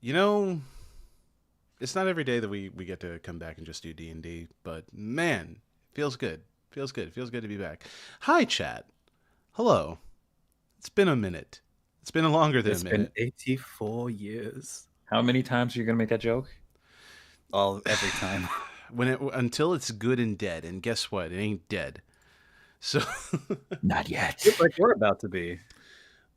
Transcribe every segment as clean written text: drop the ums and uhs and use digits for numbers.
You know, it's not every day that we get to come back and just do D&D, but man, it feels good. Feels good. It feels good to be back. Hi, chat. Hello. It's been a minute. It's been longer than It's a been minute. 84 years. How many times are you going to make that joke? All every time. Until it's good and dead, and guess what? It ain't dead. So, Not yet. It's like we're about to be.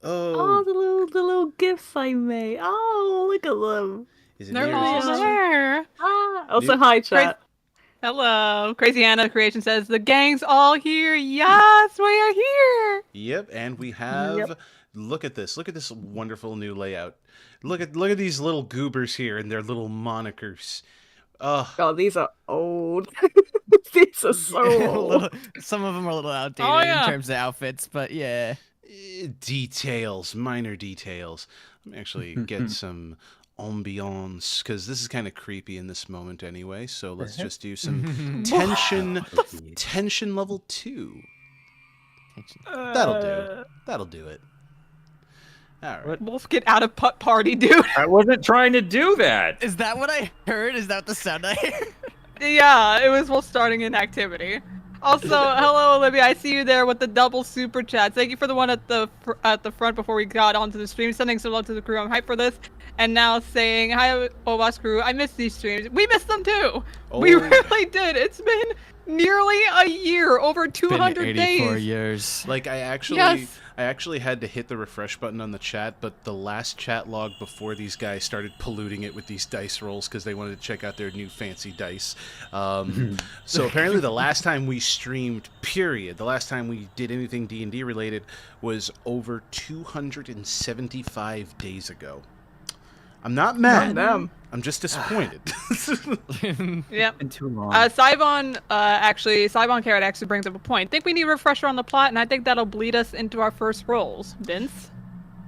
Oh, the little gifts I made. Oh, look at them. is it They're near? all there. Ah, also, hi, chat. Hello. Crazy Anna Creation says, the gang's all here. Yes, we are here. Yep, and we have. Look at this. Look at this wonderful new layout. Look at these little goobers here and their little monikers. Oh, these are old. These are so old. Some of them are a little outdated Oh, yeah. in terms of outfits, but yeah. Details, minor details. Let me actually get some ambiance, because this is kind of creepy in this moment anyway, so let's just do some tension level 2. That'll do it. All right. Wolf, get out of putt party, dude. I wasn't trying to do that. Is that what I heard? Is that the sound I heard? Yeah, it was Wolf starting an activity. Also, hello, Olivia. I see you there with the double super chat. Thank you for the one at the front before we got onto the stream. Sending some love to the crew. I'm hyped for this. And now saying, hi, Obas crew. I missed these streams. We missed them too. We really did. It's been nearly a year, over 200 been 84 days. years. Like I actually had to hit the refresh button on the chat, but the last chat log before these guys started polluting it with these dice rolls because they wanted to check out their new fancy dice. So apparently the last time we streamed, period, the last time we did anything D&D related was over 275 days ago. I'm not mad. I'm just disappointed. Yep. Been too long. Sybon Carrot actually brings up a point. I think we need a refresher on the plot, and I think that'll bleed us into our first rolls. Vince?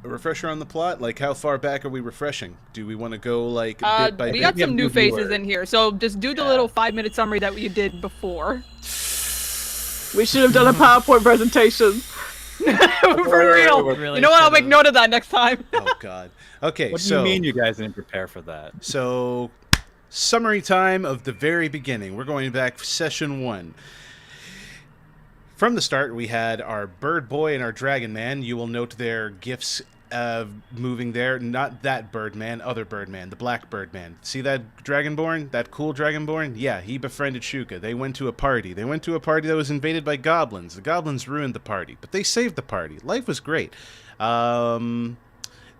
A refresher on the plot? Like, how far back are we refreshing? Do we want to go, like, bit by We bit? got some new faces viewers. in here, so just do the little 5-minute summary that we did before. We should have done a PowerPoint presentation. For real. Really You know what? I'll make should've. note of that next time. Oh, God. Okay, What do so... you mean you guys didn't prepare for that? So, summary time of the very beginning. We're going back session 1. From the start, we had our bird boy and our dragon man. You will note their gifts moving there. Not that bird man, other bird man, the black bird man. See that dragonborn? That cool dragonborn? Yeah, he befriended Shuka. They went to a party. They went to a party that was invaded by goblins. The goblins ruined the party, but they saved the party. Life was great.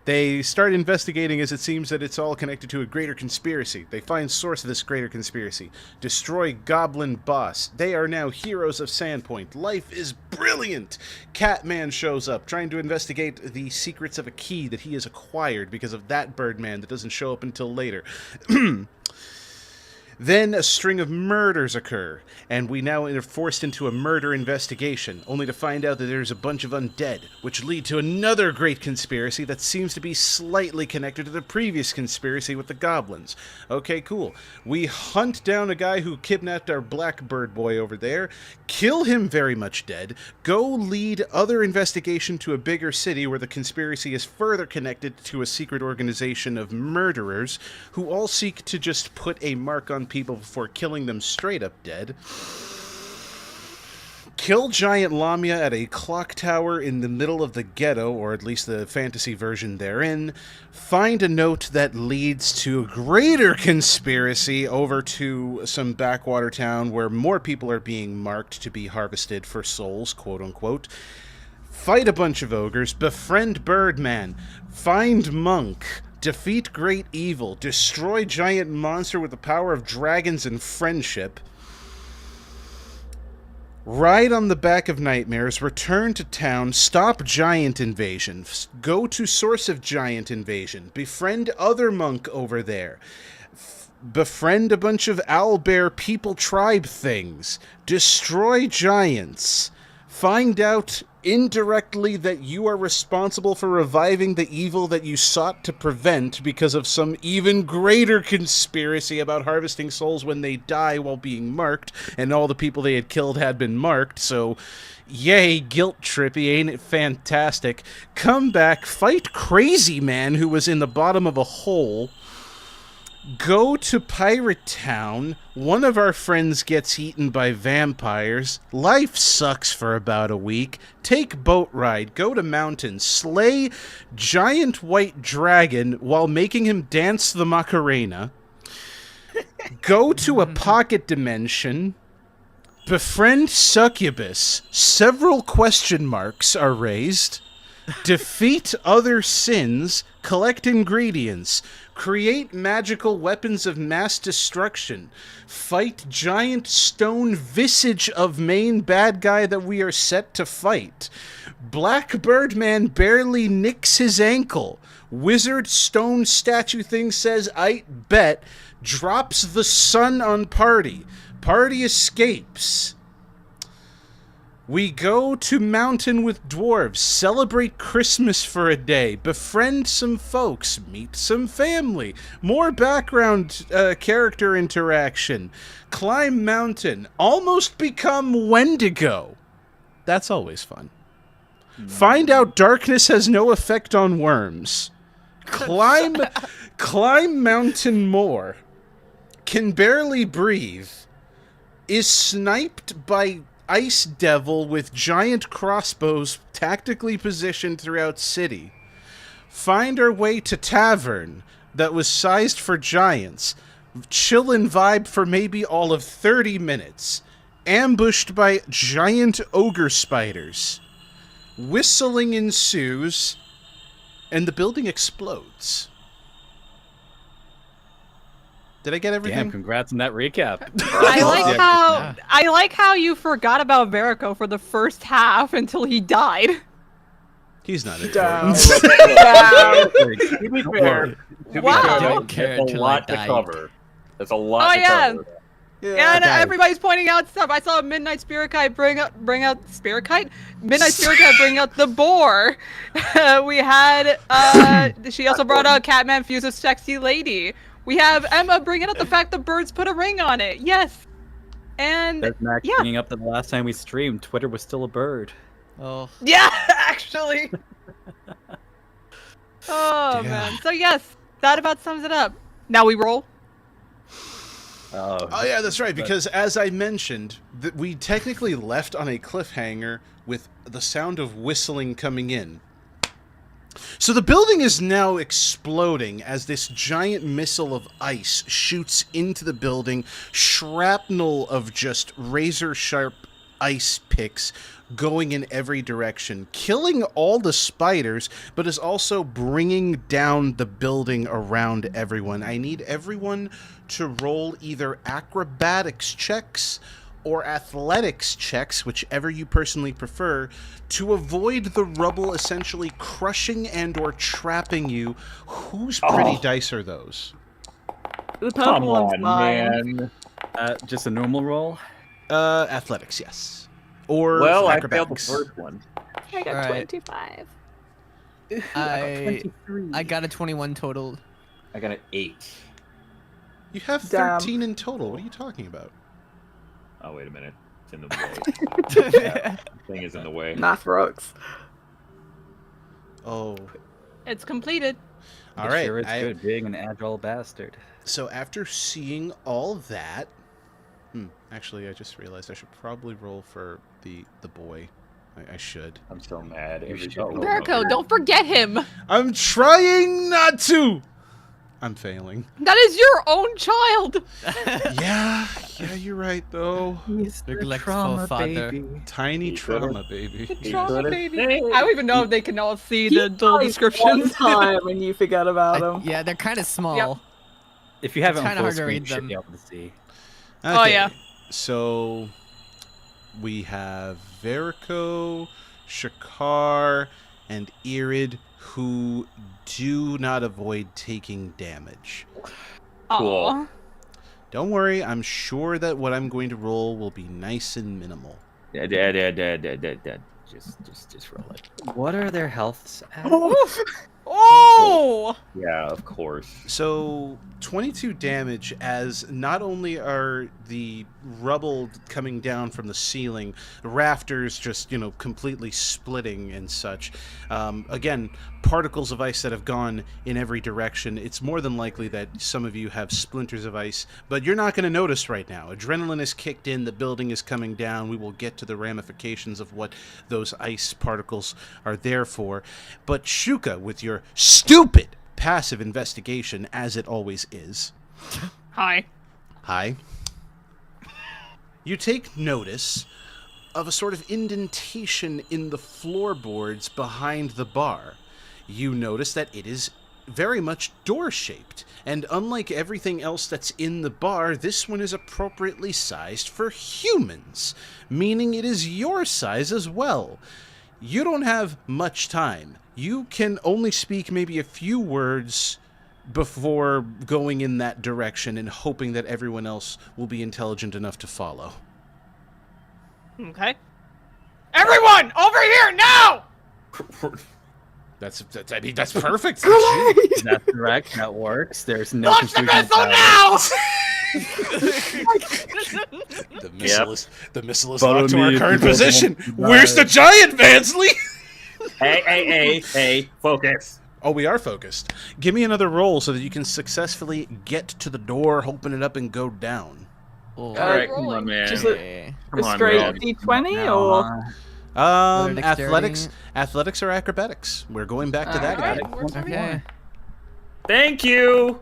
They start investigating as it seems that it's all connected to a greater conspiracy. They find source of this greater conspiracy. Destroy Goblin Boss. They are now heroes of Sandpoint. Life is brilliant. Catman shows up, trying to investigate the secrets of a key that he has acquired because of that Birdman that doesn't show up until later. Then a string of murders occur, and we now are forced into a murder investigation, only to find out that there's a bunch of undead, which lead to another great conspiracy that seems to be slightly connected to the previous conspiracy with the goblins. Okay, cool. We hunt down a guy who kidnapped our blackbird boy over there, kill him very much dead, go lead other investigation to a bigger city where the conspiracy is further connected to a secret organization of murderers who all seek to just put a mark on people before killing them straight up dead. Kill giant Lamia at a clock tower in the middle of the ghetto, or at least the fantasy version therein. Find a note that leads to a greater conspiracy over to some backwater town where more people are being marked to be harvested for souls, quote unquote. Fight a bunch of ogres, befriend Birdman, find Monk, defeat great evil, destroy giant monster with the power of dragons and friendship, ride on the back of nightmares, return to town, stop giant invasion, go to source of giant invasion, befriend other monk over there, befriend a bunch of owlbear people tribe things, destroy giants, find out indirectly that you are responsible for reviving the evil that you sought to prevent because of some even greater conspiracy about harvesting souls when they die while being marked, and all the people they had killed had been marked, so yay, guilt trippy, ain't it fantastic? Come back, fight Crazy Man, who was in the bottom of a hole, go to Pirate Town, one of our friends gets eaten by vampires, life sucks for about a week, take boat ride, go to mountain, slay giant white dragon while making him dance the Macarena, go to a pocket dimension, befriend succubus, several question marks are raised, defeat other sins, collect ingredients, create magical weapons of mass destruction, fight giant stone visage of main bad guy that we are set to fight, Blackbird Man barely nicks his ankle, wizard stone statue thing says I bet, drops the sun on party, party escapes. We go to mountain with dwarves, celebrate Christmas for a day, befriend some folks, meet some family, more background character interaction, climb mountain, almost become Wendigo. That's always fun. Find out darkness has no effect on worms. Climb mountain more. Can barely breathe. Is sniped by Ice Devil with giant crossbows tactically positioned throughout city. Find our way to Tavern that was sized for giants. Chill and vibe for maybe all of 30 minutes. Ambushed by giant ogre spiders. Whistling ensues, and the building explodes. Did I get everything? Damn, congrats on that recap. I like how you forgot about Verico for the first half until he died. He's not in Down. it. To be fair, Wow. Don't care that's a till I lot to die. cover. That's a lot to yeah. cover. And Okay. everybody's pointing out stuff. I saw Midnight Spirit Kite bring out Spirit Kite. Midnight Spirit Kite bring out the boar. We had she also brought out Catman fuse with sexy lady. We have Emma bringing up the fact the birds put a ring on it. Yes. And There's Max yeah. bringing up that the last time we streamed, Twitter was still a bird. Oh. Yeah, actually. Oh Yeah. man. So yes, that about sums it up. Now we roll. Oh yeah, that's right, because as I mentioned, we technically left on a cliffhanger with the sound of whistling coming in. So the building is now exploding as this giant missile of ice shoots into the building, shrapnel of just razor-sharp ice picks going in every direction, killing all the spiders, but is also bringing down the building around everyone. I need everyone to roll either acrobatics checks or athletics checks, whichever you personally prefer, to avoid the rubble essentially crushing and or trapping you. Whose pretty dice are those? The Come purple one's on, mine. man. Just a normal roll? Athletics, yes. Or Well, I failed the acrobatics. first one. I got Alright. 25. I got a 21 total. I got an 8. You have Damn. 13 in total. What are you talking about? Oh, wait a minute. It's in the way. The thing is in the way. Math rocks. Oh, It's completed. all It right. Sure is good being an agile bastard. So after seeing all that, actually, I just realized I should probably roll for the boy. I should. I'm so mad. You Every should time I roll. roll Verico, over- don't forget him. I'm trying not to. I'm failing. That is your own child. Yeah, you're right though. Neglectful father. Tiny He could've- trauma, baby. He Trauma could've- baby. I don't even know if they can all see He the little died One descriptions. time and you forget about him. Yeah, they're kind of small. If you have it It's on kinda full hard to screen, read you should them. be able to see. Oh, yeah. So we have Verico, Shakar, and Irid who do not avoid taking damage. Cool. Aw. Don't worry, I'm sure that what I'm going to roll will be nice and minimal. Dead. Just roll it. What are their healths at? Oh! Yeah, of course. So 22 damage, as not only are the rubble coming down from the ceiling, rafters just, completely splitting and such. Again, particles of ice that have gone in every direction. It's more than likely that some of you have splinters of ice, but you're not going to notice right now. Adrenaline is kicked in, the building is coming down. We will get to the ramifications of what those ice particles are there for. But Shuka, with your stupid passive investigation, as it always is. Hi. Hi. You take notice of a sort of indentation in the floorboards behind the bar. You notice that it is very much door-shaped, and unlike everything else that's in the bar, this one is appropriately sized for humans, meaning it is your size as well. You don't have much time. You can only speak maybe a few words before going in that direction and hoping that everyone else will be intelligent enough to follow. Okay. Everyone, over here now! That's perfect. That's correct. That works. There's no Launch the confusion missile about it. The missile is Follow locked to me our if current you don't position. want to Where's die. the giant, Vansley? Hey, focus. Oh, we are focused. Give me another roll so that you can successful get to the door, open it up, and go down. Oh. All right, come rolling. on, man. Just Okay. Come a on, straight man. D20 Now, or Athletics, dexterity? athletics or acrobatics. We're going back to that Alright, again. works for me. Okay. Thank you.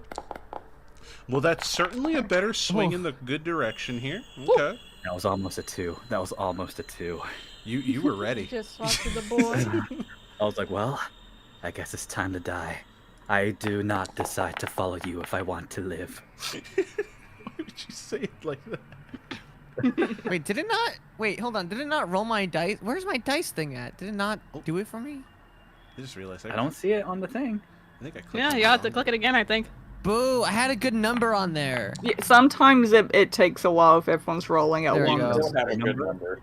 Well, that's certainly a better swing in the good direction here. Okay. That was almost a 2. That was almost a 2. You were ready. Just talk to the boy. I was like, well, I guess it's time to die. I do not decide to follow you if I want to live. Why would you say it like that? Wait, did it not? Wait, hold on. Did it not roll my dice? Where's my dice thing at? Did it not do it for me? I just realized I don't see it on the thing. I think I clicked Yeah, it you have to wrong. click it again, I think. Boo! I had a good number on there. yeah, sometimes it takes a while if everyone's rolling at There you once. go. Don't have a good number.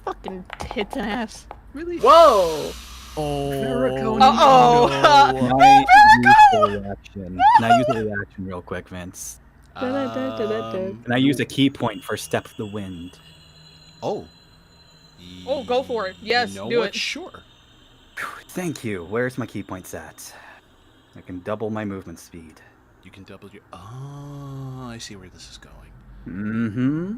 Fucking tits ass. Really? Whoa! Oh. Uh-oh. Now use the reaction. Now use the reaction real quick, Vince. Da-da-da-da-da-da. And I use a key point for Step of the Wind. Oh. Oh, go for it. Yes, you know do what? it. Sure. Thank you. Where's my key points at? I can double my movement speed. You can double your... Oh, I see where this is going. Mm-hmm.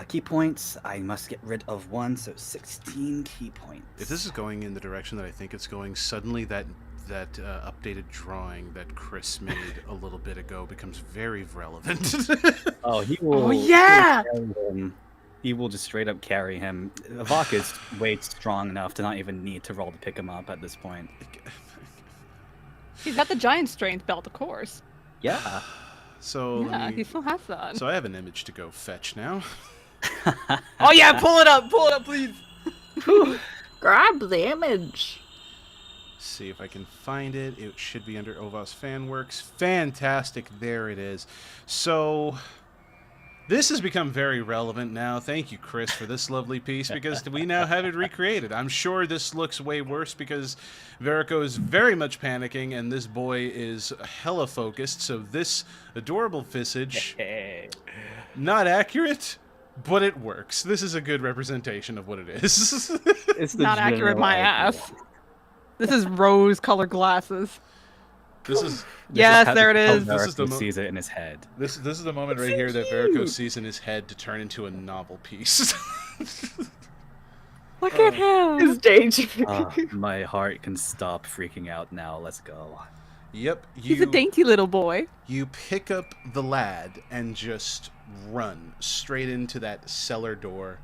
Key points. I must get rid of 1, so 16 key points. If this is going in the direction that I think it's going, suddenly that updated drawing that Chris made a little bit ago becomes very relevant. Oh, he will. Oh, yeah! He will carry him. He will just straight up carry him. Vok is way strong enough to not even need to roll to pick him up at this point. He's got the giant strength belt, of course. Yeah. So, let Yeah, me- he still has that. so I have an image to go fetch now. Oh yeah, pull it up, please. Phew. Grab the image. See if I can find it. It should be under Ovas Fanworks. Fantastic. There it is. So this has become very relevant now. Thank you, Chris, for this lovely piece, because we now have it recreated. I'm sure this looks way worse because Verico is very much panicking and this boy is hella focused. So this adorable visage, Hey. not accurate, but it works. This is a good representation of what it is. It's the Not accurate, general my idea. ass. This is rose-colored glasses. This is... This Yes, how- there it how is. This is the Verico sees it in his head. This is the moment right here that Verico sees in his head to turn into a novel piece. Look at him. His daydream. My heart can stop freaking out now. Let's go. Yep, He's a dainty little boy. you pick up the lad and just run straight into that cellar door,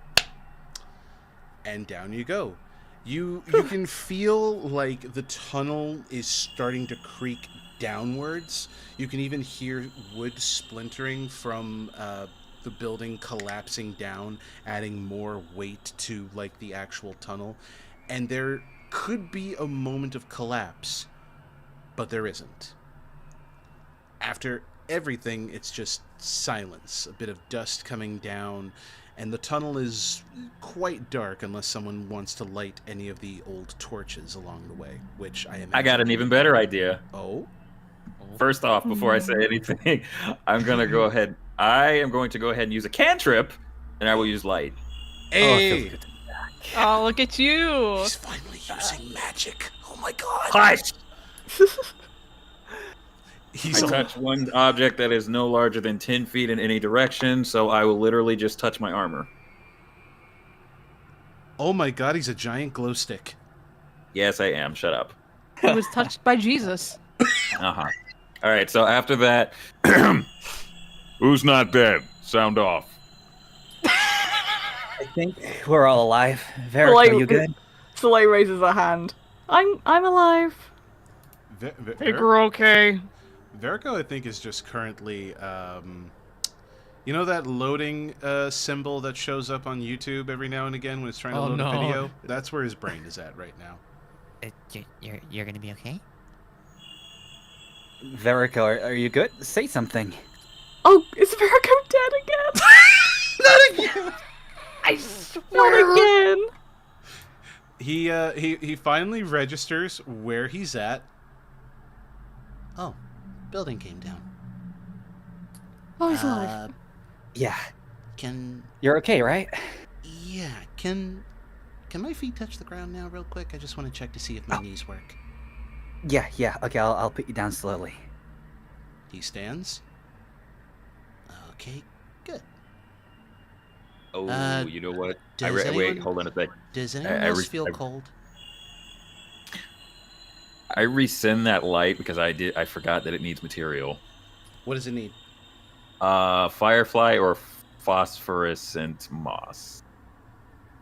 and down you go. You can feel like the tunnel is starting to creak downwards. You can even hear wood splintering from the building collapsing down, adding more weight to like the actual tunnel. And there could be a moment of collapse, but there isn't. After everything, it's just silence, a bit of dust coming down, and the tunnel is quite dark unless someone wants to light any of the old torches along the way, which I imagine. I got an even better idea. Oh? First off, before I say anything, I am going to go ahead and use a cantrip, and I will use light. Hey! Oh, look at you. He's finally using magic. Oh my god. Hush! He's I touch one object that is no larger than 10 feet in any direction, so I will literally just touch my armor. Oh my god, he's a giant glow stick. Yes, I am. Shut up. He was touched by Jesus. Uh-huh. All right, so after that... Who's not dead? Sound off. I think we're all alive. Varric, are you good? Soleil raises her hand. I'm alive. Think we're okay. Verico, I think, is just currently, you know that loading symbol that shows up on YouTube every now and again when it's trying to load a video? That's where his brain is at right now. You're gonna be okay? Verico, are you good? Say something. Oh, is Verico dead again? Not again! I swear. Not again. He finally registers where he's at. Oh, building came down. Oh, he's alive. Yeah. Can You're okay, right? yeah, can my feet touch the ground now real quick? I just want to check to see if my knees work. Yeah. Okay, I'll put you down slowly. He stands. Okay, good. Oh, you know what? Wait, anyone- hold on a sec. Does anyone else feel cold? I rescind that light because I forgot that it needs material. What does it need? Firefly or phosphorescent moss.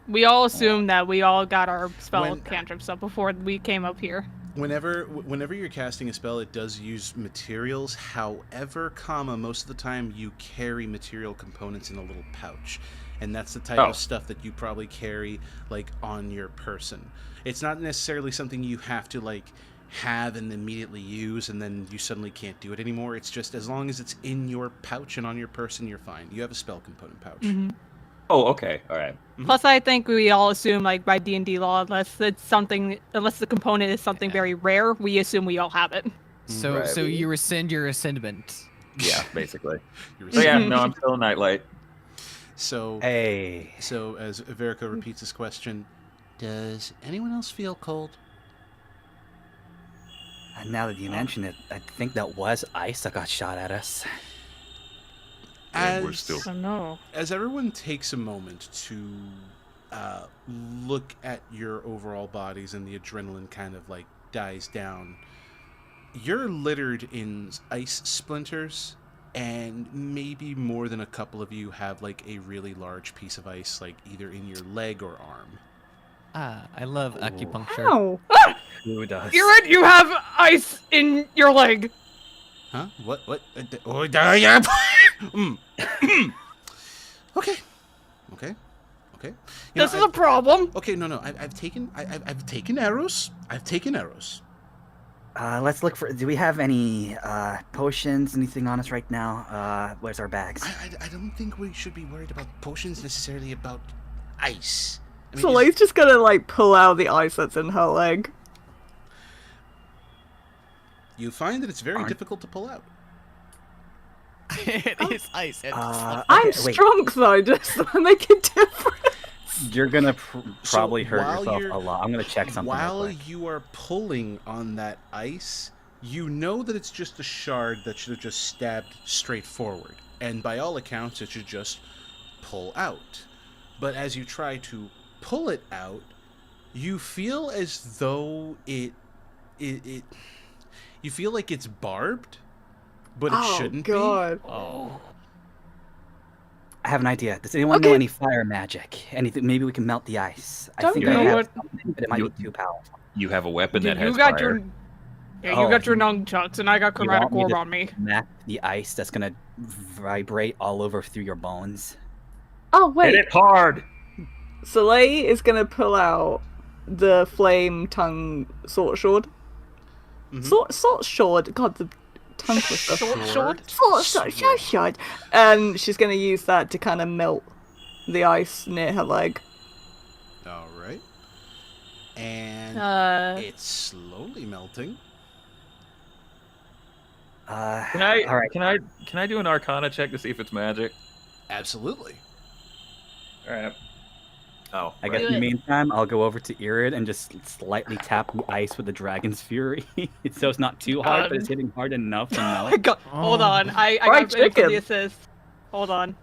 We all assumed that we all got our spell When- cantrips up before we came up here. Whenever you're casting a spell, it does use materials. However, most of the time you carry material components in a little pouch, and that's the type of stuff that you probably carry like on your person. It's not necessarily something you have to like have and immediately use, and then you suddenly can't do it anymore. It's just as long as it's in your pouch and on your person, you're fine. You have a spell component pouch. Mm-hmm. Oh, okay. All right. Plus, I think we all assume, like by D&D law, unless the component is something very rare, we assume we all have it. So Right. so you rescind your ascendment. Yeah, basically. You're So yeah, no, I'm still a nightlight. So Hey. So as Verico repeats his question, does anyone else feel cold? Now that you mention it, I think that was ice that got shot at us. And we're still. Oh no. As everyone takes a moment to look at your overall bodies and the adrenaline kind of like dies down, you're littered in ice splinters, and maybe more than a couple of you have like a really large piece of ice, like either in your leg or arm. I love acupuncture. Ow. Who does? You're right. You have ice in your leg. Huh? What? Oh, yeah. Okay. You This know, is a problem. Okay, no. I've taken arrows. I've taken arrows. Let's look for. Do we have any potions? Anything on us right now? Where's our bags? I don't think we should be worried about potions necessarily about ice. I mean, Soleil's just gonna like pull out the ice that's in her leg. you find that it's very difficult to pull out. It is ice. I'm wait. strong though, just to make a difference. You're gonna probably So hurt while yourself you're- a lot. I'm gonna check something. real While quick. you are pulling on that ice, you know that it's just a shard that should have just stabbed straight forward. And by all accounts, it should just pull out. But as you try to pull it out, you feel as though it you feel like it's barbed, but it shouldn't be. Oh. I have an idea. Does anyone know any fire magic? Anything? Maybe we can melt the ice. I Don't think you I know have what- something, but it might be too powerful. You have a weapon Yeah, that has you got fire. your. Yeah, you Oh, got your nunchucks, and I got you chromatic want me orb to on me. Smack the ice that's gonna vibrate all over through your bones. Oh Hit wait, it hard. Soleil is gonna pull out the flame tongue sword sword. Sword sword. God, the tongue twister. Short. Sword sword. And she's gonna use that to kind of melt the ice near her leg. All right. And it's slowly melting. Can I? All right. Can I do an Arcana check to see if it's magic? Absolutely. All right. Oh, I guess Do in the it. meantime, I'll go over to Irid and just slightly tap the ice with the Dragon's Fury, so it's not too hard, but it's hitting hard enough to melt. Hold on. I Fried got in for the chicken. assist. Hold on.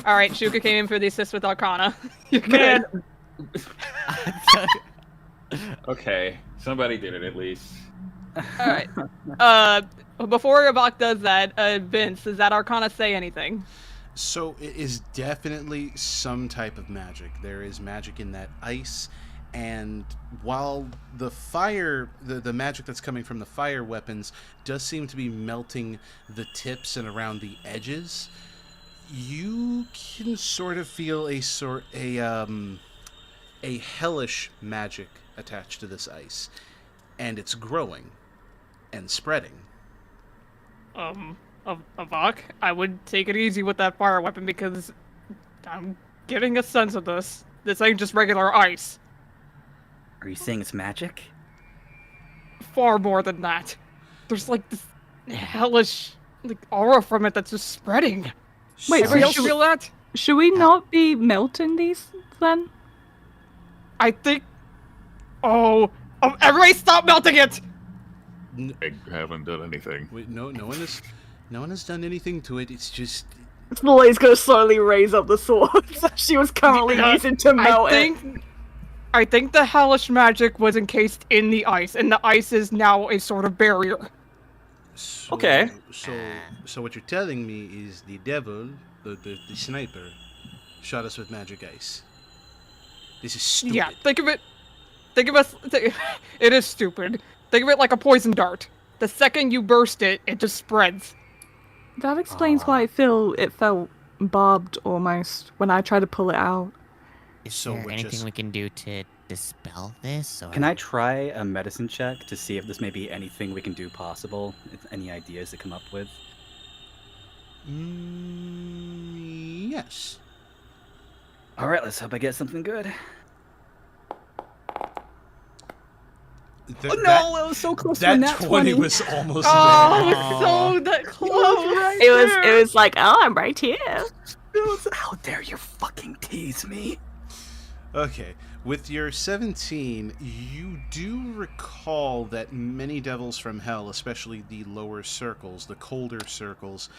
All right, Shuka came in for the assist with Arcana. You're good. Okay, somebody did it at least. All right. Before Avok does that, Vince, does that Arcana say anything? So it is definitely some type of magic. There is magic in that ice, and while the fire, the magic that's coming from the fire weapons does seem to be melting the tips and around the edges, you can sort of feel a hellish magic attached to this ice, and it's growing and spreading. Avok, I would take it easy with that fire weapon because I'm getting a sense of this. This ain't just regular ice. Are you saying it's magic? Far more than that. There's like this hellish aura from it that's just spreading. Wait, Everybody else should, feel that? should we not be melting these then? I think. Oh, everybody stop melting it! I haven't done anything. Wait, no one has done anything to it. It's just Molly's gonna slowly raise up the sword that she was currently using to melt I think the hellish magic was encased in the ice, and the ice is now a sort of barrier. so, Okay. So what you're telling me is the devil, the sniper, shot us with magic ice. This is stupid. Yeah, think of it. It is stupid. Think of it like a poison dart. The second you burst it, it just spreads. That explains why it felt barbed almost when I tried to pull it out. Is So there we're anything just- we can do to dispel this? Or... Can I try a medicine check to see if this may be anything we can do possible? If any ideas to come up with? Yes. All right, let's hope I get something good. Th- It was so close that 20 was almost there. Oh, so that close. It was like, oh, I'm right here. How dare you fucking tease me? Okay, with your 17, you do recall that many devils from hell, especially the lower circles, the colder circles,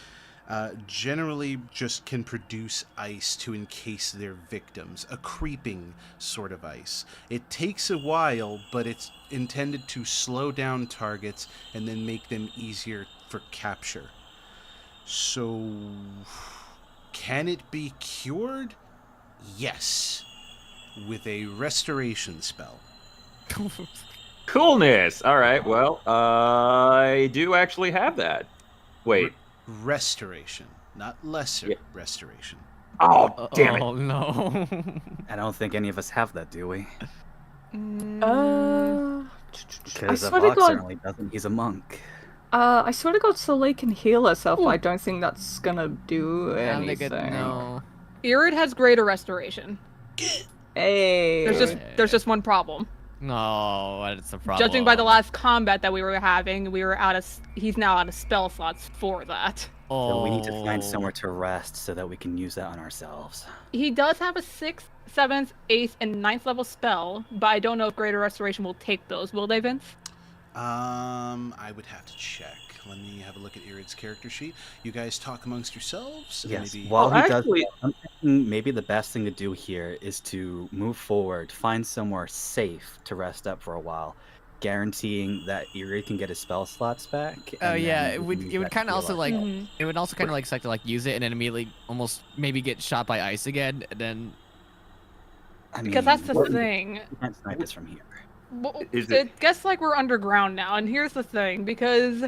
generally just can produce ice to encase their victims, a creeping sort of ice. It takes a while, but it's intended to slow down targets and then make them easier for capture. So, can it be cured? Yes. With a restoration spell. Coolness. All right. Well, I do actually have that. Wait. Restoration, not lesser Yeah. restoration. Oh, damn it. Oh no. I don't think any of us have that, do we? I Because swear to Avok God, certainly doesn't. He's a monk. I swear to God, Soleil can heal herself, but I don't think that's gonna do I don't anything. think no. Irid has greater restoration. Hey. There's just one problem. No, what's the problem? Judging by the last combat that we were having, he's now out of spell slots for that. So we need to find Oh. somewhere to rest so that we can use that on ourselves. He does have a 6th, 7th, 8th, and 9th level spell, but I don't know if Greater Restoration will take those. Will they, Vince? I would have to check. Let me have a look at Irid's character sheet. You guys talk amongst yourselves. and Yes. Maybe... While he actually- does that, I'm thinking maybe the best thing to do here is to move forward, find somewhere safe to rest up for a while, guaranteeing that Irid can get his spell slots back. Oh and yeah, then it we would can use it would that to kind of heal also like ourselves. it would also kind of like suck to like use it and then immediately almost maybe get shot by ice again and then I Because mean, that's the we thing. can't snipe this from here. Well, Is it gets like we're underground now, and here's the thing: because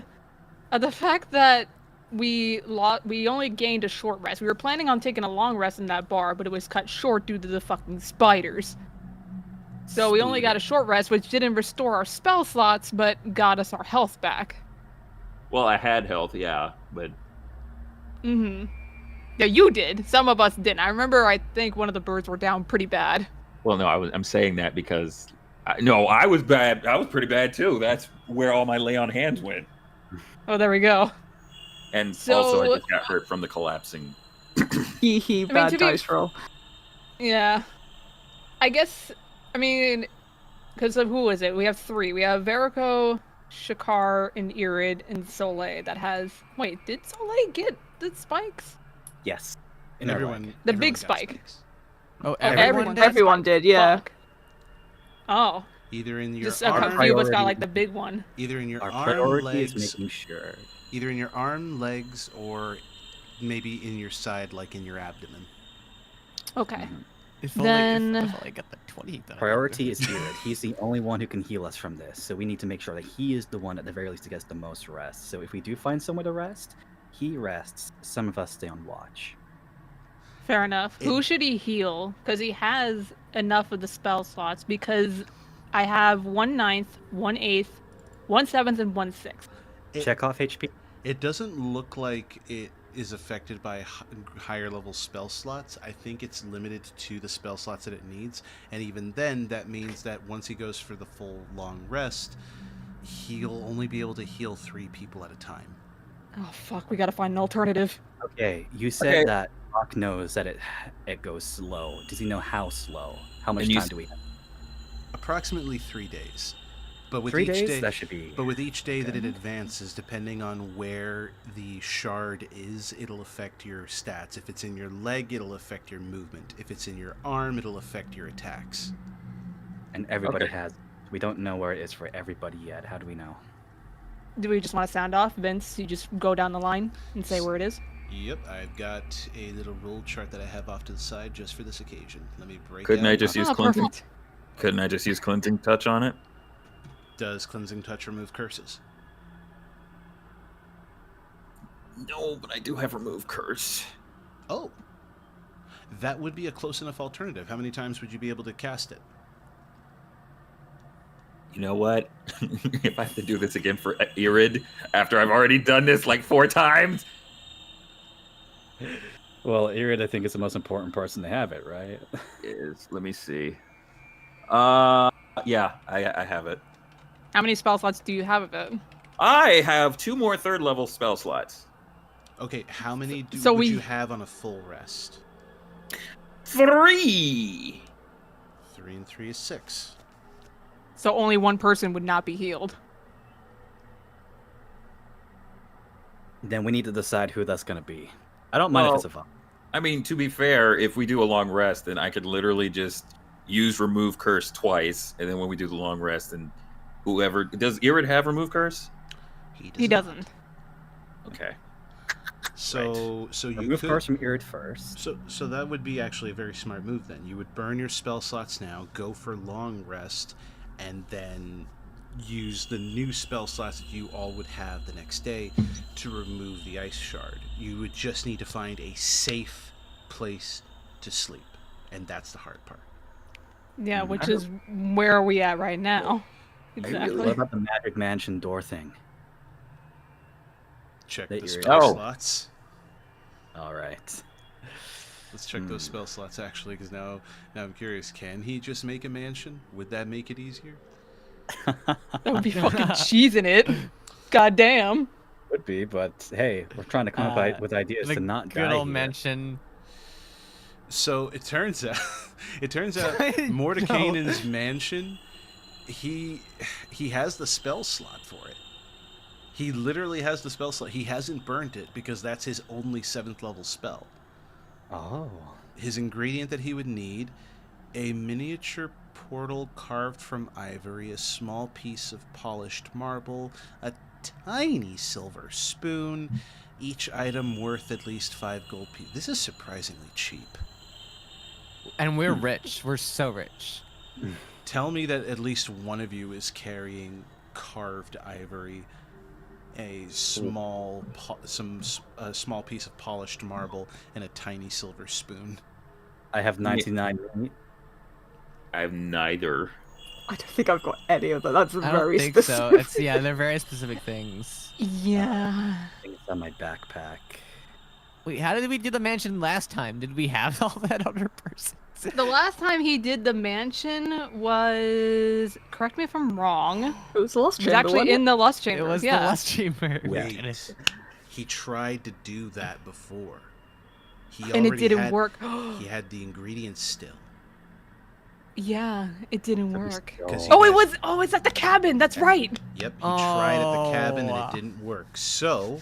of the fact that we only gained a short rest. We were planning on taking a long rest in that bar, but it was cut short due to the fucking spiders. So we only got a short rest, which didn't restore our spell slots, but got us our health back. Well, I had health, yeah, but Mm-hmm. Yeah, you did. Some of us didn't. I remember. I think one of the birds were down pretty bad. Well, no, I'm saying that because I was bad. I was pretty bad too. That's where all my lay on hands went. Oh, there we go. And So- also, I just got hurt from the collapsing. Hee bad to be- dice roll. Yeah. I guess. I mean, because of who is it? We have 3. We have Verico, Shakar, and Irid, and Soleil. That has. Wait, did Soleil get the spikes? Yes. In our leg. The everyone big got spike. spikes. Oh, everyone Everyone did, yeah. Fuck. Oh, Either in your just a arm, few of us got priority- like the big one. either in your Our arm, priority is legs, making sure. either in your arm, legs, or maybe in your side, like in your abdomen. Okay. If Then- only, if only I got the 20. then I Priority would've- is Irid. He's the only one who can heal us from this, so we need to make sure that he is the one at the very least who gets the most rest. So if we do find someone to rest, he rests. Some of us stay on watch. Fair enough. Who should he heal? Because he has enough of the spell slots. Because I have 1/9, 1/8, 1/7, and 1/6. Check off HP. It doesn't look like it is affected by higher level spell slots. I think it's limited to the spell slots that it needs, and even then, that means that once he goes for the full long rest, he'll only be able to heal 3 people at a time. Oh fuck, we gotta find an alternative. Okay, you said Okay. that Rock knows that it goes slow. Does he know how slow? How much And you time do we have? Approximately 3 days, but with 3 each days? day, That should be. but with each day that it okay. advances, depending on where the shard is, it'll affect your stats. If it's in your leg, it'll affect your movement. If it's in your arm, it'll affect your attacks. And everybody Okay. has. We don't know where it is for everybody yet. How do we know? Do we just want to sound off? Vince, you just go down the line and say where it is? Yep, I've got a little roll chart that I have off to the side just for this occasion. Let me break Couldn't out I just my- use Oh, cleansing? perfect. Couldn't I just use cleansing touch on it? Does Cleansing Touch remove curses? No, but I do have remove curse. Oh. That would be a close enough alternative. How many times would you be able to cast it? You know what? If I have to do this again for Irid after I've already done this like 4 times, Well, Irid, I think, is the most important person to have it, right? let me see. Yeah, I have it. How many spell slots do you have of it? I have 2 more 3rd level spell slots. Okay, how many So would we- you have on a full rest? 3. 3 and 3 is 6. So only one person would not be healed. Then we need to decide who that's going to be. I don't mind if Well- it's a fun. I mean, to be fair, if we do a long rest, then I could literally just use remove curse twice, and then when we do the long rest, and whoever does Irid have remove curse? He doesn't. Okay. So you Remove could curse from Irid first. So that would be actually a very smart move then. You would burn your spell slots now, go for long rest, and then use the new spell slots that you all would have the next day to remove the ice shard. You would just need to find a safe place to sleep, and that's the hard part. Yeah, which is where are we at right now? What Exactly. about the Magic Mansion door thing? Check That the you're- spell Oh. slots. All right. Let's check those spell slots actually, because now I'm curious. Can he just make a mansion? Would that make it easier? That would be fucking cheesing it. God damn. Would be, but hey, we're trying to come up with ideas The to not good die old here. mansion. So it turns out, Mordekainen's mansion, he has the spell slot for it. He literally has the spell slot. He hasn't burnt it because that's his only 7th level spell. Oh. His ingredient that he would need: a miniature portal carved from ivory, a small piece of polished marble, a tiny silver spoon, each item worth at least 5 gold pieces. This is surprisingly cheap. And we're rich. We're so rich. Tell me that at least one of you is carrying carved ivory, a small small piece of polished marble, and a tiny silver spoon. I have 99 meat. I have neither. I don't think I've got any of that. That's I don't very think specific. so. It's they're very specific things. Yeah. I think it's on my backpack. Wait, how did we do the mansion last time? Did we have all that other persons? The last time he did the mansion was, correct me if I'm wrong, It was the Lost it was Chamber, actually wasn't in the Lust It Chamber. was yeah. the Lust Chamber. Wait. He tried to do that before. He And it already didn't had- work. He had the ingredients still. Yeah, it didn't work. 'Cause he Oh, had- it's at the cabin. That's right. Yep, he tried at the cabin and Oh. it didn't work. So,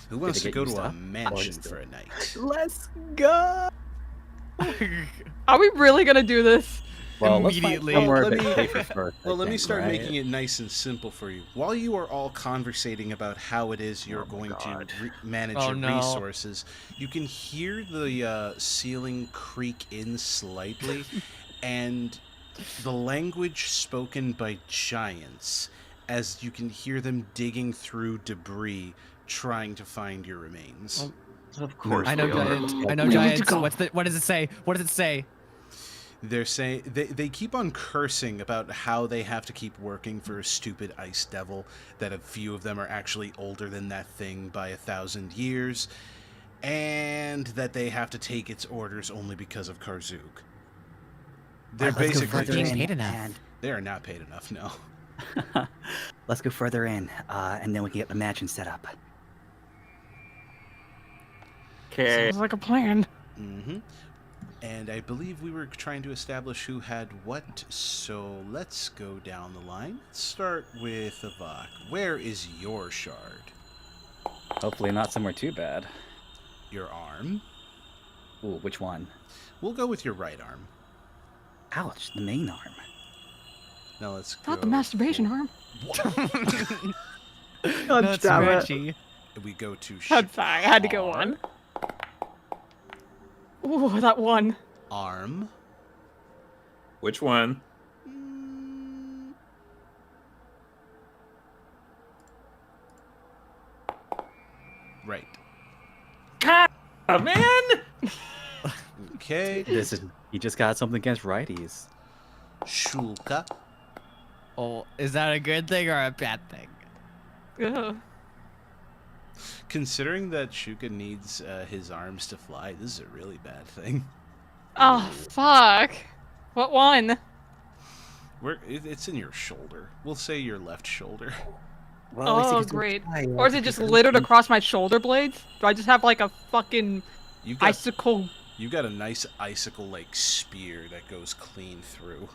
who wants it to get go used to a up? mansion used for up. a night? Let's go. Are we really gonna do this? Well, Immediately. Let's find somewhere Well, a bit let me- safer first, I Well, let me think, start right? making it nice and simple for you. While you are all conversating about how it is you're Oh my going God. to manage Oh, your no. resources, you can hear the ceiling creak in slightly, and the language spoken by giants, as you can hear them digging through debris, trying to find your remains. Of course. I know we are. giants. I know We need to giants. go. What does it say? What does it say? They're saying they keep on cursing about how they have to keep working for a stupid ice devil, that a few of them are actually older than that thing by 1,000 years, and that they have to take its orders only because of Karzook. They're Let's go basically further being in, paid enough. and- they are not paid enough, no. Let's go further in, and then we can get the mansion set up. Okay. Sounds like a plan. Mm-hmm. And I believe we were trying to establish who had what, so let's go down the line. Let's start with Avak. Where is your shard? Hopefully not somewhere too bad. Your arm? Ooh, which one? We'll go with your right arm. Ouch, the main arm. Now let's go. Not the masturbation arm. God No, it's damn it. scratchy. We go to I'm sorry, I had to go Shar. one. Ooh, that one. Arm. Which one? Mm. Right. Oh, man! Okay. He just got something against righties. Shulka. Oh, is that a good thing or a bad thing? Ugh. Considering that Shuka needs his arms to fly, this is a really bad thing. Oh, fuck. What one? It's in your shoulder. We'll say your left shoulder. Well, at least he Oh, can still great. fly, Or is it just littered across my shoulder blades? Do I just have like a fucking You got icicle? you got a nice icicle-like spear that goes clean through.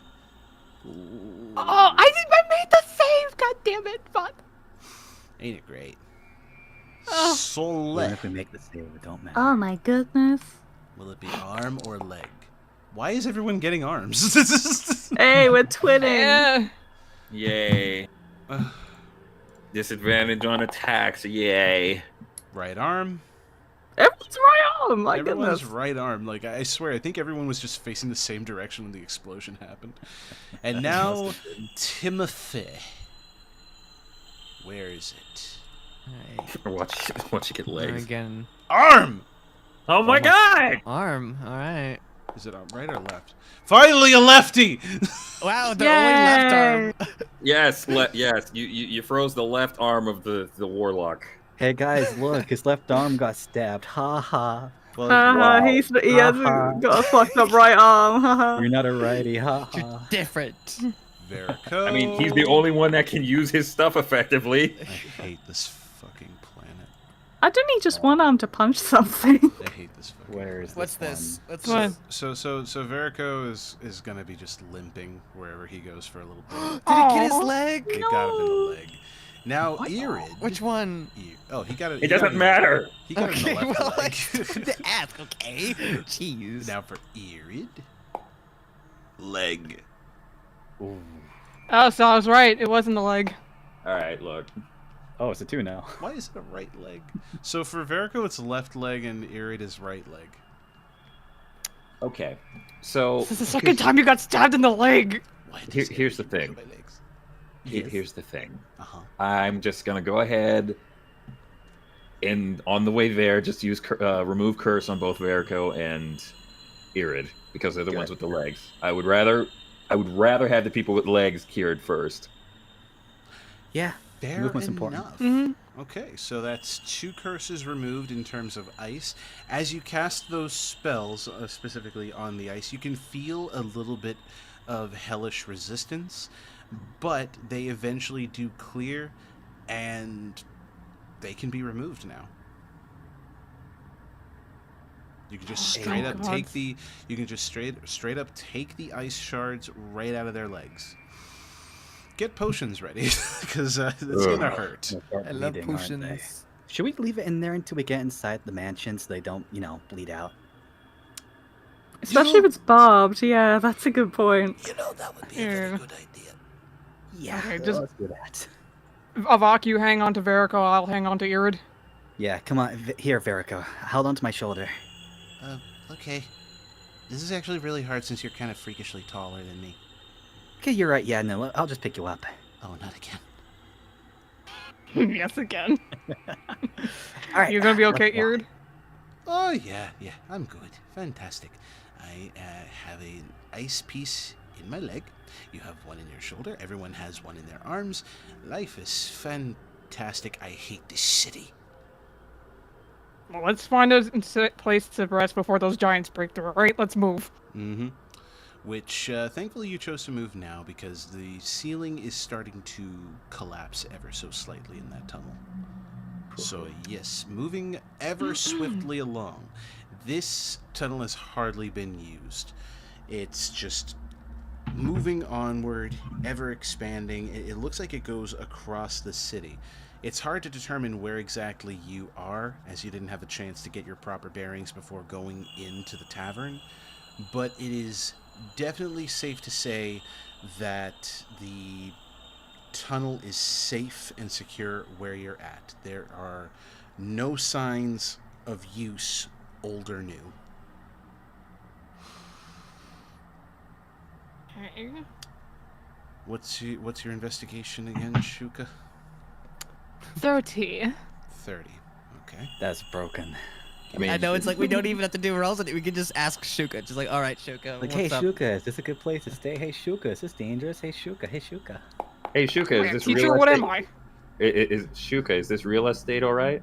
Oh, I made the save! God damn it! Fuck. Ain't it great? Oh. Sole. Even if we make the save, it don't matter. Oh my goodness. Will it be arm or leg? Why is everyone getting arms? Hey, we're twinning. Yeah. Yay. Disadvantage on attacks. Yay. Right arm. Everyone's right on. My Everyone's goodness. right arm. Like, I swear, I think everyone was just facing the same direction when the explosion happened. And now, Timothy. Where is it? Alright. Watch you get legs. Again. Arm! Oh my god! Arm. All right. Is it on right or left? Finally, a lefty! Wow, the only left arm. Yes, yes. You froze the left arm of the warlock. Hey guys, look, his left arm got stabbed. Ha ha. Well, Wow. He hasn't Uh-huh. got a fucked up right arm. haha. You're not a righty. Ha You're ha. different. Verico. I mean, he's the only one that can use his stuff effectively. I hate this fucking planet. I don't need just one arm to punch something. I hate this fucking Where is What's this? this? What's What? this? So Verico is gonna be just limping wherever he goes for a little bit. Did he get his Aw. leg? It got him in the leg. Now Irid. Which one? Oh, he got it. It doesn't matter. He got it in Okay, the left well, I leg. had to ask, okay? Jeez. Now for Irid. Leg. Ooh. Oh, so I was right. It wasn't the leg. All right, look. Oh, it's a 2 now. Why is it a right leg? So for Verico, it's left leg, and Irid is right leg. Okay, so This is the second time you got stabbed in the leg. Why Here- does here's the everything thing. go by legs? here's the thing. Uh-huh. I'm just gonna go ahead and on the way there, just use remove curse on both Verico and Irid because they're the ones with the legs. I would rather have the people with legs cured first. Yeah, Fair Movement's enough. important. Okay, so that's 2 curses removed in terms of ice. As you cast those spells, specifically on the ice, you can feel a little bit of hellish resistance, but they eventually do clear, and they can be removed now. You can just straight up take the. You can just straight up take the ice shards right out of their legs. Get potions ready, because it's gonna hurt. I love potions. Should we leave it in there until we get inside the mansion so they don't, bleed out? Especially if it's barbed. Yeah, that's a good point. That would be a very good idea. Yeah, Okay, let's do that. Avok, you hang on to Verico, I'll hang on to Irid. Yeah, come on. Here, Verico. Hold on to my shoulder. Okay. This is actually really hard since you're kind of freakishly taller than me. Okay, you're right. Yeah, no, I'll just pick you up. Oh, not again. Yes, again. All right. You're gonna be okay, let's walk. Irid? Oh, yeah, I'm good. Fantastic. I have an ice piece in my leg. You have one in your shoulder. Everyone has one in their arms. Life is fantastic. I hate this city. Well, let's find a place to rest before those giants break through, alright? Let's move. Mm-hmm. Which, thankfully, you chose to move now because the ceiling is starting to collapse ever so slightly in that tunnel. So, yes, moving ever swiftly along. This tunnel has hardly been used. It's just moving onward, ever expanding. It looks like it goes across the city. It's hard to determine where exactly you are, as you didn't have a chance to get your proper bearings before going into the tavern, but it is definitely safe to say that the tunnel is safe and secure where you're at. There are no signs of use, old or new. Okay. What's your investigation again, Shuka? 30. 30. Okay. That's broken. I know, it's like we don't even have to do rolls, and we can just ask Shuka. Just like, all right, Shuka, Like, what's hey, up? Shuka, is this a good place to stay? Hey, Shuka, is this dangerous? Hey, Shuka. Hey, Shuka. Hey, Shuka, is this Teacher, real what estate? am I? Is Shuka, is this real estate all right?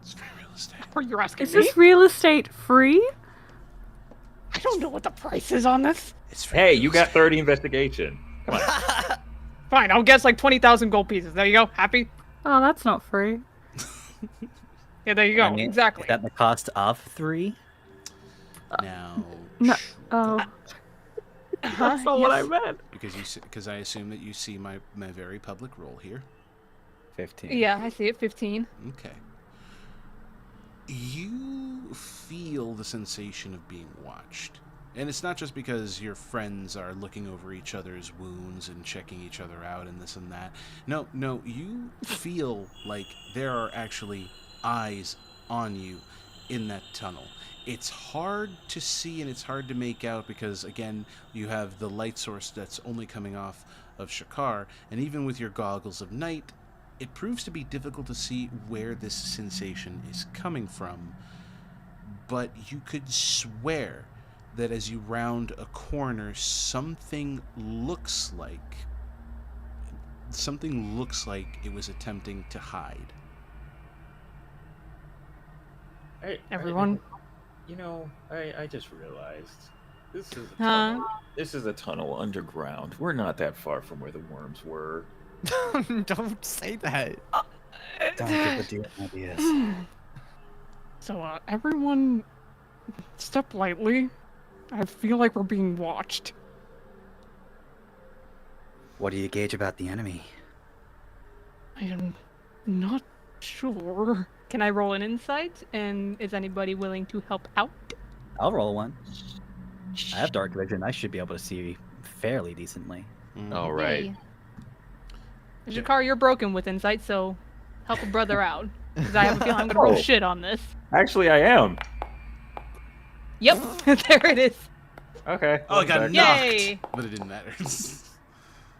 It's for real estate. Are you asking Is me? this real estate free? I don't know what the price is on this. It's for Hey, real you got estate. 30 investigation. Come on. Fine, I'll guess like 20,000 gold pieces. There you go. Happy? Oh, that's not free. Yeah, there you go. I mean, Exactly. Is that the cost of 3? Now, No. Oh, Huh? that's not what I Yes. meant. because I assume that you see my very public role here. 15. Yeah, I see it. 15. Okay. You feel the sensation of being watched. And it's not just because your friends are looking over each other's wounds and checking each other out and this and that. No, you feel like there are actually eyes on you in that tunnel. It's hard to see and it's hard to make out because, again, you have the light source that's only coming off of Shakar, and even with your goggles of night, it proves to be difficult to see where this sensation is coming from. But you could swear that as you round a corner, something looks like it was attempting to hide. Everyone. I just realized this is a Huh? tunnel. This is a tunnel underground. We're not that far from where the worms were. Don't say that. Don't give the deal ideas. So, everyone, step lightly. I feel like we're being watched. What do you gauge about the enemy? I am not sure. Can I roll an insight? And is anybody willing to help out? I'll roll one. I have dark vision. I should be able to see fairly decently. All right. Hey. Jakar, you're broken with insight, so help a brother out. Because I have a feeling I'm gonna roll Oh. shit on this. Actually, I am. Yep, there it is. Okay. Oh, I got one sec. knocked, Yay. but it didn't matter.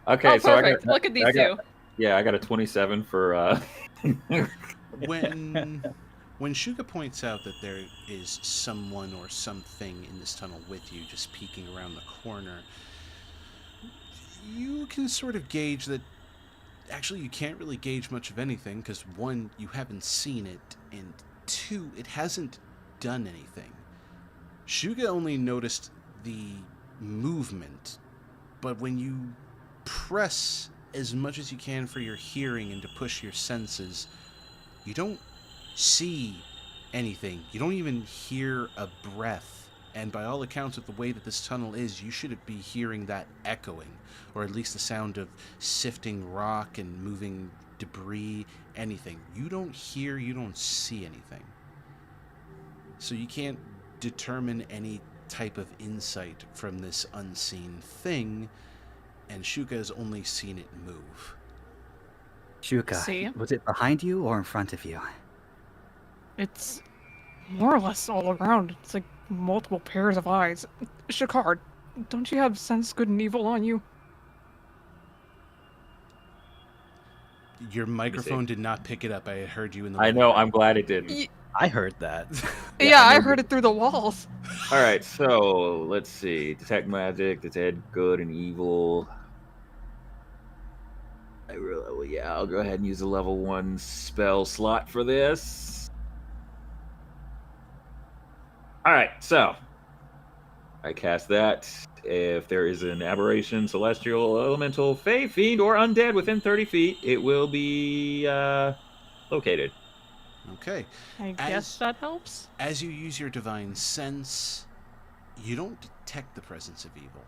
Okay, Oh, so I perfect. got. Look at these I two. got, Yeah, I got a 27 for. when Shuka points out that there is someone or something in this tunnel with you, just peeking around the corner, you can sort of gauge that actually, you can't really gauge much of anything because, one, you haven't seen it, and two, it hasn't done anything. Shuga only noticed the movement, but when you press as much as you can for your hearing and to push your senses, you don't see anything. You don't even hear a breath. And by all accounts, with the way that this tunnel is, you should be hearing that echoing, or at least the sound of sifting rock and moving debris, anything. You don't hear, you don't see anything. So you can't determine any type of insight from this unseen thing, and Shuka has only seen it move. Shuka, See? was it behind you or in front of you? It's more or less all around. It's like multiple pairs of eyes. Shakard, don't you have sense good and evil on you? Your microphone did not pick it up. I heard you in the I know. I'm glad it didn't. I heard that. Yeah, I heard it through the walls. All right, so let's see. Detect magic, detect good and evil. I'll go ahead and use a level 1 spell slot for this. All right, so I cast that. If there is an aberration, celestial, elemental, fey, fiend, or undead within 30 feet, it will be located. Okay. I guess that helps. As you use your divine sense, you don't detect the presence of evil.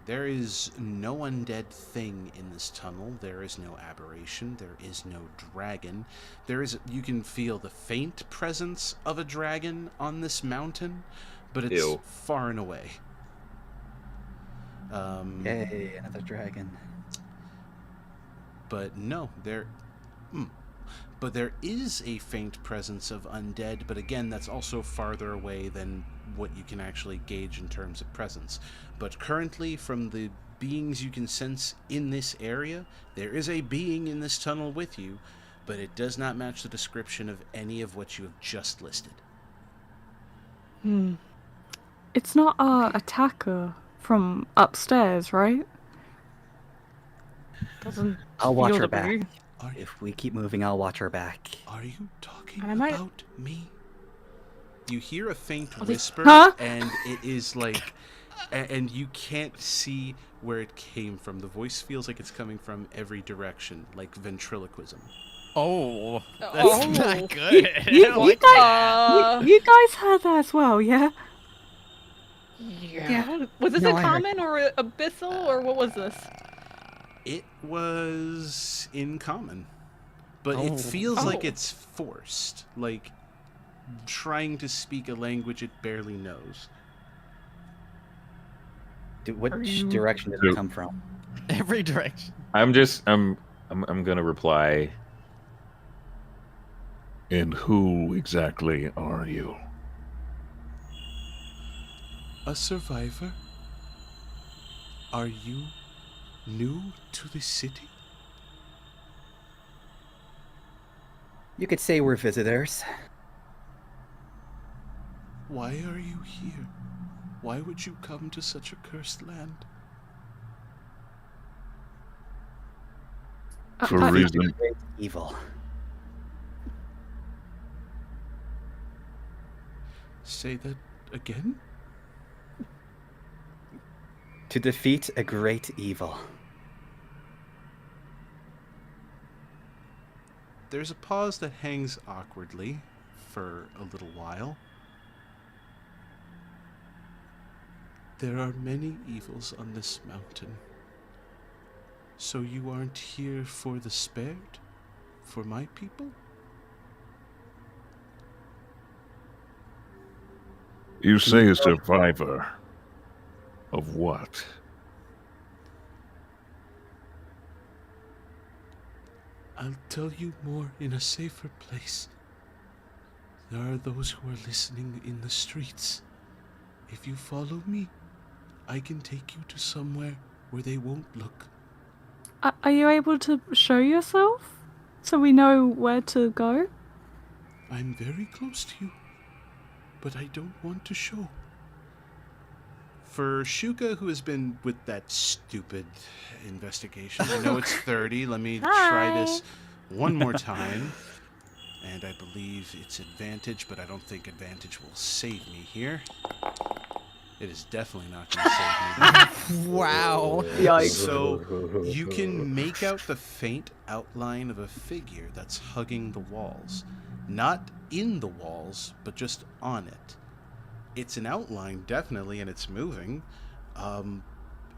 There is no undead thing in this tunnel. There is no aberration. There is no dragon. You can feel the faint presence of a dragon on this mountain, but it's Ew. far and away. Yay, another dragon. But no, But there is a faint presence of undead, but again, that's also farther away than what you can actually gauge in terms of presence. But currently, from the beings you can sense in this area, there is a being in this tunnel with you, but it does not match the description of any of what you have just listed. It's not our attacker from upstairs, right? Doesn't I'll watch feel her to be. back. If we keep moving, I'll watch her back. Are you talking I might- about me? You hear a faint they- whisper, Huh? and it is like... And you can't see where it came from. The voice feels like it's coming from every direction, like ventriloquism. Oh, that's Oh. not good. You, I don't you like guys, you guys heard that as well, yeah? Yeah. Was this No, a I heard- common or abyssal or what was this? It was in common, but Oh. it feels like Oh. it's forced, like trying to speak a language it barely knows. Which you- direction did it come from? every direction. I'm gonna reply. And who exactly are you? A survivor? Are you new to the city? You could say we're visitors. Why are you here? Why would you come to such a cursed land? For a reason. Great evil. Say that again? To defeat a great evil. There's a pause that hangs awkwardly for a little while. There are many evils on this mountain. So you aren't here for the spared? For my people? You say a survivor. Of what? I'll tell you more in a safer place. There are those who are listening in the streets. If you follow me, I can take you to somewhere where they won't look. Are you able to show yourself so we know where to go? I'm very close to you, but I don't want to show. for Shuka, who has been with that stupid investigation, I know it's 30. Let me try this one more time. And I believe it's advantage, but I don't think advantage will save me here. It is definitely not going to save me. Wow. Yikes. So you can make out the faint outline of a figure that's hugging the walls. Not in the walls, but just on it. It's an outline, definitely, and it's moving.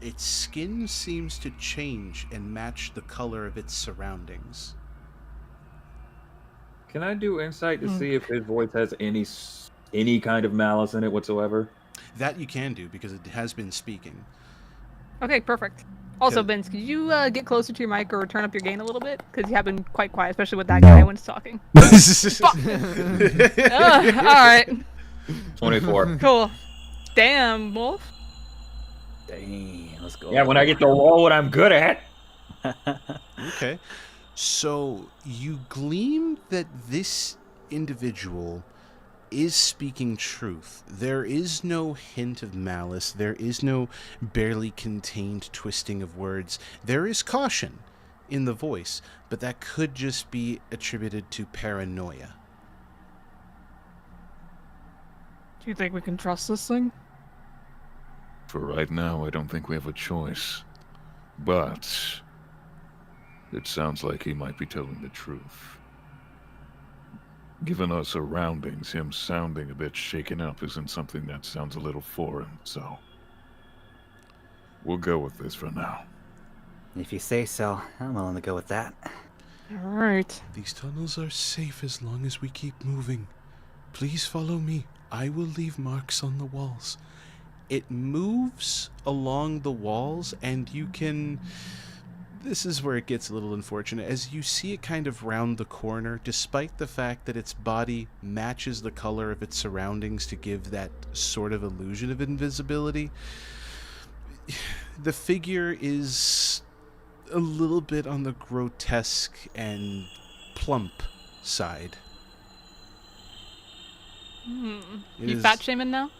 Its skin seems to change and match the color of its surroundings. Can I do insight to see if his voice has any kind of malice in it whatsoever? That you can do, because it has been speaking. Okay, perfect. Also, Okay. Vince, could you get closer to your mic or turn up your gain a little bit? Because you have been quite quiet, especially with that guy when he's talking. All right. 24. Cool. Damn, Wolf. Dang, let's go. Yeah, when I get to roll what I'm good at. Okay. So you gleam that this individual is speaking truth. There is no hint of malice. There is no barely contained twisting of words. There is caution in the voice, but that could just be attributed to paranoia. Do you think we can trust this thing? For right now, I don't think we have a choice. But it sounds like he might be telling the truth. Given our surroundings, him sounding a bit shaken up isn't something that sounds a little foreign, so we'll go with this for now. If you say so, I'm willing to go with that. All right. These tunnels are safe as long as we keep moving. Please follow me. I will leave marks on the walls. It moves along the walls, and you can... This is where it gets a little unfortunate. As you see it kind of round the corner, despite the fact that its body matches the color of its surroundings to give that sort of illusion of invisibility, the figure is a little bit on the grotesque and plump side. It You is- fat shaming now?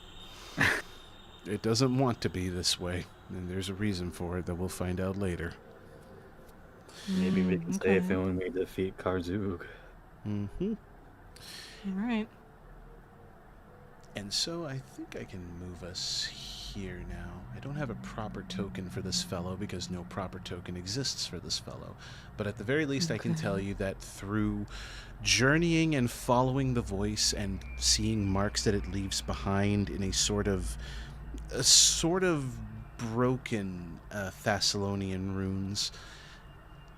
It doesn't want to be this way, and there's a reason for it that we'll find out later. Maybe we can stay if when we defeat Karzug. Mm-hmm. All right. And so I think I can move us here now. I don't have a proper token for this fellow because no proper token exists for this fellow. But at the very least, I can tell you that through journeying and following the voice and seeing marks that it leaves behind in a sort of broken Thessalonian runes,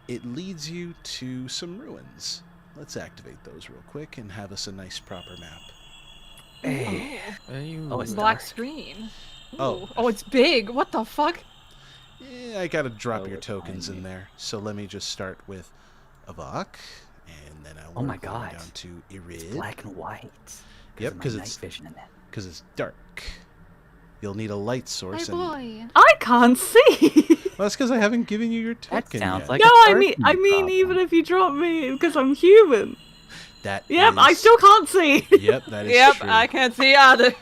it leads you to some ruins. Let's activate those real quick and have us a nice proper map. Hey. Oh, it's Black dark. screen. Oh. Ooh. Oh, it's big. What the fuck? Yeah, I gotta drop Oh, your it's tokens behind in me. there. So let me just start with Avok, and then I'll Oh my work my way God. down to It's Irid. black and white. Yep, of my because night it's vision in it. because it's dark. You'll need a light source. and... boy. I can't see. Well, that's because I haven't given you your That token sounds yet. like No, a I mean problem. even if you drop me because I'm human. That Yep, I is- still can't see. Yep, that is Yep, true. I can't see either.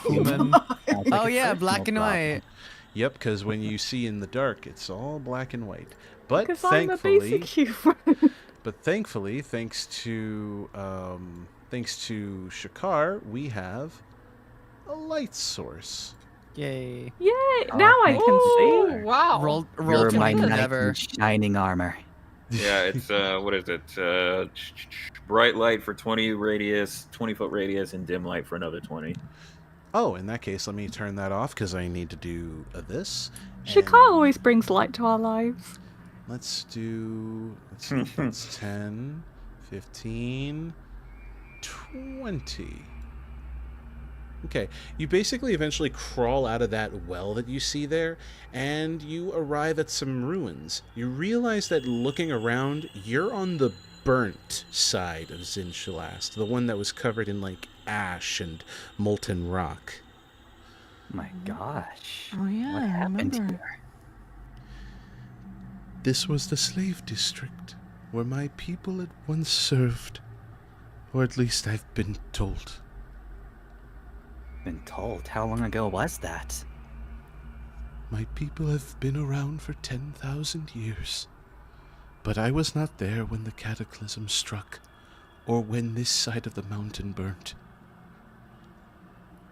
Human. Sounds like Oh a yeah, personal black and problem. white. Yep, because when you see in the dark, it's all black and white. But Because I'm a thankfully, basic human. thanks to Shakar, we have a light source. Yay. Yay! Now I thank can Ooh, see. wow. Roll You're to my me knight never. in shining armor. Yeah, it's what is it? Bright light for 20-foot radius, and dim light for another 20. Oh, in that case, let me turn that off because I need to do this. Shakar And always brings light to our lives. let's do. Let's see, that's 10, 15, 20. Okay, you basically eventually crawl out of that well that you see there, and you arrive at some ruins. You realize that looking around, you're on the burnt side of Zinshalast, the one that was covered in, like, ash and molten rock. My gosh. Oh, yeah, What I happened remember. here? This was the slave district, where my people had once served. Or at least I've been told. Been told. How long ago was that? people have been around for 10,000 years. But I was not there when the cataclysm struck, or when this side of the mountain burnt.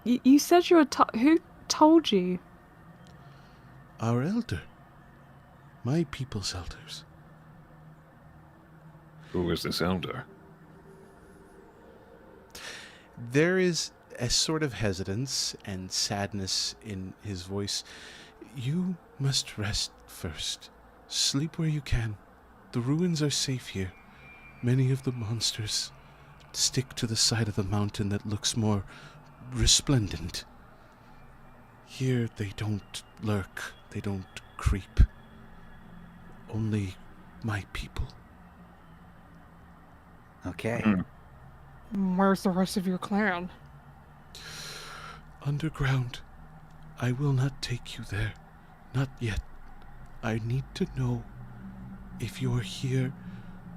You said you were who told you? Our elder. My people's elders. Who is this elder? There is a sort of hesitance and sadness in his voice. You must rest first. Sleep where you can. The ruins are safe here. Many of the monsters stick to the side of the mountain that looks more resplendent. Here they don't lurk. They don't creep. Only my people. Okay. Where's the rest of your clan? Underground. I will not take you there. Not yet. I need to know if you're here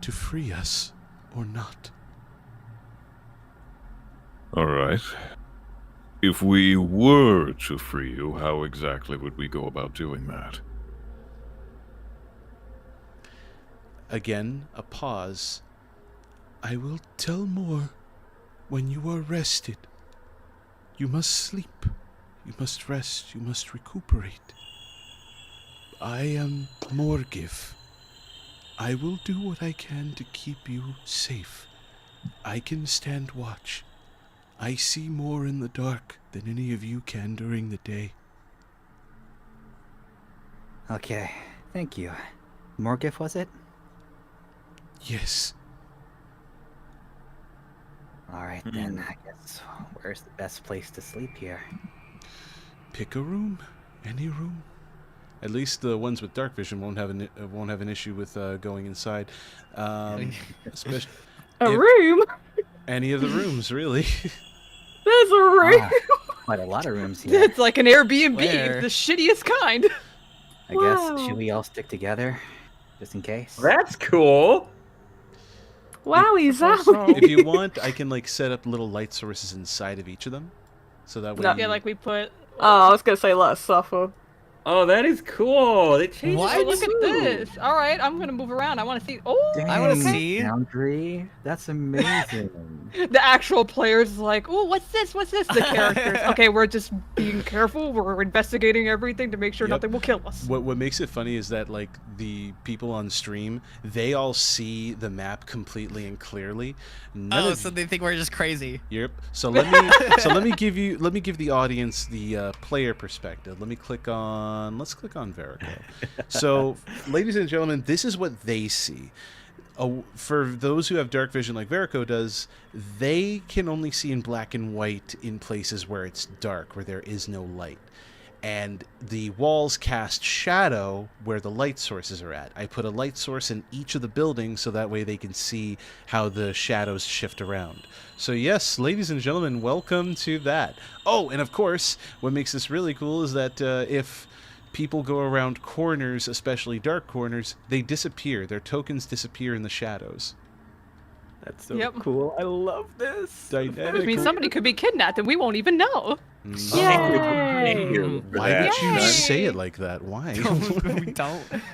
to free us or not. All right. If we were to free you, how exactly would we go about doing that? Again, a pause. I will tell more when you are rested. You must sleep. You must rest. You must recuperate. I am Morgiv. I will do what I can to keep you safe. I can stand watch. I see more in the dark than any of you can during the day. Okay. Thank you. Morgif, was it? Yes. Alright then, I guess. Where's the best place to sleep here? Pick a room. Any room. At least the ones with dark vision won't have an issue with going inside. Especially A room? any of the rooms, really. There's a room. Ah, quite a lot of rooms here. It's like an Airbnb, Where? the shittiest kind. I guess, Wow. should we all stick together? Just in case? That's cool. Wowie zowie. If you want, I can set up little light sources inside of each of them, so that way. No. Yeah, like we put. Oh, I was gonna say let us suffer. Oh, that is cool. It changes. What? Oh, look at this. All right, I'm gonna move around. I want to see. Oh, I wanna Dang, see. Foundry. That's amazing. the actual players is like, oh, what's this? What's this? The characters. Okay, we're just being careful. We're investigating everything to make sure Yep. nothing will kill us. What makes it funny is that the people on stream, they all see the map completely and clearly. None of So they think we're just crazy. Yep. So let me give the audience the player perspective. Let's click on Verico. So, ladies and gentlemen, this is what they see. For those who have dark vision like Verico does, they can only see in black and white in places where it's dark, where there is no light. And the walls cast shadow where the light sources are at. I put a light source in each of the buildings so that way they can see how the shadows shift around. So yes, ladies and gentlemen, welcome to that. Oh, and of course, what makes this really cool is that if people go around corners, especially dark corners, they disappear. Their tokens disappear in the shadows. That's so Yep. cool. I love this. Dynamic. Which means somebody could be kidnapped and we won't even know. Yay! Why would you Yay! say it like that? Why?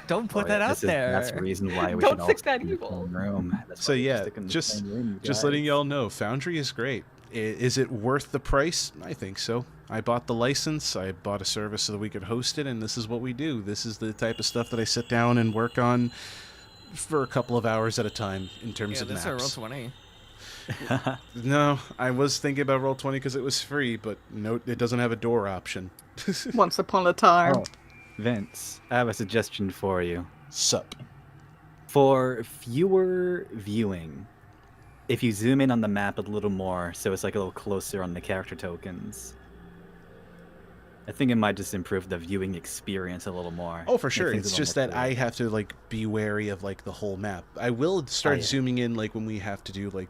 Don't put that out there. That's the reason why we Don't should all stick stay that in the evil. same room. That's So why we yeah, stick in the just same room, you just letting guys. y'all know, Foundry is great. Is it worth the price? I think so. I bought the license, I bought a service so that we could host it, and this is what we do. This is the type of stuff that I sit down and work on for a couple of hours at a time in terms Yeah, of this is a roll maps. 20. No, I was thinking about Roll20 because it was free, but no, it doesn't have a door option. Once upon a time. Oh, Vince, I have a suggestion for you. Sup. For viewer viewing, if you zoom in on the map a little more, so it's a little closer on the character tokens, I think it might just improve the viewing experience a little more. Oh, for Make sure. things a It's little just more that I clear. have to be wary of the whole map. I will start yeah. zooming in when we have to do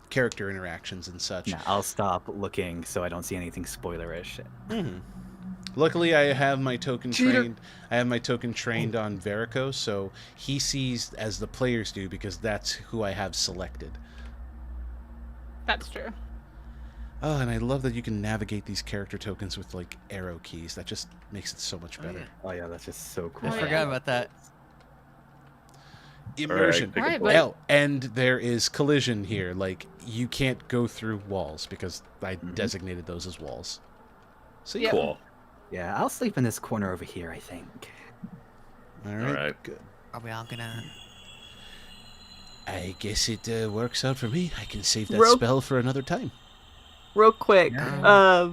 character interactions and such. Nah, I'll stop looking so I don't see anything spoilerish. Luckily, I have my token Cheater. trained. I have my token trained on Verico, so he sees as the players do because that's who I have selected. That's true. Oh, and I love that you can navigate these character tokens with like arrow keys. That just makes it so much better. Oh yeah, that's just so cool. I forgot about that. Immersion. All right, take a Oh, and there is collision here. Like, you can't go through walls because I designated those as walls. So Yeah. Cool. Yeah, I'll sleep in this corner over here, I think. All All right. right. Good. Are we all gonna? I guess it works out for me. I can save that Real- spell for another time. Real quick, Yeah.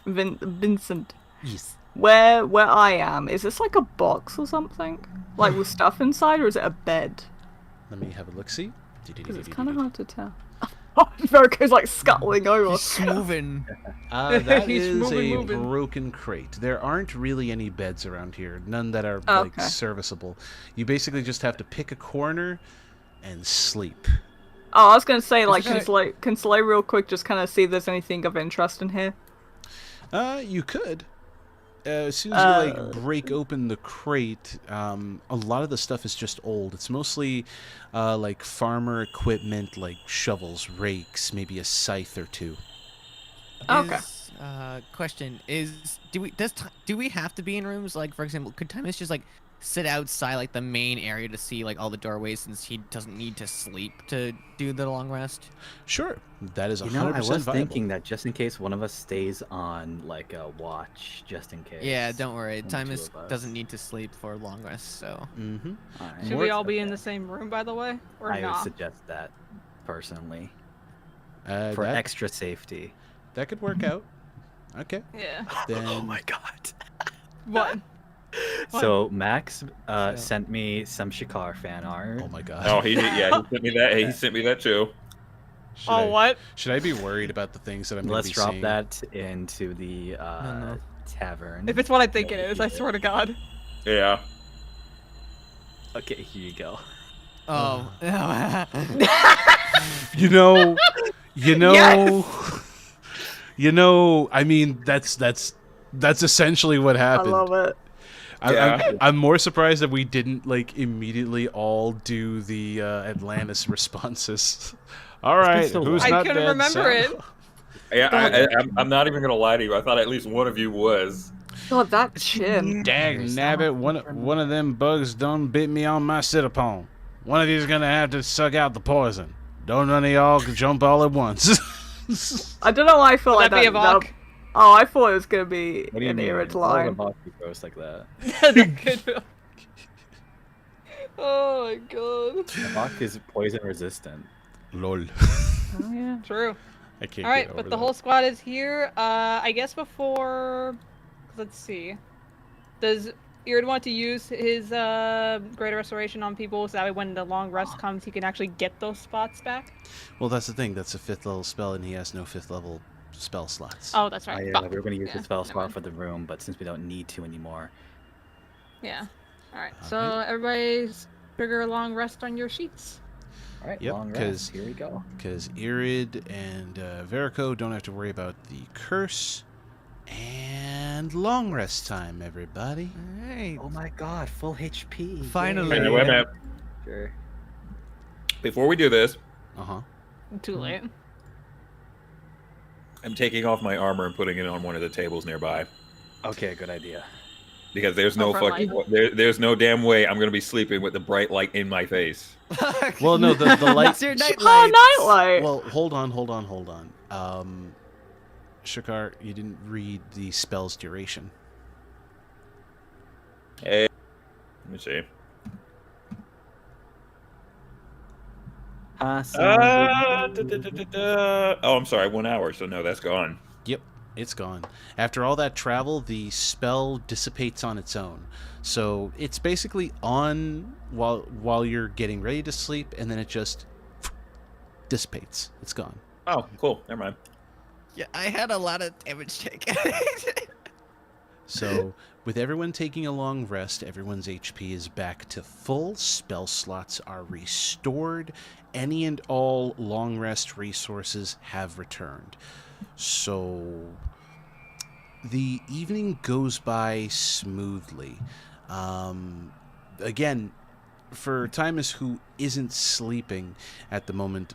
Vincent, Yes. where I am, is this like a box or something? Like with stuff inside, or is it a bed? Let me have a look. See. Because it's kind of hard to tell. Verko's like scuttling over. He's moving. That He's is a moving. broken crate. There aren't really any beds around here. None that are Oh, like okay. serviceable. You basically just have to pick a corner and sleep. Oh, I was gonna say, like, Okay. can Slay real quick just kind of see if there's anything of interest in here? You could. As soon as you like Uh. break open the crate, a lot of the stuff is just old. It's mostly like farmer equipment, like shovels, rakes, maybe a scythe or two. Okay. Question is, do we have to be in rooms? Like, for example, could Timus just like sit outside like the main area to see like all the doorways, since he doesn't need to sleep to do the long rest? Sure, that is 100% You know, I was viable. thinking that just in case one of us stays on like a watch, just in case. Yeah, don't worry. Only two Timus of us. doesn't need to sleep for long rest, so. Mm-hmm. Alright. Should we all be in the same room, by the way, or I would not? suggest that personally For for extra safety. that could work out. Okay, Yeah. then. Oh my god. What? So Max So- sent me some Shikar fan art. Oh my god. Oh, he sent me that. He sent me that too. Should Oh, I, what? Should I be worried about the things that I'm going Let's to be drop seeing? that into the No. tavern. If it's what I think it Yeah, is, I swear to God. Yeah. Okay, here you go. Oh. You know, Yes! you know. I mean, that's essentially what I happened. love it. I'm more surprised that we didn't like immediately all do the Atlantis responses. All right, so who's long. I not couldn't dead? remember it. Yeah, I'm not even gonna lie to you. I thought at least one of you was. God, that chin. Dang nabbit, one of them bugs done bit me on my sit-upon. One of you's gonna have to suck out the poison. Don't none of y'all jump all at once. I don't know why I feel Would like that be a that. Vok? Oh, I thought it was gonna be What do you an mean? Irid All the line. Vok be gross like that. That could- Oh my God. Vok is poison resistant. Lol. Oh yeah. True. I can't All right, get over but the that. whole squad is here. I guess before, let's see. Does Irid want to use his greater restoration on people so that way when the long rest comes, he can actually get those spots back? Well, that's the thing. That's a 5th level spell, and he has no 5th level spell slots. Oh, that's right. Yeah, Fuck. we were going to use Yeah, the spell never slot mind. for the room, but since we don't need to anymore. Yeah. All right. So Alright. everybody's trigger a long rest on your sheets. All right, Yep, long 'cause- rest. Here we go. Because Irid and Verico don't have to worry about the curse. And long rest time, everybody. Alright. Oh my god, full HP. Finally. Wait a minute. Sure. Before we do this, Uh-huh. Too late. I'm taking off my armor and putting it on one of the tables nearby Okay, good idea. because there's no for fucking there's no damn way I'm gonna be sleeping with the bright light in my face. Well, no, the light... That's your night Oh, nightlight. Well, hold on. Shakar, you didn't read the spell's duration. Hey, let me see. Oh, I'm sorry, 1 hour. So no, that's gone. Yep, it's gone. After all that travel, the spell dissipates on its own. So it's basically on while you're getting ready to sleep, and then it just dissipates. It's gone. Oh, cool. Never mind. Yeah, I had a lot of damage taken. So, with everyone taking a long rest, everyone's HP is back to full, spell slots are restored, any and all long rest resources have returned. So, the evening goes by smoothly. Again, for Timus, who isn't sleeping at the moment,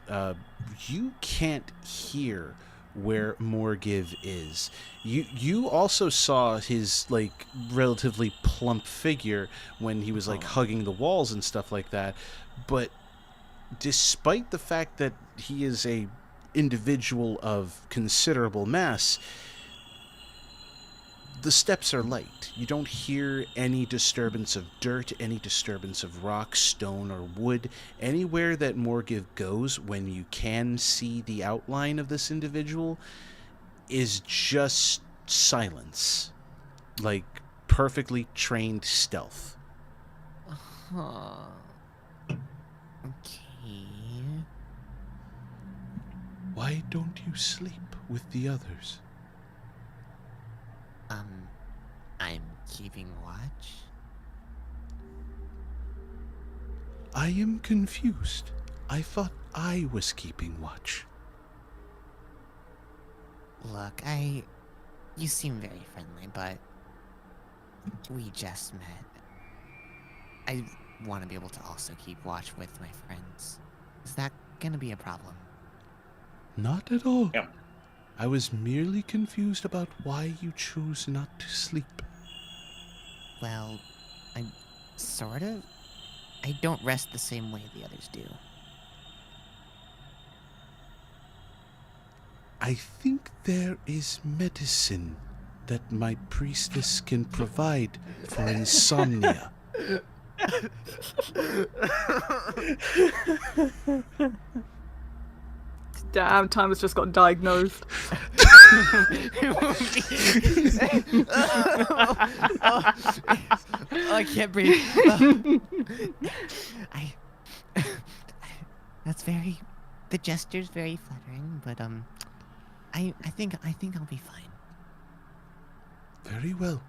you can't hear where Morgiv is. You also saw his like relatively plump figure when he was like hugging the walls and stuff like that, but despite the fact that he is a individual of considerable mass, the steps are light. You don't hear any disturbance of dirt, any disturbance of rock, stone, or wood. Anywhere that Morgiv goes, when you can see the outline of this individual, is just silence. Like, perfectly trained stealth. Huh. Okay. Why don't you sleep with the others? I'm keeping watch. I am confused. I thought I was keeping watch. Look, you seem very friendly, but we just met. I want to be able to also keep watch with my friends. Is that gonna be a problem? Not at all. Yeah. I was merely confused about why you choose not to sleep. Well, I'm sort of. I don't rest the same way the others do. I think there is medicine that my priestess can provide for insomnia. Damn, Timus just got diagnosed. I can't breathe. That's very. The gesture's very flattering, but I think I'll be fine. Very well.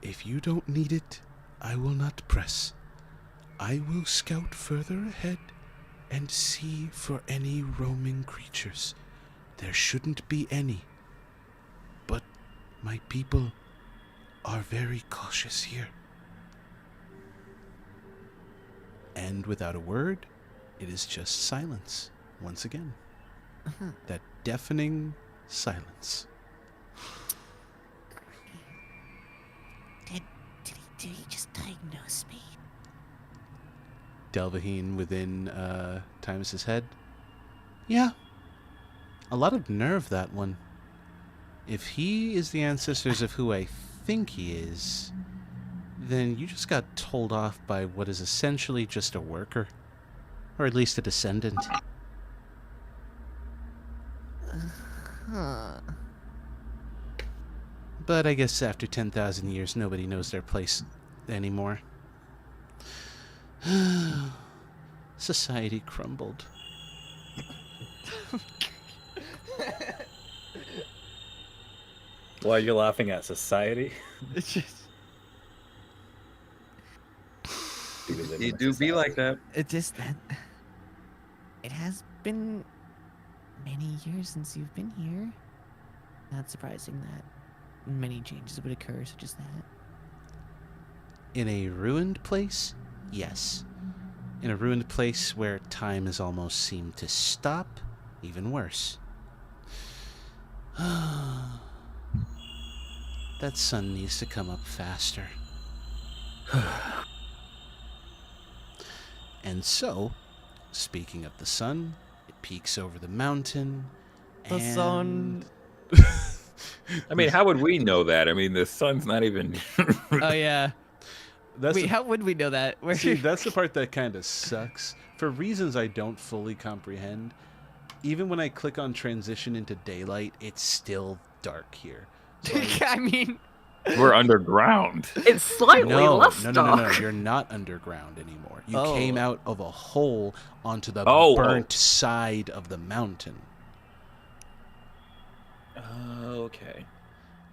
If you don't need it, I will not press. I will scout further ahead and see for any roaming creatures. There shouldn't be any. But my people are very cautious here. And without a word, it is just silence once again. That deafening silence. Did he just diagnose me? Delvaheen within Timus's head. Yeah. A lot of nerve, that one. If he is the ancestors of who I think he is, then you just got told off by what is essentially just a worker. Or at least a descendant. Huh. But I guess after 10,000 years, nobody knows their place anymore. Society crumbled. Why are you laughing at society? It's just. You do be like that. It just that. It has been many years since you've been here. Not surprising that many changes would occur, such as that. In a ruined place? Yes. In a ruined place where time has almost seemed to stop? Even worse. That sun needs to come up faster. And so, speaking of the sun, it peeks over the mountain. The sun. I mean, how would we know that? I mean, the sun's not even. Oh yeah. Wait, the, how would we know that? Where? see, that's the part that kind of sucks. For reasons I don't fully comprehend, even when I click on transition into daylight, it's still dark here. So I mean, We're underground. It's slightly less no, dark. you're not underground anymore. You Oh. came out of a hole onto the Oh. burnt side of the mountain. Okay.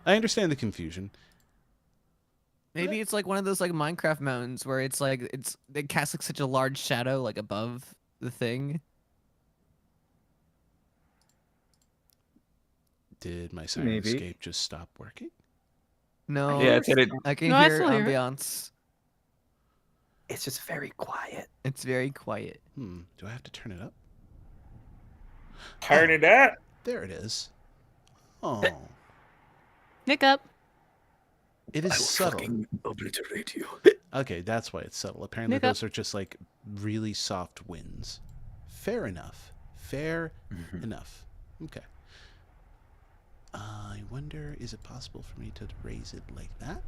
I understand the confusion. maybe it's like one of those like Minecraft mountains where it's like it casts like such a large shadow like above the thing. Did my Sirenscape just stop working? No. Yeah, it said it. I can No, I hear still hear it. ambiance. It's just very quiet. It's very quiet. Do I have to turn it up? Turn it up. There it is. Oh, Hiccup. it is subtle. Obliterate you. Okay, that's why it's subtle. Apparently, Hiccup. those are just like really soft winds. Fair enough. Fair enough. Okay. I wonder, is it possible for me to raise it like that?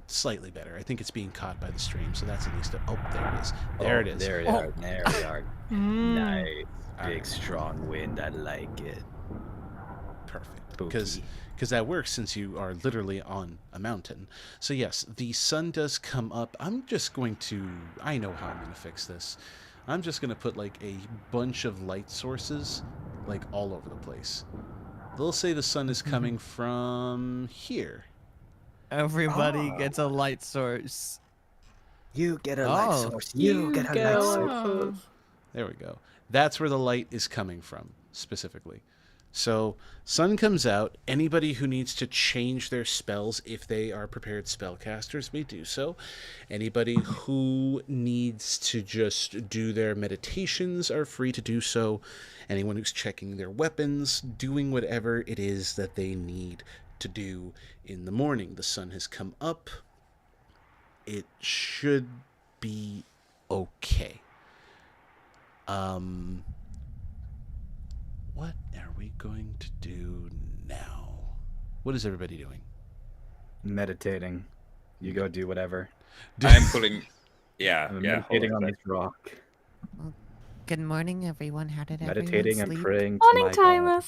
Slightly better. I think it's being caught by the stream, so that's at least a... Oh, there it is. There it is. There we are. There we are. Mm. Nice. Big, Alright. strong wind. I like it. Perfect. Spooky. Because that works since you are literally on a mountain. So yes, the sun does come up. I'm just going to... I know how I'm going to fix this. I'm just going to put like a bunch of light sources like all over the place. They'll say the sun is coming from here. Everybody gets a light source. You get a light Oh. source. You get a get light a source. light source. There we go. That's where the light is coming from, specifically. So, sun comes out. Anybody who needs to change their spells, if they are prepared spellcasters, may do so. Anybody who needs to just do their meditations are free to do so. Anyone who's checking their weapons, doing whatever it is that they need to do in the morning. The sun has come up. It should be okay. What are we going to do now? What is everybody doing? Meditating. You go do whatever. I'm putting. Yeah, I'm yeah. hold meditating on on a this rock. Good morning, everyone. How did Meditating everyone and sleep? praying to Morning, my God.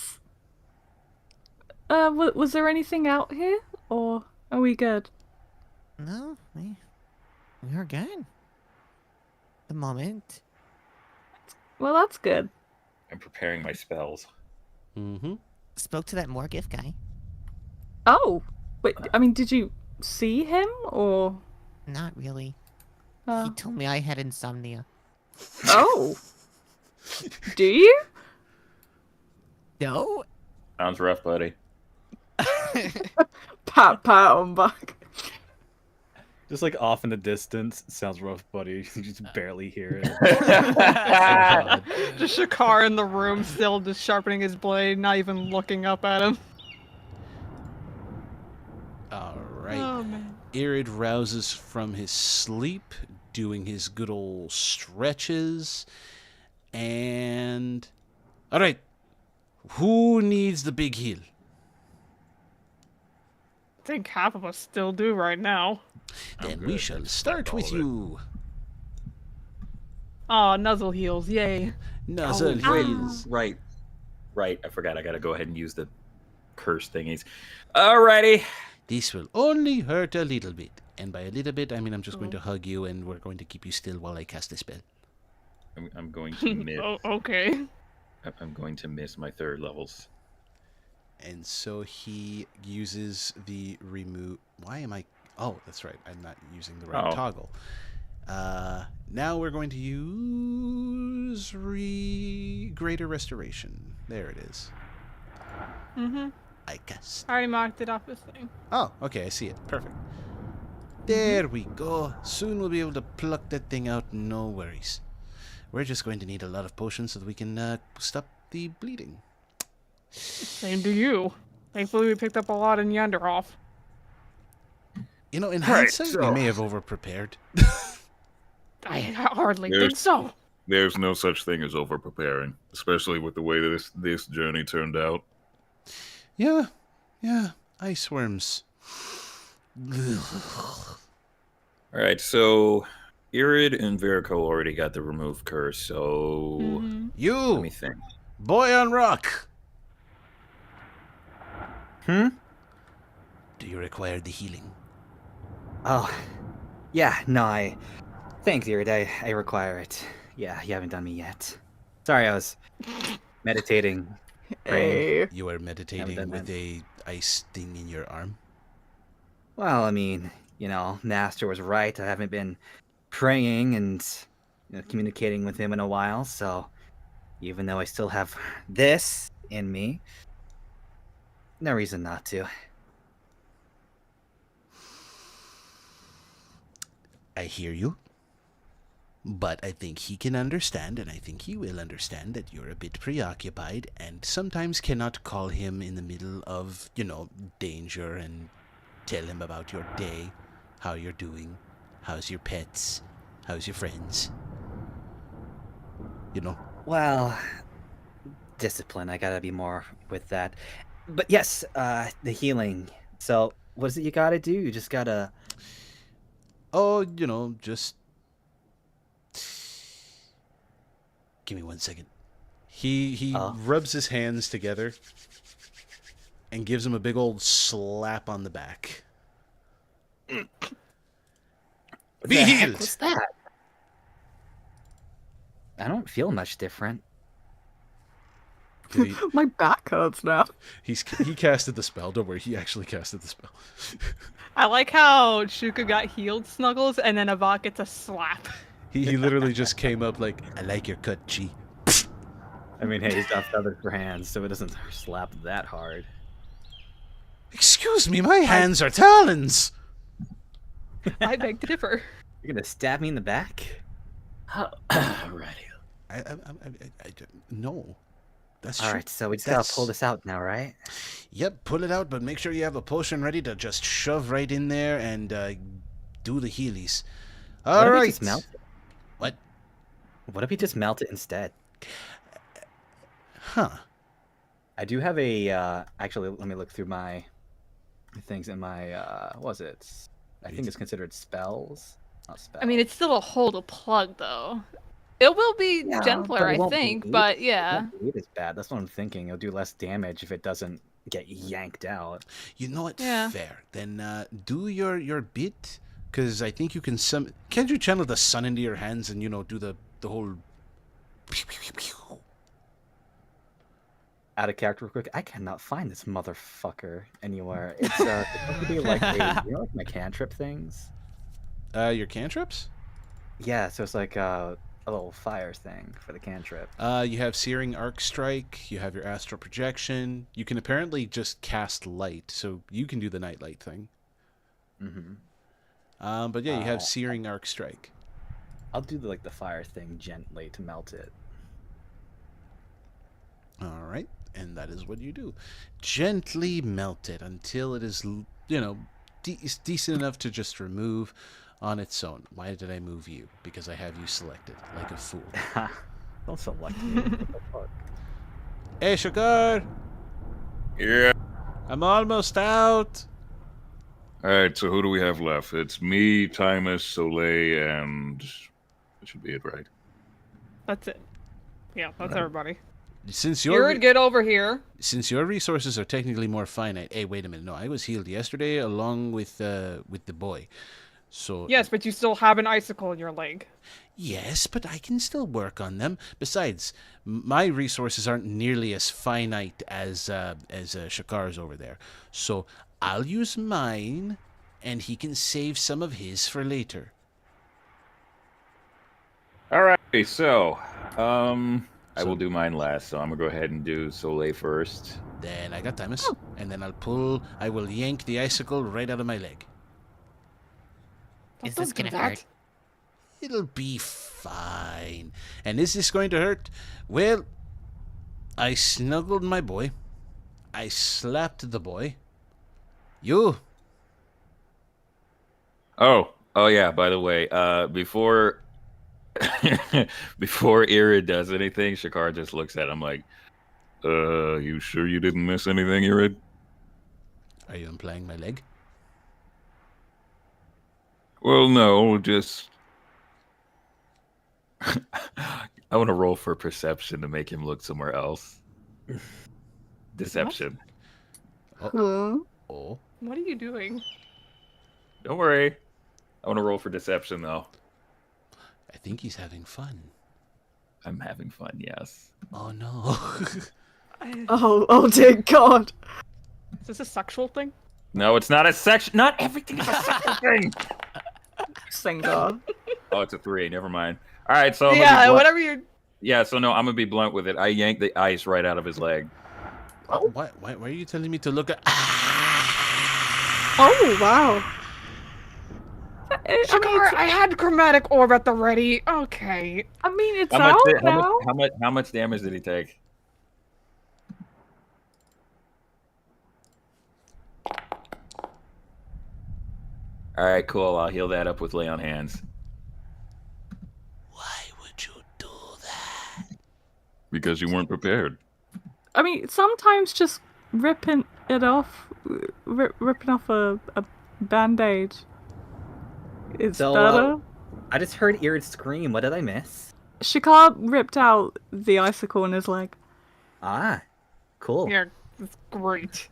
Timus. Was there anything out here, or are we good? No, we're good. The moment. Well, that's good. I'm preparing my spells. Mm-hmm. Spoke to that Morgith guy. Oh, wait. I mean, did you see him, or? Not really. He Uh, told me I had insomnia. oh. Do you? No? Sounds rough, buddy. Pat on back. Just like off in the distance. Sounds rough, buddy. You just barely hear it. Just Shakar in the room, still just sharpening his blade, not even looking up at him. All right. Oh man. Irid rouses from his sleep, doing his good old stretches. And... All right. Who needs the big heal? I think half of us still do right now. Then good. we shall Expect start all with of it. you. Oh, Nuzzle heals, yay. Nuzzle wait. heals. Right. I forgot. I gotta go ahead and use the curse thingies. Alrighty. This will only hurt a little bit. And by a little bit, I mean I'm just going to hug you and we're going to keep you still while I cast the spell. I'm going to miss. Oh, okay. I'm going to miss my third levels. And so he uses the remove... Why am I... Oh, that's right. I'm not using the right Oh. toggle. Now we're going to use Greater Restoration. There it is. Mm-hmm. I guess. I already marked it off this thing. Oh, okay. I see it. Perfect. There we go. Soon we'll be able to pluck that thing out. No worries. We're just going to need a lot of potions so that we can stop the bleeding. Same to you. Thankfully, we picked up a lot in Yanderoff. You know, in All right, hindsight, we so- may have over-prepared. I hardly There's- think so. There's no such thing as over preparing, especially with the way this journey turned out. Yeah, ice worms. Alright, so Irid and Verico already got the remove curse, so Mhm. You, let me think. boy on rock. Hmm? Do you require the healing? Oh, yeah, no, thanks, Irid. I require it. Yeah, you haven't done me yet. Sorry, I was meditating. Praying. Hey. You are meditating done with that. a ice thing in your arm? Well, I mean, Master was right. I haven't been praying and communicating with him in a while, so even though I still have this in me, no reason not to. I hear you. But I think he can understand, and I think he will understand that you're a bit preoccupied and sometimes cannot call him in the middle of, danger and tell him about your day, how you're doing, how's your pets, how's your friends. Well, discipline. I gotta be more with that. But yes, the healing. So, what is it you gotta do? You just gotta. Oh, just. Give me 1 second. He rubs his hands together and gives him a big old slap on the back. Be healed! What's that? I don't feel much different. My back hurts now. He casted the spell. Don't worry, he actually casted the spell. I like how Shuka got healed, Snuggles, and then Avok gets a slap. He literally just came up like, I like your cut, G. I mean, hey, he's got feathers for hands, so it doesn't slap that hard. Excuse me, my hands are talons! I beg to differ. You're gonna stab me in the back? Alrighty. No. That's All true. right, so we just gotta pull this out now, right? Yep, pull it out, but make sure you have a potion ready to just shove right in there and do the healies. All right. What if we just melt it? What? What if we just melt it instead? Huh. I do have a, actually, let me look through my things in my, what was it? I think it's considered spells. Not spells. I mean, it's still a hole to plug, though. It will be gentler, I think, but yeah. It won't bleed as bad. That's what I'm thinking. It'll do less damage if it doesn't get yanked out. You know what? Yeah. Fair. Then do your bit, because I think you can Can't you channel the sun into your hands and, do the whole... Out of character real quick, I cannot find this motherfucker anywhere. It's supposed to be like like my cantrip things? Your cantrips? Yeah, so it's like a little fire thing for the cantrip. You have Searing Arc Strike, you have your Astral Projection. You can apparently just cast light, so you can do the Nightlight thing. Mm-hmm. But yeah, you have Searing Arc Strike. I'll do the fire thing gently to melt it. All right, and that is what you do. Gently melt it until it is, decent enough to just remove on its own. Why did I move you? Because I have you selected, like a fool. Don't select me. What the fuck? Hey, Shakar! Yeah. I'm almost out! Alright, so who do we have left? It's me, Timus, Soleil, and... That should be it, right? That's it. Yeah, that's everybody. Since Jared, get over here. Since your resources are technically more finite... Hey, wait a minute. No, I was healed yesterday along with the boy. So Yes, but you still have an icicle in your leg. Yes, but I can still work on them. Besides, my resources aren't nearly as finite as Shakar's over there. So I'll use mine, and he can save some of his for later. Alright, so, I will do mine last, so I'm gonna go ahead and do Soleil first. Then I got Timus, and then I will yank the icicle right out of my leg. Is this Don't do gonna that. hurt? It'll be fine. And is this going to hurt? Well, I snuggled my boy. I slapped the boy. You. Oh yeah, by the way, before before Irid does anything, Shakar just looks at him like, you sure you didn't miss anything, Irid? Are you implying my leg? Well, no, just... I want to roll for perception to make him look somewhere else. Deception. Huh? Oh. What are you doing? Don't worry. I want to roll for deception, though. I think he's having fun. I'm having fun, yes. Oh, no. Oh dear God. Is this a sexual thing? No, it's not a section. Not everything is a sexual thing. Singer. Oh, it's a 3. Never mind. All right, so I'm gonna be Yeah, blunt. whatever you're... Yeah, so no, I'm gonna be blunt with it. I yanked the ice right out of his leg. Why are you telling me to look at... Oh wow. Shakar, I had chromatic orb at the ready. Okay. I mean, it's How much, out did- now. how much damage did he take? All right, cool. I'll heal that up with lay on hands. Why would you do that? Because you weren't prepared. I mean, sometimes just ripping it off, ripping off a band-aid is So, better. I just heard Irid scream. What did I miss? Shakar ripped out the icicle in his leg. Ah, cool. Yeah, that's great.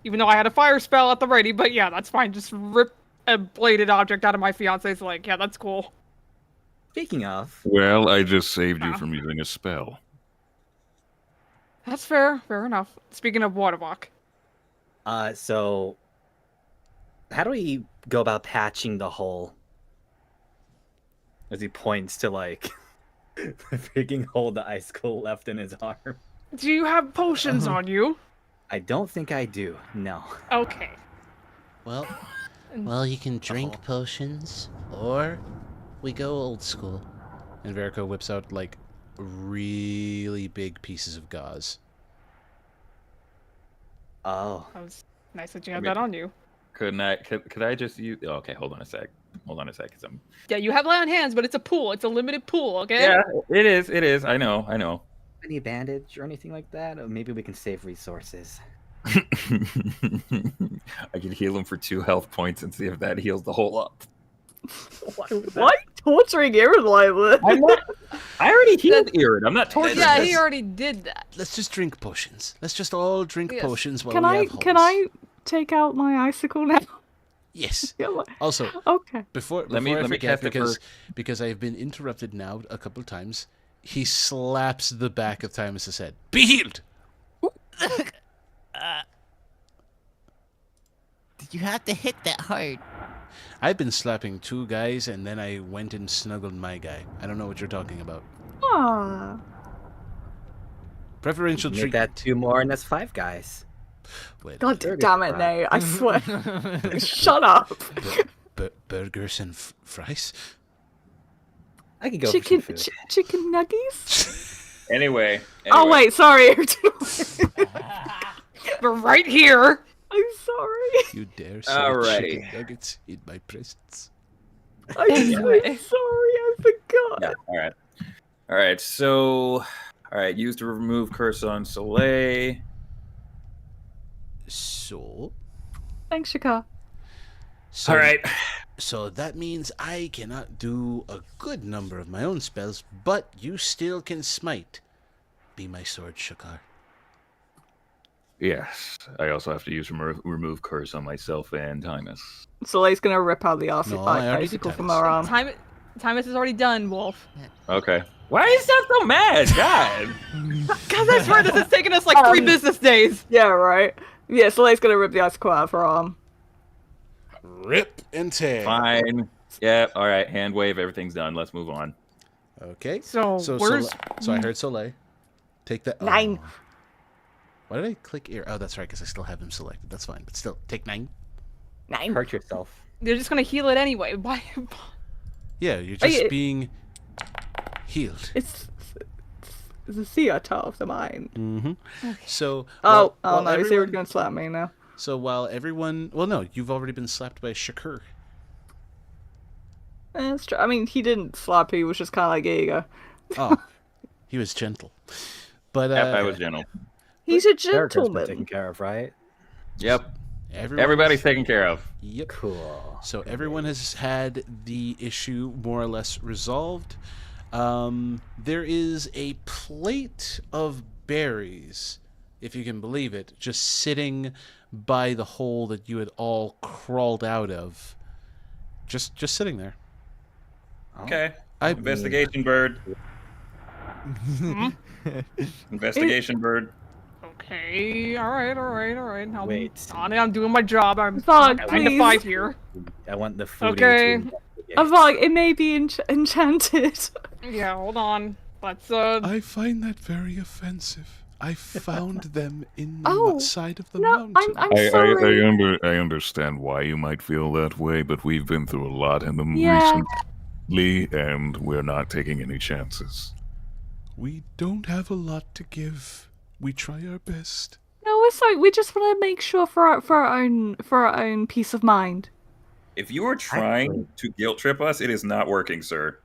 Even though I had a fire spell at the ready, but yeah, that's fine. Just rip a bladed object out of my fiance's leg. Yeah, that's cool. Speaking of, Well, I just saved you from using a spell. That's fair. Fair enough. Speaking of Waterwalk. so how do we go about patching the hole? As he points to like the freaking hole the icicle left in his arm. Do you have potions on you? I don't think I do. No. Okay. Well, you can drink potions, or we go old school. And Verico whips out, like, really big pieces of gauze. Oh. That was nice that you had that on you. Could I just use? Oh, okay, hold on a sec. 'Cause I'm. Yeah, you have lay on hands, but it's a pool. It's a limited pool, okay? Yeah, it is. It is. I know. Any bandage or anything like that? Or maybe we can save resources. I could heal him for 2 health points and see if that heals the whole up. Why torturing Aaron like this? I already healed Irid. I'm not torturing. Yeah, he already did that. Let's just drink potions. Let's just all drink Yes. potions while Can we I have holes. can I take out my icicle now? Yes. Yeah, like- Also, okay. before Let me I forget, cast it for- because I've been interrupted now a couple of times, he slaps the back of Timus's head. Be healed! Did you have to hit that hard? I've been slapping 2 guys, and then I went and snuggled my guy. I don't know what you're talking about. Ah. Preferential Make treat. that 2 more, and that's 5 guys. Wait, God Burger damn it, fry. Nate. I swear. Shut up. burgers and fries? I could go Chicken for some food. chicken nuggies? Anyway. Oh wait, sorry. We're right here. I'm sorry. You dare say Alrighty. chicken nuggets in my presence? I'm so sorry. I forgot. Yeah. All right. So, use to remove curse on Soleil. So? Thanks, Shaka. So All right. So that means I cannot do a good number of my own spells, but you still can smite. Be my sword, Shakar. Yes. I also have to use remove curse on myself and Timus. Soleil's gonna rip out the No, I already did icicle from Timus. her arm. Timus is already done, Wolf. Okay. Why are you sound so mad, God? Because I swear this has taken us like 3 business days. Yeah, right. Yeah, Soleil's gonna rip the icicle out of her arm. Rip and tear. Fine. Yeah. All right. Hand wave. Everything's done. Let's move on. Okay. So, where's... So I heard Soleil. Take that. 9. Oh. Why did I click ear? Oh, that's right, because I still have him selected. That's fine. But still, take 9. 9. Hurt yourself. They're just gonna heal it anyway. Why? Yeah, you're just yeah. being healed. It's the theater of the mind. Mm-hmm. So. Oh, while no, he's everyone- gonna slap me now. So while everyone, well, no, you've already been slapped by Shakur. That's true. I mean, he didn't slap. He was just kind of like, here you go. Oh, he was gentle, but Yep, I was gentle. He's a Character's been taken gentleman. care of, right? Yep. everyone. Everybody's taken care of. Yep. Cool. So everyone has had the issue more or less resolved. There is a plate of berries, if you can believe it, just sitting by the hole that you had all crawled out of. Just sitting there. Okay. I Investigation bird. Investigation bird. Okay, alright. Wait. I'm doing my job. I'm Fuck, 9 to please. 5 here. I want the foodie Okay. to I'm like, it may be enchanted. Yeah, hold on. Let's, I find that very offensive. I found them in the Oh, side of the no, mountain. I'm sorry. I understand why you might feel that way, but we've been through a lot in the Yeah. recently, and we're not taking any chances. We don't have a lot to give. We try our best. No, we're sorry. We just want to make sure for our own peace of mind. If you are trying to guilt trip us, it is not working, sir.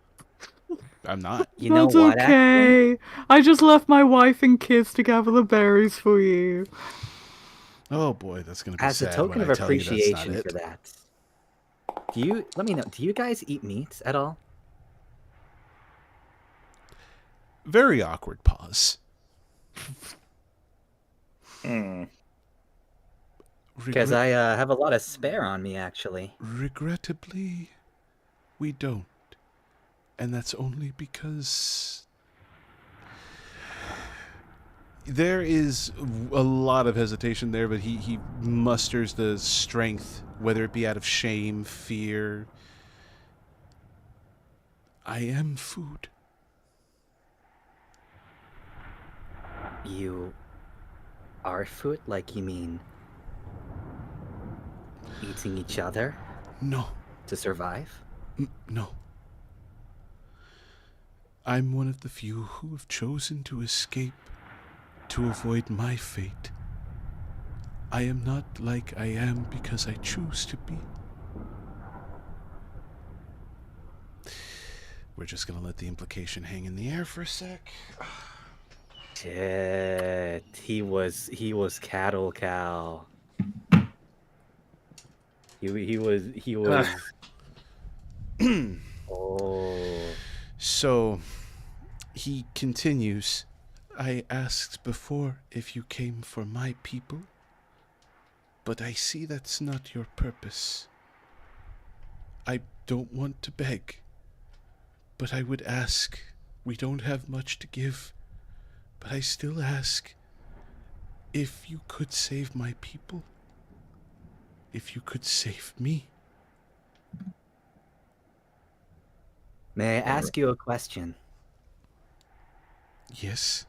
I'm not. You know That's what, actually? okay. I just left my wife and kids to gather the berries for you. Oh boy, that's gonna be As a sad token when of I tell you that's not appreciation it. for that, let me know, do you guys eat meat at all? Very awkward pause. Because I have a lot of spare on me, actually. Regrettably, we don't. And that's only because there is a lot of hesitation there, but he musters the strength, whether it be out of shame, fear. I am food. You are food? Like, you mean eating each other No, to survive? no. I'm one of the few who have chosen to escape to avoid my fate. I am not like I am because I choose to be. We're just gonna let the implication hang in the air for a sec. Shit, he was cattle cow. He was oh. So, he continues, I asked before if you came for my people, but I see that's not your purpose. I don't want to beg, but I would ask. We don't have much to give, but I still ask if you could save my people. If you could save me. May I ask you a question? Yes.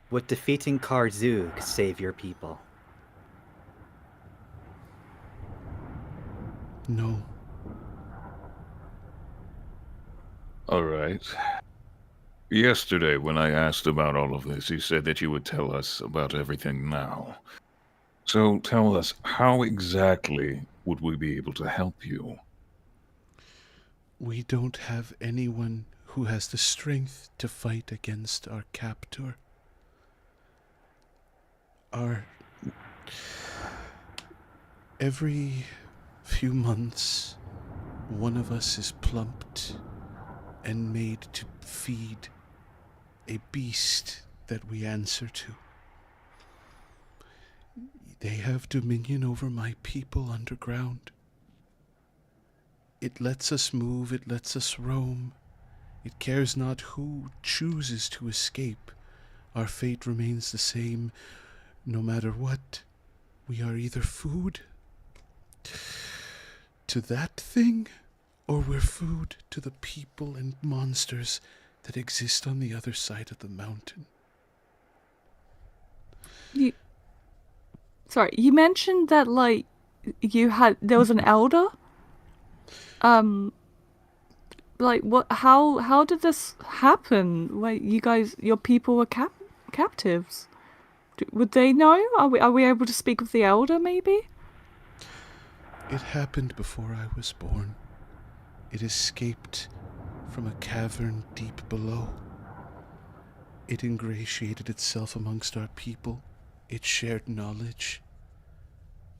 Would defeating Karzug save your people? No. All right. Yesterday, when I asked about all of this, you said that you would tell us about everything now. So tell us, how exactly would we be able to help you? We don't have anyone who has the strength to fight against our captor. Every few months, one of us is plumped and made to feed a beast that we answer to. They have dominion over my people underground. It lets us move, it lets us roam. It cares not who chooses to escape. Our fate remains the same no matter what. We are either food to that thing, or we're food to the people and monsters that exist on the other side of the mountain. You mentioned that, like, there was an elder? Like, what, how did this happen? Like, your people were captives? Would they know? Are we able to speak with the elder, maybe? It happened before I was born. It escaped from a cavern deep below. It ingratiated itself amongst our people. It shared knowledge.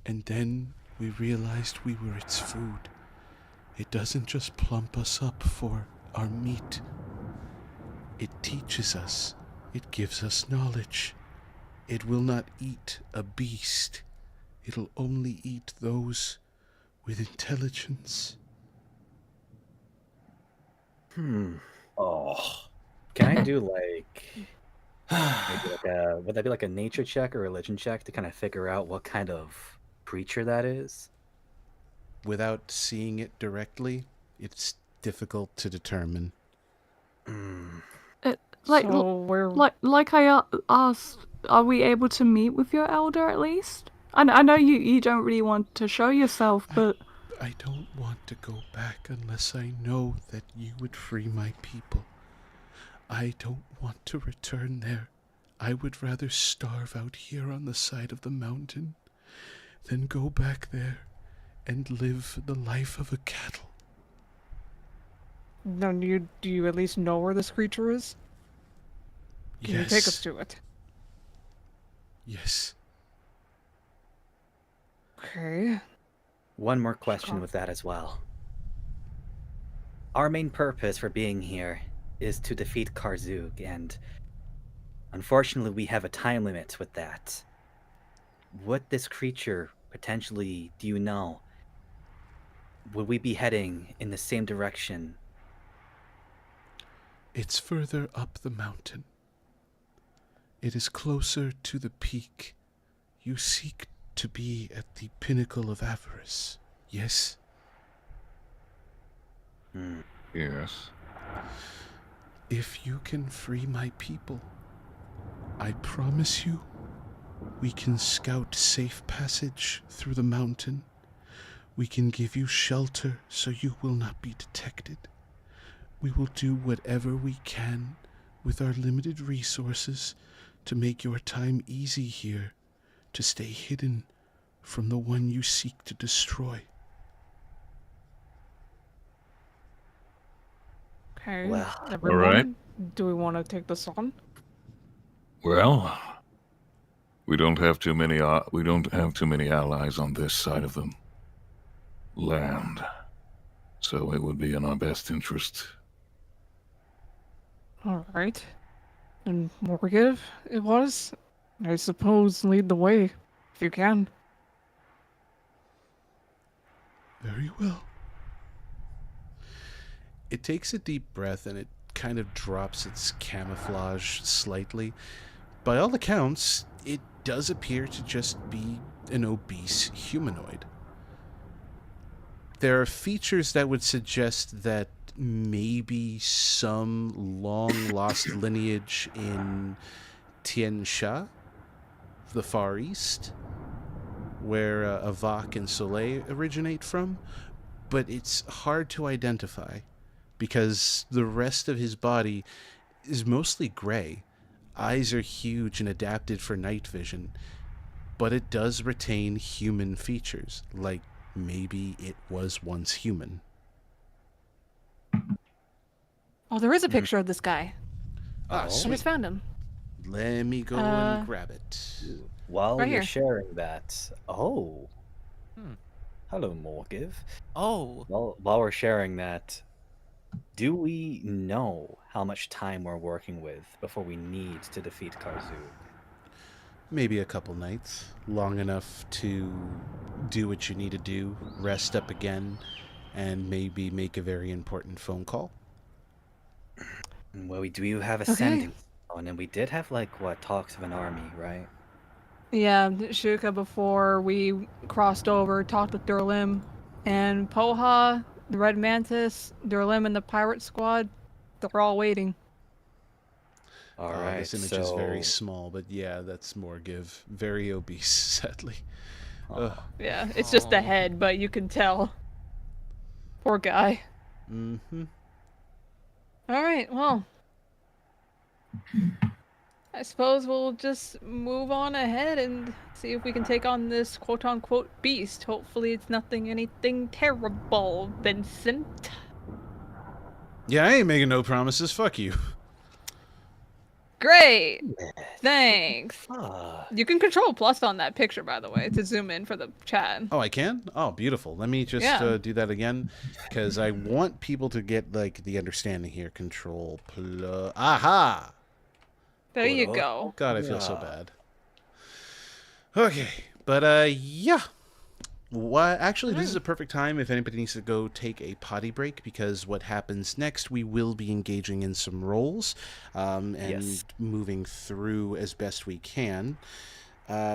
And then we realized we were its food. It doesn't just plump us up for our meat. It teaches us. It gives us knowledge. It will not eat a beast. It'll only eat those with intelligence. Oh. Can I do maybe would that be like a nature check or religion check to kind of figure out what kind of creature that is? Without seeing it directly, it's difficult to determine. Like, So we're like I asked, are we able to meet with your elder at least? I know you don't really want to show yourself, but I don't want to go back unless I know that you would free my people. I don't want to return there. I would rather starve out here on the side of the mountain than go back there and live the life of a cattle. then do you at least know where this creature is? Can you take us to it? Yes. Okay. One more question with that as well. Our main purpose for being here is to defeat Karzug, and unfortunately we have a time limit with that. What this creature potentially, do you know? Would we be heading in the same direction? It's further up the mountain. It is closer to the peak. You seek to be at the pinnacle of avarice, yes? Yes. If you can free my people, I promise you, we can scout safe passage through the mountain. We can give you shelter so you will not be detected. We will do whatever we can with our limited resources to make your time easy here, to stay hidden from the one you seek to destroy. Okay. Well, everyone, all right. do we want to take this on? Well, we don't have too many. We don't have too many allies on this side of the land, so it would be in our best interest. All right. And Morgiv, it was. I suppose lead the way, if you can. Very well. It takes a deep breath and it kind of drops its camouflage slightly. By all accounts, it does appear to just be an obese humanoid. There are features that would suggest that maybe some long-lost lineage in Tien Sha, the Far East, where Avak and Soleil originate from, but it's hard to identify because the rest of his body is mostly gray. Eyes are huge and adapted for night vision, but it does retain human features, like maybe it was once human. Oh, there is a picture of this guy. Ah, I sweet. just found him. Let me go and grab it. While Right you're here. sharing that, oh, Hmm. hello, Morgiv. Oh, While we're sharing that, do we know how much time we're working with before we need to defeat Karzug? Maybe a couple nights. Long enough to do what you need to do, rest up again, and maybe make a very important phone call. Well, we do have Okay. ascending, and then we did have talks of an army, right? Yeah, Shuka before we crossed over talked with Durlim and Poha, the Red Mantis, Durlim and the pirate squad. They're all waiting. All right. This image is very small, but yeah, that's more give. Very obese, sadly. Ugh. Yeah, it's just the head, but you can tell. Poor guy. Mm-hmm. All right, well. I suppose we'll just move on ahead and see if we can take on this quote-unquote beast. Hopefully it's anything terrible, Vincent. Yeah, I ain't making no promises. Fuck you. Great! Thanks. Ah, You can control plus on that picture, by the way, to zoom in for the chat. Oh, I can? Oh, beautiful. Let me just Yeah. do that again, because I want people to get, the understanding here. Control plus... Aha! There you go. God, I feel so bad. Okay, but, yeah. Actually, this is a perfect time if anybody needs to go take a potty break, because what happens next, we will be engaging in some roles, and Yes. moving through as best we can.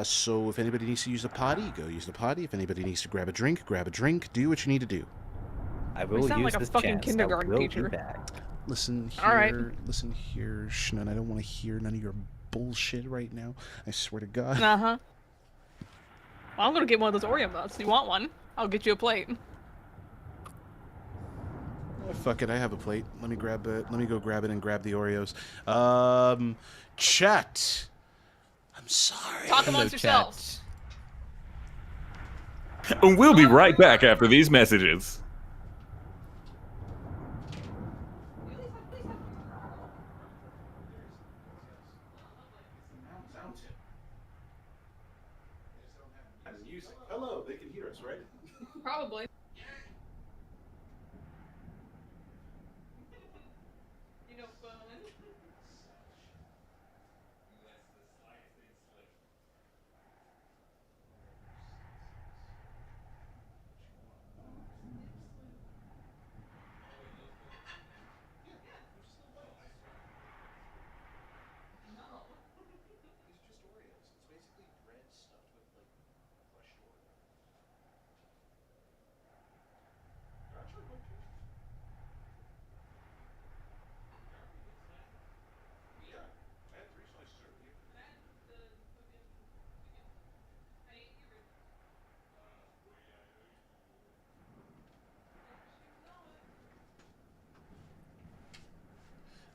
So if anybody needs to use the potty, go use the potty. If anybody needs to grab a drink, do what you need to do. I will sound use like a this fucking chance. kindergarten I will teacher. Be back. Listen here, All right. listen here, Shnun. I don't want to hear none of your bullshit right now. I swear to God. Uh-huh. Well, I'm gonna get one of those Oreo nuts. You want one? I'll get you a plate. Oh, fuck it, I have a plate. Let me grab it. Let me go grab it and grab the Oreos. Chat. I'm sorry. Talk amongst yourselves. And we'll be right back after these messages. Hello, they can hear us, right? Probably. You know, fun.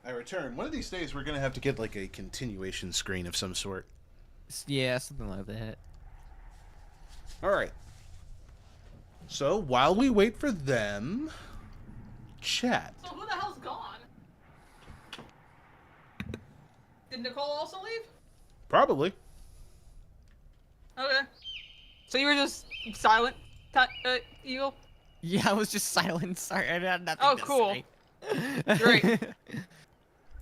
I return. One of these days, we're gonna have to get like a continuation screen of some sort. Yeah, something like that. All right. So while we wait for them, chat. So who the hell's gone? Did Nicole also leave? Probably. Okay. So you were just silent, Eagle? Yeah, I was just silent. Sorry, I had nothing Oh, to cool. say. Great.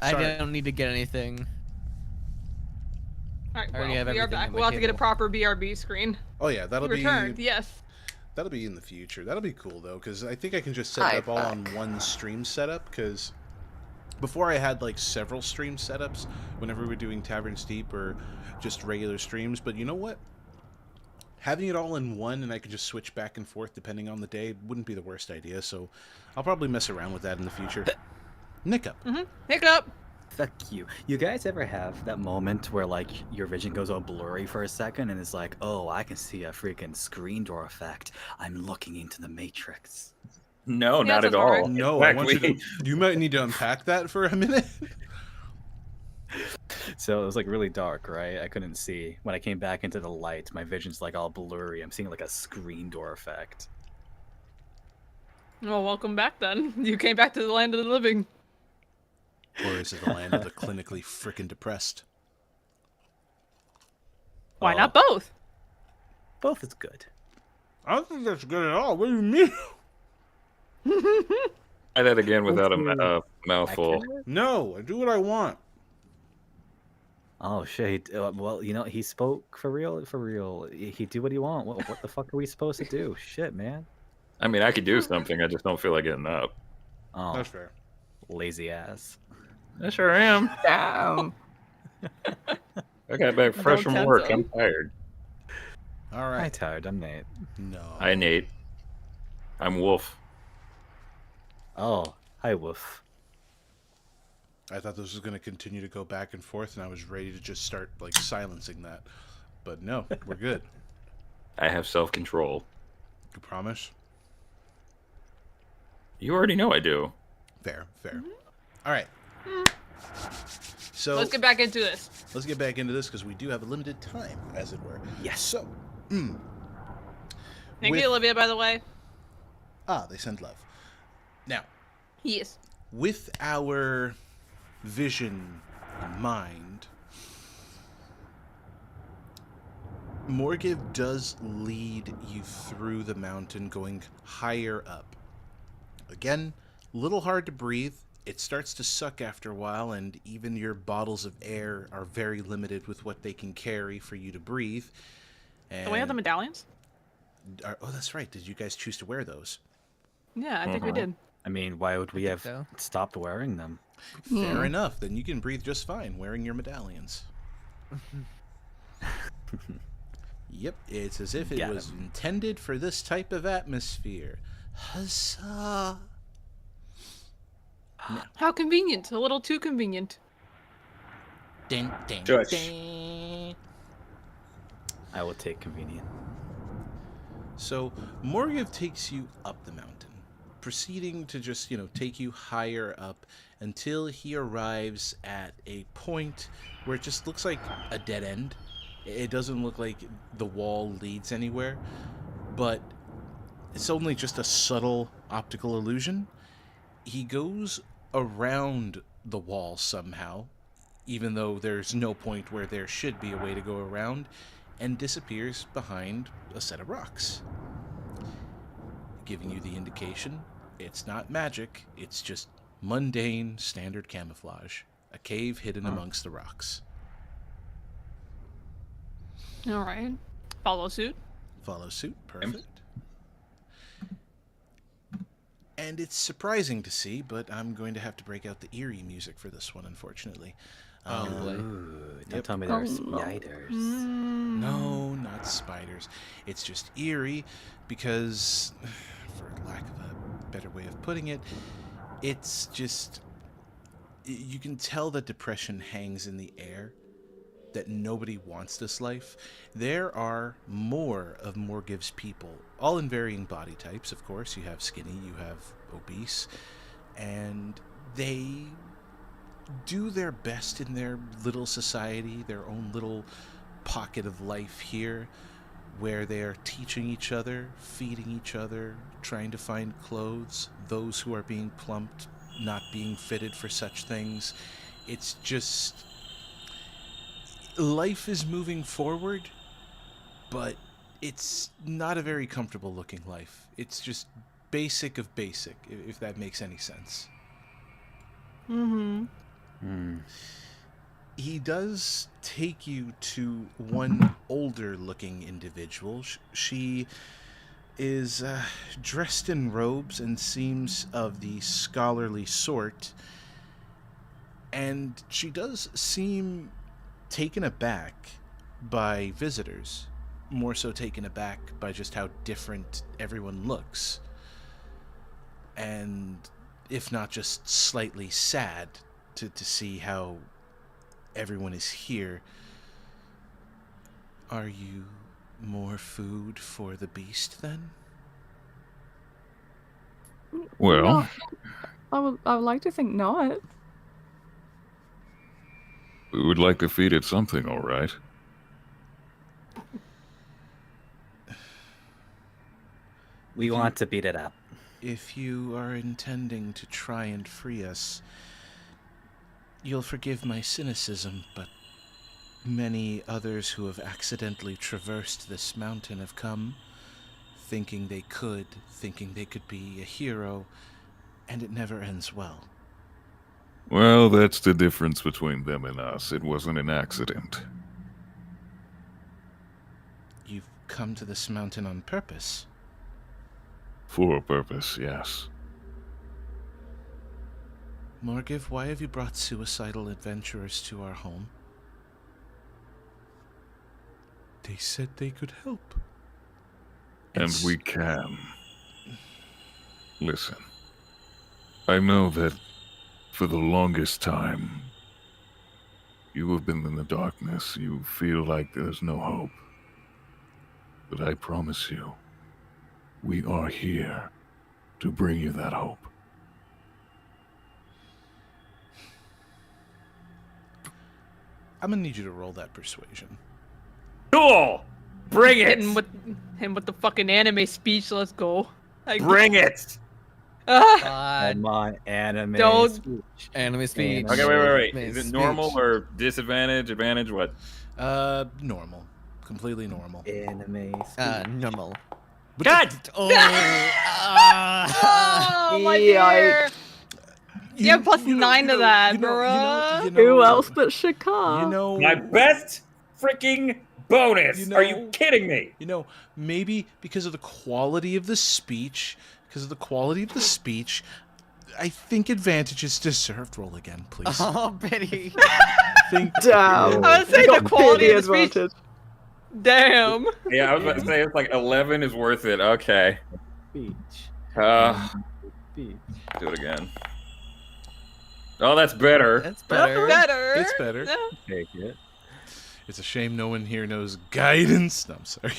I Sorry. don't need to get anything. Alright, I already well, have we are everything back. on my We'll have to get a table. proper BRB screen. Oh yeah, that'll You be returned, yes. that'll be in the future. That'll be cool though, because I think I can just set Hi, it up all on back. one stream setup. Because before I had like several stream setups whenever we were doing Tavern Steep or just regular streams. But you know what? Having it all in one and I could just switch back and forth depending on the day wouldn't be the worst idea. So I'll probably mess around with that in the future. Nickup. Hiccup! Fuck you. You guys ever have that moment where like your vision goes all blurry for a second and it's like, oh, I can see a freaking screen door effect. I'm looking into the Matrix. No, Yeah, not at sounds about all. right. No, In I fact, want you to. You might need to unpack that for a minute. So it was like really dark, right? I couldn't see. When I came back into the light, my vision's like all blurry. I'm seeing like a screen door effect. Well, welcome back then. You came back to the land of the living. Or is it the land of the clinically frickin' depressed? Why Oh. not both? Both is good. I don't think that's good at all. What do you mean? Try that again without a mouthful. Accurate? No, I do what I want. Oh shit! Well, you know he spoke for real. For real, he do what he want. What the fuck are we supposed to do? Shit, man. I mean, I could do something. I just don't feel like getting up. Oh, That's fair. lazy ass. I sure am. Down. I got back fresh Don't from work. tempt I'm tired. All I'm right. tired. I'm Nate. No. Hi, Nate. I'm Wolf. Oh, hi, Woof. I thought this was going to continue to go back and forth, and I was ready to just start like silencing that. But no, we're good. I have self-control. You promise? You already know I do. Fair, fair. All right. So Let's get back into this. let's get back into this because we do have a limited time, as it were. Yes. So, Thank With- you, Olivia, by the way. they send love. Now, Yes. with our vision in mind, Morgiv does lead you through the mountain going higher up. Again, a little hard to breathe. It starts to suck after a while, and even your bottles of air are very limited with what they can carry for you to breathe. And Do we have the medallions? oh, that's right. Did you guys choose to wear those? Yeah, I think we did. I mean, why would we have so. stopped wearing them? Fair enough. Then you can breathe just fine wearing your medallions. Yep, it's as if it Got was intended for this type of atmosphere. Huzzah! How convenient. A little too convenient. Ding, ding, Shush. ding. I will take convenient. So Morgiv takes you up the mountain, proceeding to just, take you higher up until he arrives at a point where it just looks like a dead end. It doesn't look like the wall leads anywhere, but it's only just a subtle optical illusion. He goes around the wall somehow, even though there's no point where there should be a way to go around, and disappears behind a set of rocks, giving you the indication it's not magic, it's just mundane standard camouflage, a cave hidden amongst the rocks. All right. Follow suit. Follow suit, perfect. And it's surprising to see, but I'm going to have to break out the eerie music for this one, unfortunately. Oh, boy. Ooh, don't Yep. tell me there are Oh, no. spiders. No, not spiders. It's just eerie because, for lack of a better way of putting it, it's just... You can tell that depression hangs in the air, that nobody wants this life. There are more of Morgiv's people, all in varying body types, of course. You have skinny, you have obese, and they do their best in their little society, their own little pocket of life here, where they are teaching each other, feeding each other, trying to find clothes, those who are being plumped, not being fitted for such things. It's just... Life is moving forward, but it's not a very comfortable looking life. It's just basic of basic, if that makes any sense. Mm-hmm. He does take you to one older looking individual. She is dressed in robes and seems of the scholarly sort, and she does seem taken aback by visitors, more so taken aback by just how different everyone looks, and if not just slightly sad to see how everyone is here. Are you more food for the beast then? Well, I would like to think not. we would like to feed it something, all right. We want to beat it up. If you are intending to try and free us, you'll forgive my cynicism, but many others who have accidentally traversed this mountain have come, thinking they could be a hero, and it never ends well. Well, that's the difference between them and us. It wasn't an accident. You've come to this mountain on purpose. For a purpose, yes. Morgiv, why have you brought suicidal adventurers to our home? They said they could help. And we can. Listen, I know that for the longest time, you have been in the darkness. You feel like there's no hope. But I promise you, we are here to bring you that hope. I'm gonna need you to roll that persuasion. Cool! Bring it! Hitting him with the fucking anime speech. Let's go. Bring it! Ah, Come on, anime. Don't- speech. Anime speech. Okay, wait. Anime Is it speech. normal or disadvantage, advantage, what? Normal. Completely normal. Anime. Normal. God! Oh, oh my Yikes. dear. You have plus 9 to that, bruh. Who else but Shakar? You know, My best freaking bonus! You Are you know- kidding me? Maybe because of the quality of the speech, I think advantage is deserved. Roll again, please. oh, pity. Damn. I was saying You the got quality pity of the speech. advantage. Damn. Yeah, I was about to say it's like 11 is worth it. Okay. Speech. Uh, Speech. do it again. Oh, that's better. That's That's better. better. It's better. Yeah. Take it. It's a shame no one here knows guidance. No, I'm sorry.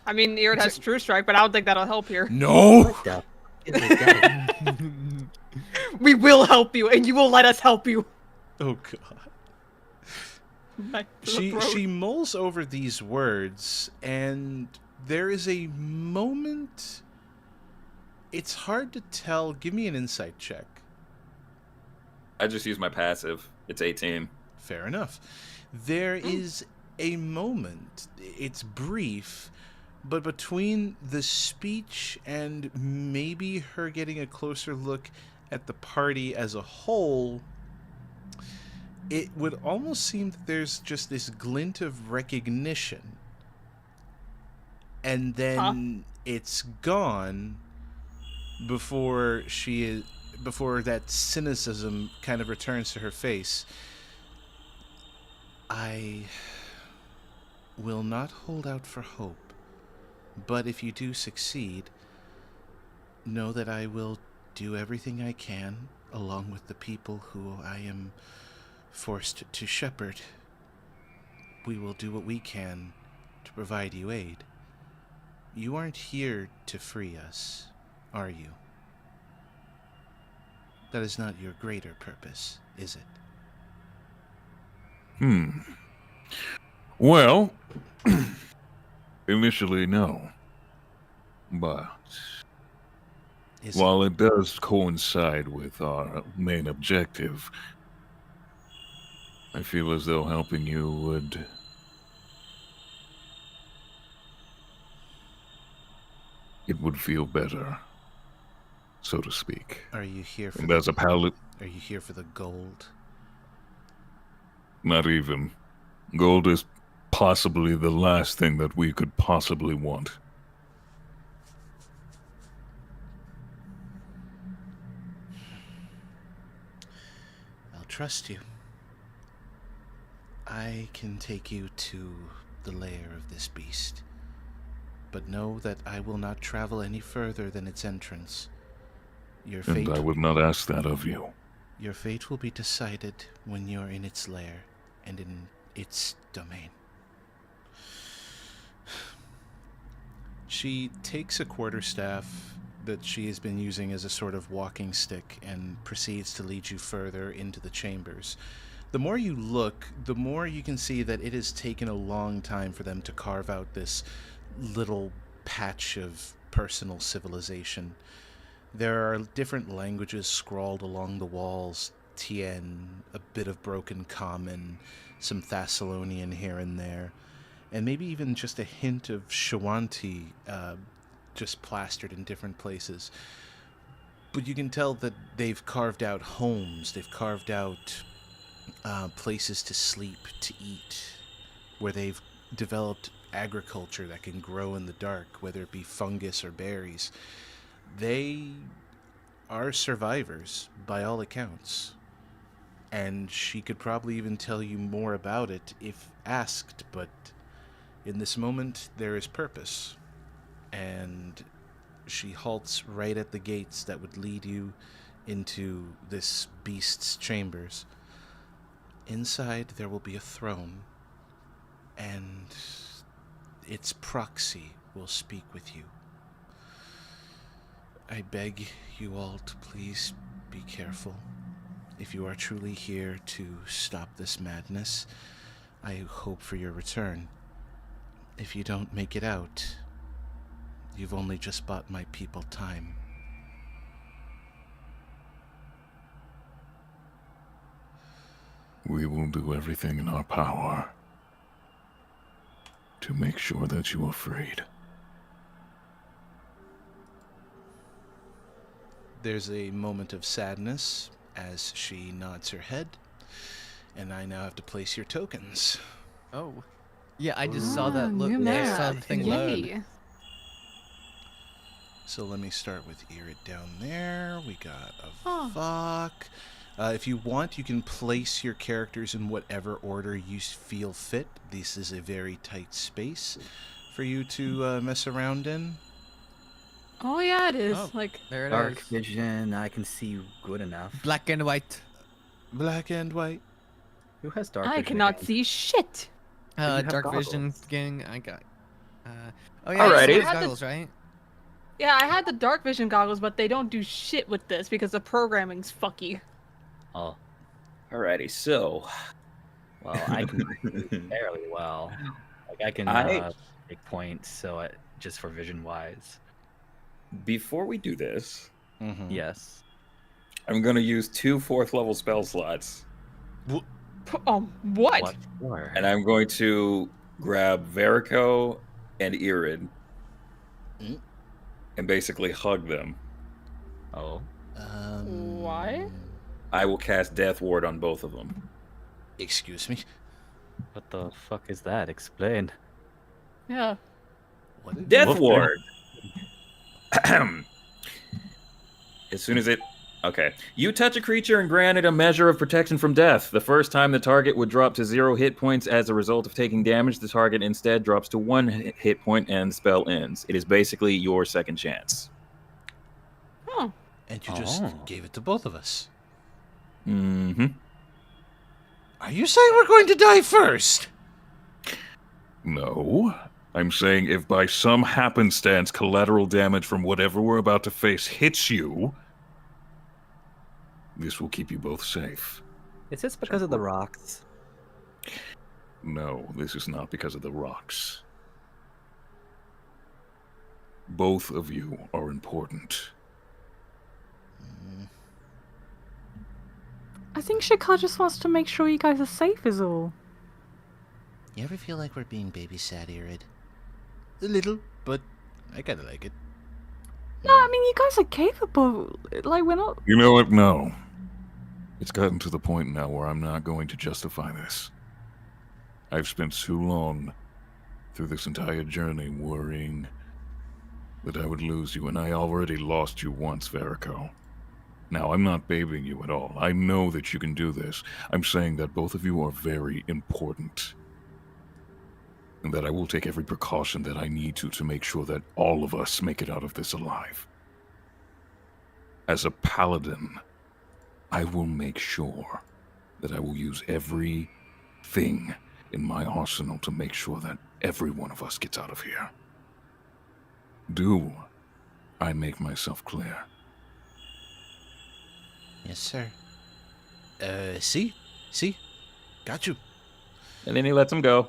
I mean, Erid has True Strike, but I don't think that'll help here. No! What the? Is it that? We will help you, and you will let us help you. Oh, God. Back to the throat. She mulls over these words, and there is a moment. It's hard to tell. Give me an insight check. I just use my passive. It's 18. Fair enough. There is a moment. It's brief, but between the speech and maybe her getting a closer look at the party as a whole, it would almost seem that there's just this glint of recognition. And then it's gone before that cynicism kind of returns to her face. I will not hold out for hope, but if you do succeed, know that I will do everything I can, along with the people who I am forced to shepherd. We will do what we can to provide you aid. You aren't here to free us, are you? That is not your greater purpose, is it? Well, initially, no. But while it does coincide with our main objective, I feel as though helping you would... it would feel better, so to speak. Are you here for And as a paladin... Are you here for the gold? Not even. Gold is possibly the last thing that we could possibly want. I'll trust you. I can take you to the lair of this beast, but know that I will not travel any further than its entrance. Your fate, And I would not ask that of you. Your fate will be decided when you're in its lair and in its domain. She takes a quarterstaff that she has been using as a sort of walking stick and proceeds to lead you further into the chambers. The more you look, the more you can see that it has taken a long time for them to carve out this little patch of personal civilization. There are different languages scrawled along the walls. Tien, a bit of broken common, some Thessalonian here and there, and maybe even just a hint of Shawanti just plastered in different places. But you can tell that they've carved out homes, they've carved out places to sleep, to eat, where they've developed agriculture that can grow in the dark, whether it be fungus or berries. They are survivors, by all accounts. And she could probably even tell you more about it if asked, but in this moment, there is purpose. And she halts right at the gates that would lead you into this beast's chambers. Inside, there will be a throne, and its proxy will speak with you. I beg you all to please be careful. If you are truly here to stop this madness, I hope for your return. If you don't make it out, you've only just bought my people time. We will do everything in our power to make sure that you are freed. There's a moment of sadness as she nods her head, and I now have to place your tokens. Oh. Yeah, I just saw that look. new I saw map. the thing load. Yay. So let me start with Irid down there. We got a Oh. fuck. If you want, you can place your characters in whatever order you feel fit. This is a very tight space for you to mess around in. Oh yeah, it is. Oh. Like There it Dark is. vision, I can see good enough. Black and white. Black and white. Who has dark I vision cannot again? see shit. you have Dark vision goggles. gang. I got. Oh yeah, Alrighty. you I had the- goggles, right? Yeah, I had the dark vision goggles, but they don't do shit with this because the programming's fucky. Oh, Alrighty, so well, I can do fairly well. Like I can make points, so just for vision wise. before we do this, Mm-hmm. Yes. I'm gonna use 2 4th level spell slots, What? What for? and I'm going to grab Verico and Irid, Mm. and basically hug them. Oh, Why? I will cast Death Ward on both of them. Excuse me. what the fuck is that? Explain. Yeah. What? Did Death Woof. Ward. As soon as it. Okay. You touch a creature and grant it a measure of protection from death. The first time the target would drop to 0 hit points as a result of taking damage, the target instead drops to 1 hit point and the spell ends. It is basically your second chance. Oh. And you just Oh. gave it to both of us. Mm-hmm. Are you saying we're going to die first? No. I'm saying if by some happenstance collateral damage from whatever we're about to face hits you, this will keep you both safe. Is this because of the rocks? No, this is not because of the rocks. Both of you are important. I think Shikar just wants to make sure you guys are safe is all. You ever feel like we're being babysat, Irid? A little, but I kinda like it. No, I mean, you guys are capable. Like, we're not... You know what? No. It's gotten to the point now where I'm not going to justify this. I've spent too long through this entire journey worrying that I would lose you, and I already lost you once, Verico. Now, I'm not babying you at all. I know that you can do this. I'm saying that both of you are very important. And that I will take every precaution that I need to make sure that all of us make it out of this alive. As a paladin, I will make sure that I will use everything in my arsenal to make sure that every one of us gets out of here. Do I make myself clear? Yes, sir. See? Got you. And then he lets him go.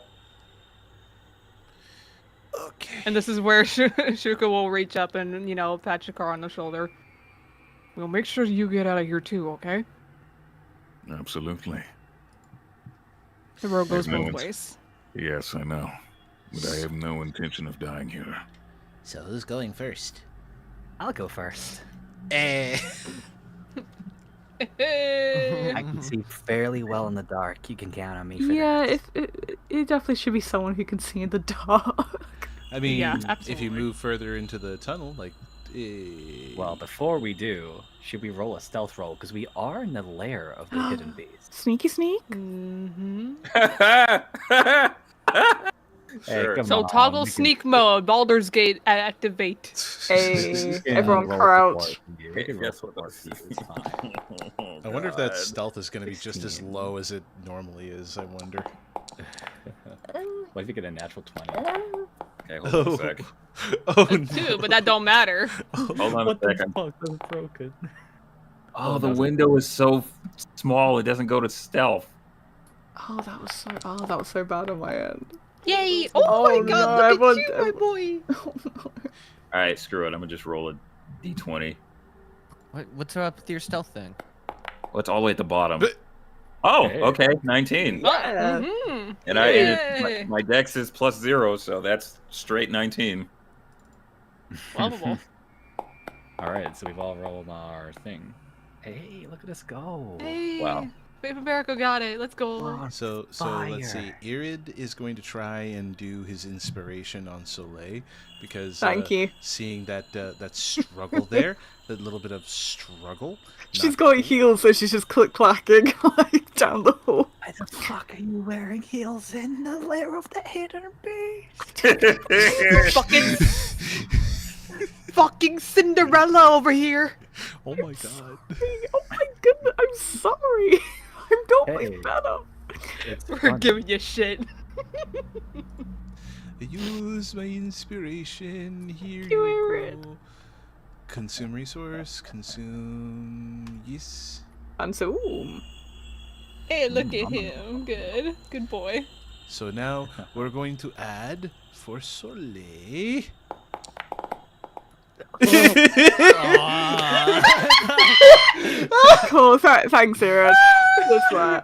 Okay. And this is where Shuka will reach up and, pat Shikar on the shoulder. We'll make sure you get out of here too, okay? Absolutely. The road goes There's no both one's- ways. Yes, I know. But I have no intention of dying here. So who's going first? I'll go first. Eh. I can see fairly well in the dark. You can count on me for Yeah, that. it definitely should be someone who can see in the dark. I mean, Yeah, if you absolutely. move further into the tunnel, like... Well, before we do, should we roll a stealth roll? Because we are in the lair of the hidden beast. Sneaky sneak? Mm-hmm. Hey, Sure. come So on, toggle we can- sneak mode, Baldur's Gate activate. Hey, we can everyone roll crouch. support for you. We can roll support for you. It's fine. I wonder if that God. stealth is going to be just as 16. low as it normally is, I wonder. What if you get a natural 20? Okay, hold on a sec. Oh, Too, but that don't matter. Hold on a What the second. fuck? That's broken. Oh, the window is so small, it doesn't go to stealth. Oh, that was so bad on my end. Yay! Oh Oh, my no, god, look everyone- at you, my boy! Oh no. Alright, screw it. I'm gonna just roll a d20. What's up with your stealth thing? Well, it's all the way at the bottom. But- Oh, Hey. okay, 19. Yeah. Mhm. And Yay. my dex is +0, so that's straight 19. Lovable. All right, so we've all rolled our thing. Hey, look at us go. Hey, Wow. Baby Berico got it. Let's go. So let's see. Fire. Irid is going to try and do his inspiration on Soleil because Thank you. seeing that that struggle there, that little bit of struggle. She's not got cool. heels, so she's just click-clacking like down the hall. Why the fuck are you wearing heels in the lair of the hidden beast? Fucking Cinderella over here. Oh my god. Oh my goodness, I'm sorry. always better. We're giving you shit. Use my inspiration. Here You you hear it. go. Consume resource. Consume. Yes. Consume. Hey, look at him. Good. Good boy. So now we're going to add for Soleil. Cool. Thanks, Aaron. That's right.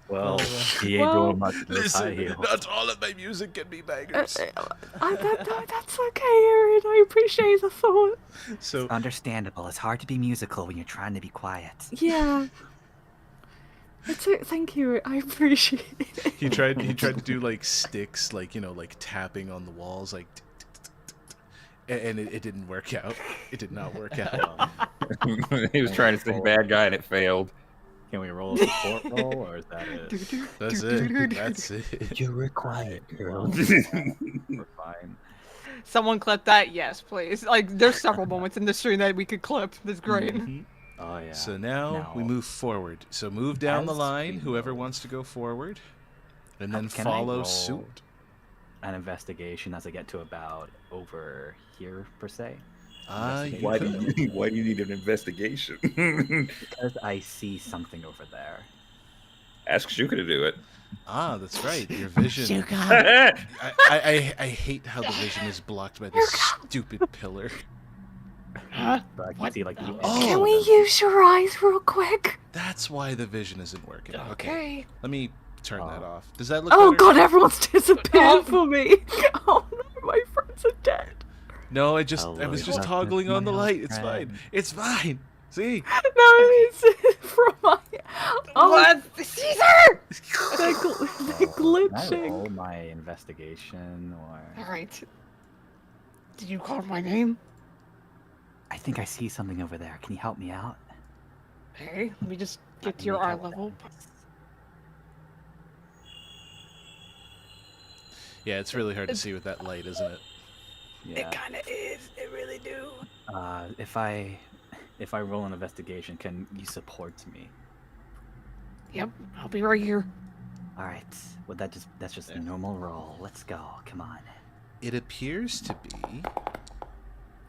Well, he ain't going much to high Listen, heel. not all of my music can be bangers. That's okay, Aaron. I appreciate the thought. So Understandable. It's hard to be musical when you're trying to be quiet. Yeah. Thank you. I appreciate it. he tried to do like sticks, like, you know, like tapping on the walls, like, and it didn't work out. It did not work out. He was trying to sing bad guy and it failed. Can we roll a support roll, or is that it? That's it. That's it. You were quiet, girl. We're fine. Someone clip that? Yes, please. Like, there's several moments in the stream that we could clip. That's great. Mhm. Oh yeah. So now we move forward. So move down the line, whoever wants to go forward, and then Can I follow roll suit. an investigation as I get to about over here per se. You Why could. do you need an investigation? Because I see something over there. Ask Shuka to do it. That's right. Your vision. Shuka. I hate how the vision is blocked by this stupid pillar. Huh? But I can see like the Oh. Can we use your eyes real quick? That's why the vision isn't working. Okay. Let me turn that off. Does that look Oh better? god, everyone's disappeared for me. Oh no, my friends are dead. No, I was Hello, just darkness, toggling on the my light. old It's friend. fine. It's fine. See? No, it's from my. Oh, What? Caesar! they're Can I glitching. roll my investigation or? Alright. Did you call my name? I think I see something over there. Can you help me out? Okay, let me just get Let to your me eye help level. them. Yeah, it's really hard to see with that light, isn't it? Yeah. kinda is. It really do. If I roll an investigation, can you support me? Yep, I'll be right here. All right. Well, that's just a normal roll. Let's go. Come on. It appears to be.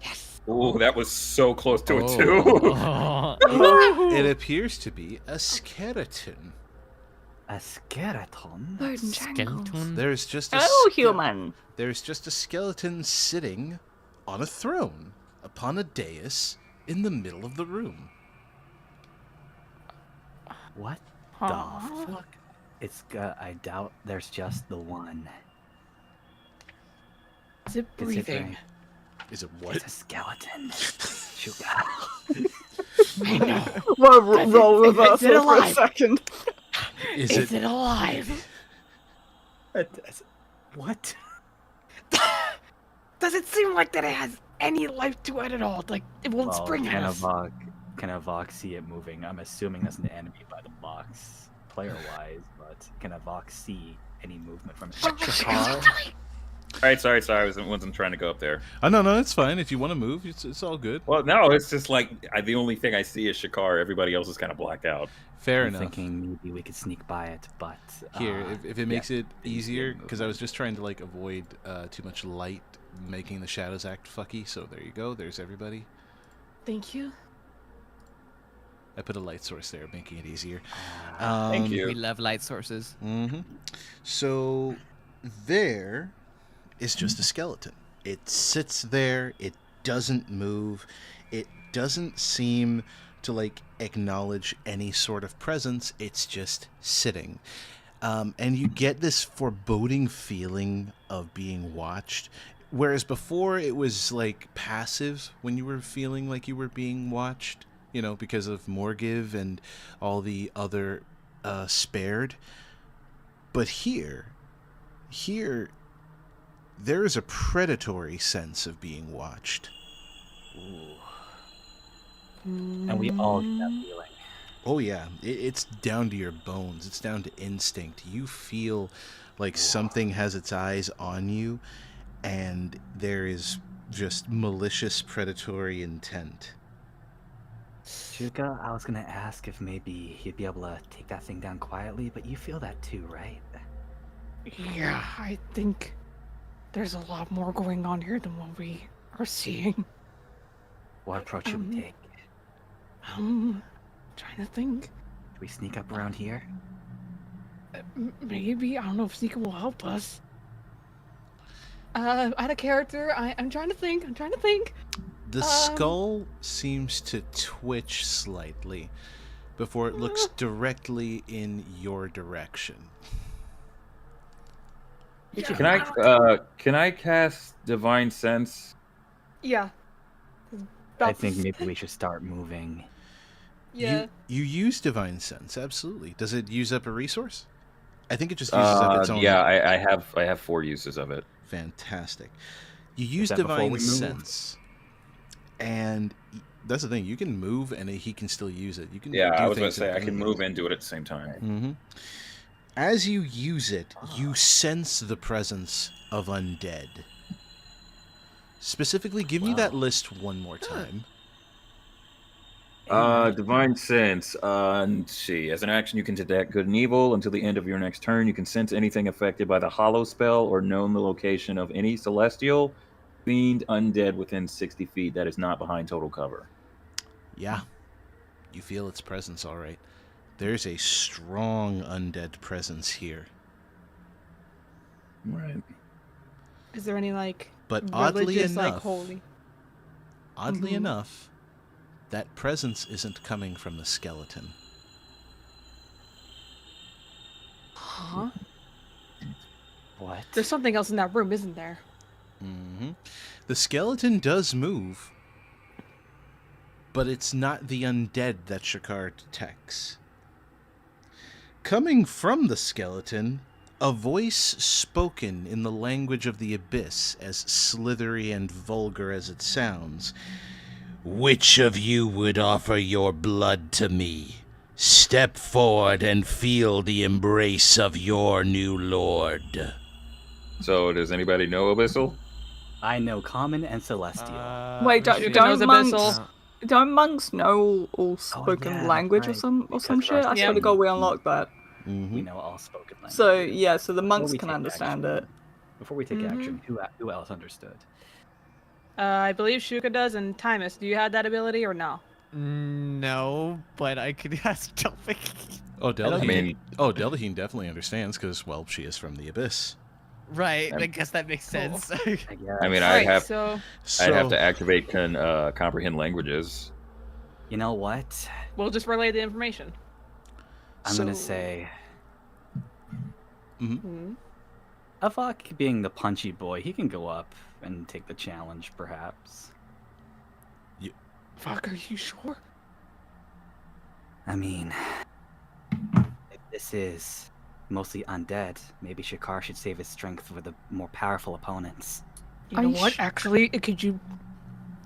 Yes. Oh, that was so close to it Oh. too. It appears to be a skeleton. A skeleton. Skeleton. There's just a Oh, human. There's just a skeleton sitting on a throne upon a dais in the middle of the room. What Huh? the fuck? I doubt there's just the one. Is it breathing? Considering Is it what? It's a skeleton. Shuka. I know. Well, Does roll it- is reversal it for a alive? second. Is it alive? What? Does it seem like that it has any life to it at all? Like, it won't Well, spring at us. Can Avok see it moving? I'm assuming that's an enemy by the box, player-wise, but can Avok see any movement from it? Shakar? All right, sorry. I wasn't trying to go up there. Oh, no, it's fine. If you want to move, it's all good. Well, no, it's just like the only thing I see is Shakar. Everybody else is kind of blacked out. Fair I'm enough. thinking maybe we could sneak by it, but Here, if it makes it things easier, get because I was just trying to like avoid too much light making the shadows act fucky. So there you go. There's everybody. Thank you. I put a light source there, making it easier. Thank you. We love light sources. Mm-hmm. So there is just a skeleton. It sits there. It doesn't move. It doesn't seem to like acknowledge any sort of presence. It's just sitting. And you get this foreboding feeling of being watched. Whereas before it was like passive when you were feeling like you were being watched, you know, because of Morgiv and all the other spared. But here, there is a predatory sense of being watched. And we all get that feeling. Oh yeah, it's down to your bones. It's down to instinct. You feel like something has its eyes on you, and there is just malicious predatory intent. Shuka, I was gonna ask if maybe he'd be able to take that thing down quietly, but you feel that too, right? Yeah, I think there's a lot more going on here than what we are seeing. What approach should we take? Trying to think. Do we sneak up around here? Maybe. I don't know if sneaking will help us. Out of character, I'm trying to think. The skull seems to twitch slightly before it looks directly in your direction. Can I cast Divine Sense? Yeah. I think maybe we should start moving. Yeah. You use Divine Sense, absolutely. Does it use up a resource? I think it just uses up its own. Yeah, I have 4 uses of it. Fantastic. You use that before we Divine move? Sense, and that's the thing. You can move, and he can still use it. You can. Yeah, do I was going things to say I can independently. move and do it at the same time. Mm-hmm. As you use it, you sense the presence of undead. Specifically, give me that list one more time. Divine Sense. Let's see. As an action, you can detect good and evil. Until the end of your next turn, you can sense anything affected by the Hollow spell or known the location of any celestial, fiend, undead within 60 feet that is not behind total cover. Yeah, you feel its presence, all right. There's a strong undead presence here. Right. Is there any But oddly religious, enough, holy? oddly enough, that presence isn't coming from the skeleton. Huh? What? There's something else in that room, isn't there? Mm-hmm. The skeleton does move, but it's not the undead that Shakar detects. Coming from the skeleton, a voice spoken in the language of the abyss, as slithery and vulgar as it sounds. Which of you would offer your blood to me? Step forward and feel the embrace of your new lord. So, does anybody know Abyssal? I know Common and Celestial. Wait, Shuka knows don't monks know all spoken yeah, language right. or some Because shit? I swear to Yeah. God, we unlocked that. Mm-hmm. We know all spoken language. So yeah, so the monks we can take understand action. it. Before we take action, who else understood? I believe Shuka does, and Timus, do you have that ability or no? No, but I could ask Delphic. Oh, Delaheen. mean- Delaheen definitely understands because, well, she is from the abyss. Right, I guess that makes sense. I guess. I mean, Alright, I'd so have to activate comprehend languages. You know what? we'll just relay the information. I'm gonna say Mhm. Avok being the punchy boy, he can go up and take the challenge, perhaps. Fuck, are you sure? I mean, if this is mostly undead, maybe Shakar should save his strength for the more powerful opponents. You Are know you what? Actually,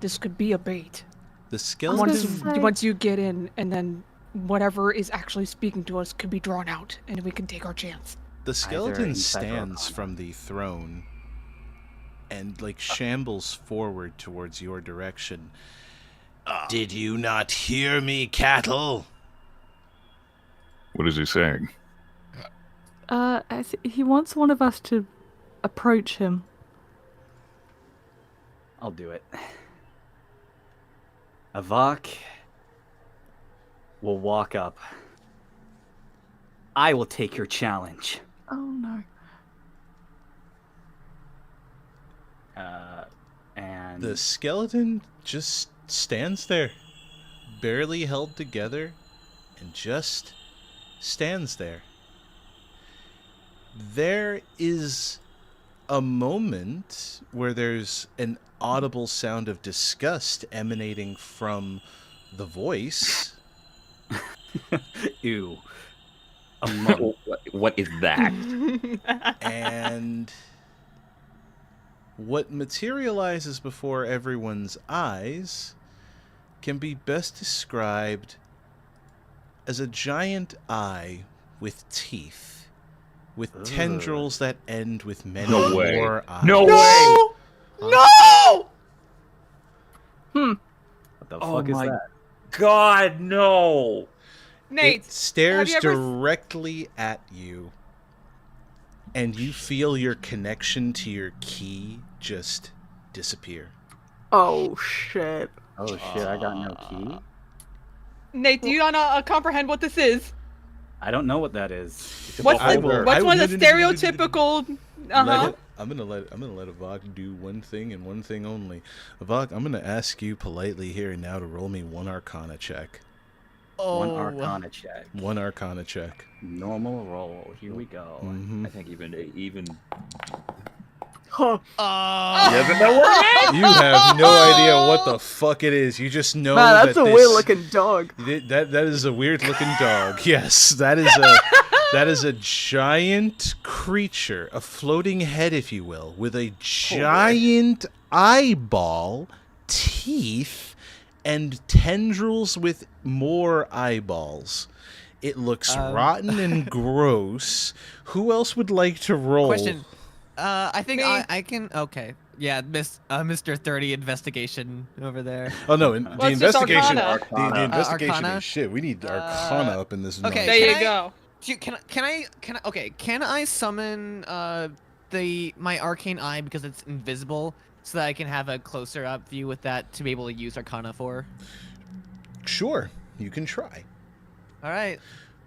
this could be a bait. The was skeleton. gonna say- Once you get in, and then whatever is actually speaking to us could be drawn out, and we can take our chance. The skeleton insight or stands arcana. from the throne and shambles forward towards your direction. Did you not hear me, cattle? What is he saying? He wants one of us to approach him. I'll do it. Avok will walk up. I will take your challenge. Oh no. And The skeleton just stands there, barely held together, and just stands there. There is a moment where there's an audible sound of disgust emanating from the voice. ew. What is that? And what materializes before everyone's eyes can be best described as a giant eye with teeth, with tendrils that end with many No way. more eyes. No way! No! What the fuck is that? God, no! Nate, It stares have you ever directly at you, and you feel your connection to your key just disappear. Oh shit. Oh shit! I got no key. Nate, do you not comprehend what this is? I don't know what that is. What's I the, will- what's I one will- of the stereotypical? I'm gonna let Avok do one thing and one thing only. Avok, I'm gonna ask you politely here and now to roll me one Arcana check. One Arcana check. One Arcana check. Normal roll. Here we go. Mhm. I think even Huh. he doesn't know what it is. You have no idea what the fuck it is. You just know Man, that's that a this, weird looking dog. That is a weird looking dog. Yes, that is a giant creature, a floating head, if you will, with a giant eyeball, teeth, and tendrils with more eyeballs. It looks rotten and gross. Who else would like to roll? Question. I think Me. I can. Okay. Yeah, Mr. 30 investigation over there. Oh no, the Well, it's just investigation. Arcana. The investigation Arcana? is shit. We need Arcana up in this. Okay, There motherfucker. you go. Can I summon my arcane eye because it's invisible so that I can have a closer up view with that to be able to use Arcana for? Sure, you can try. All right.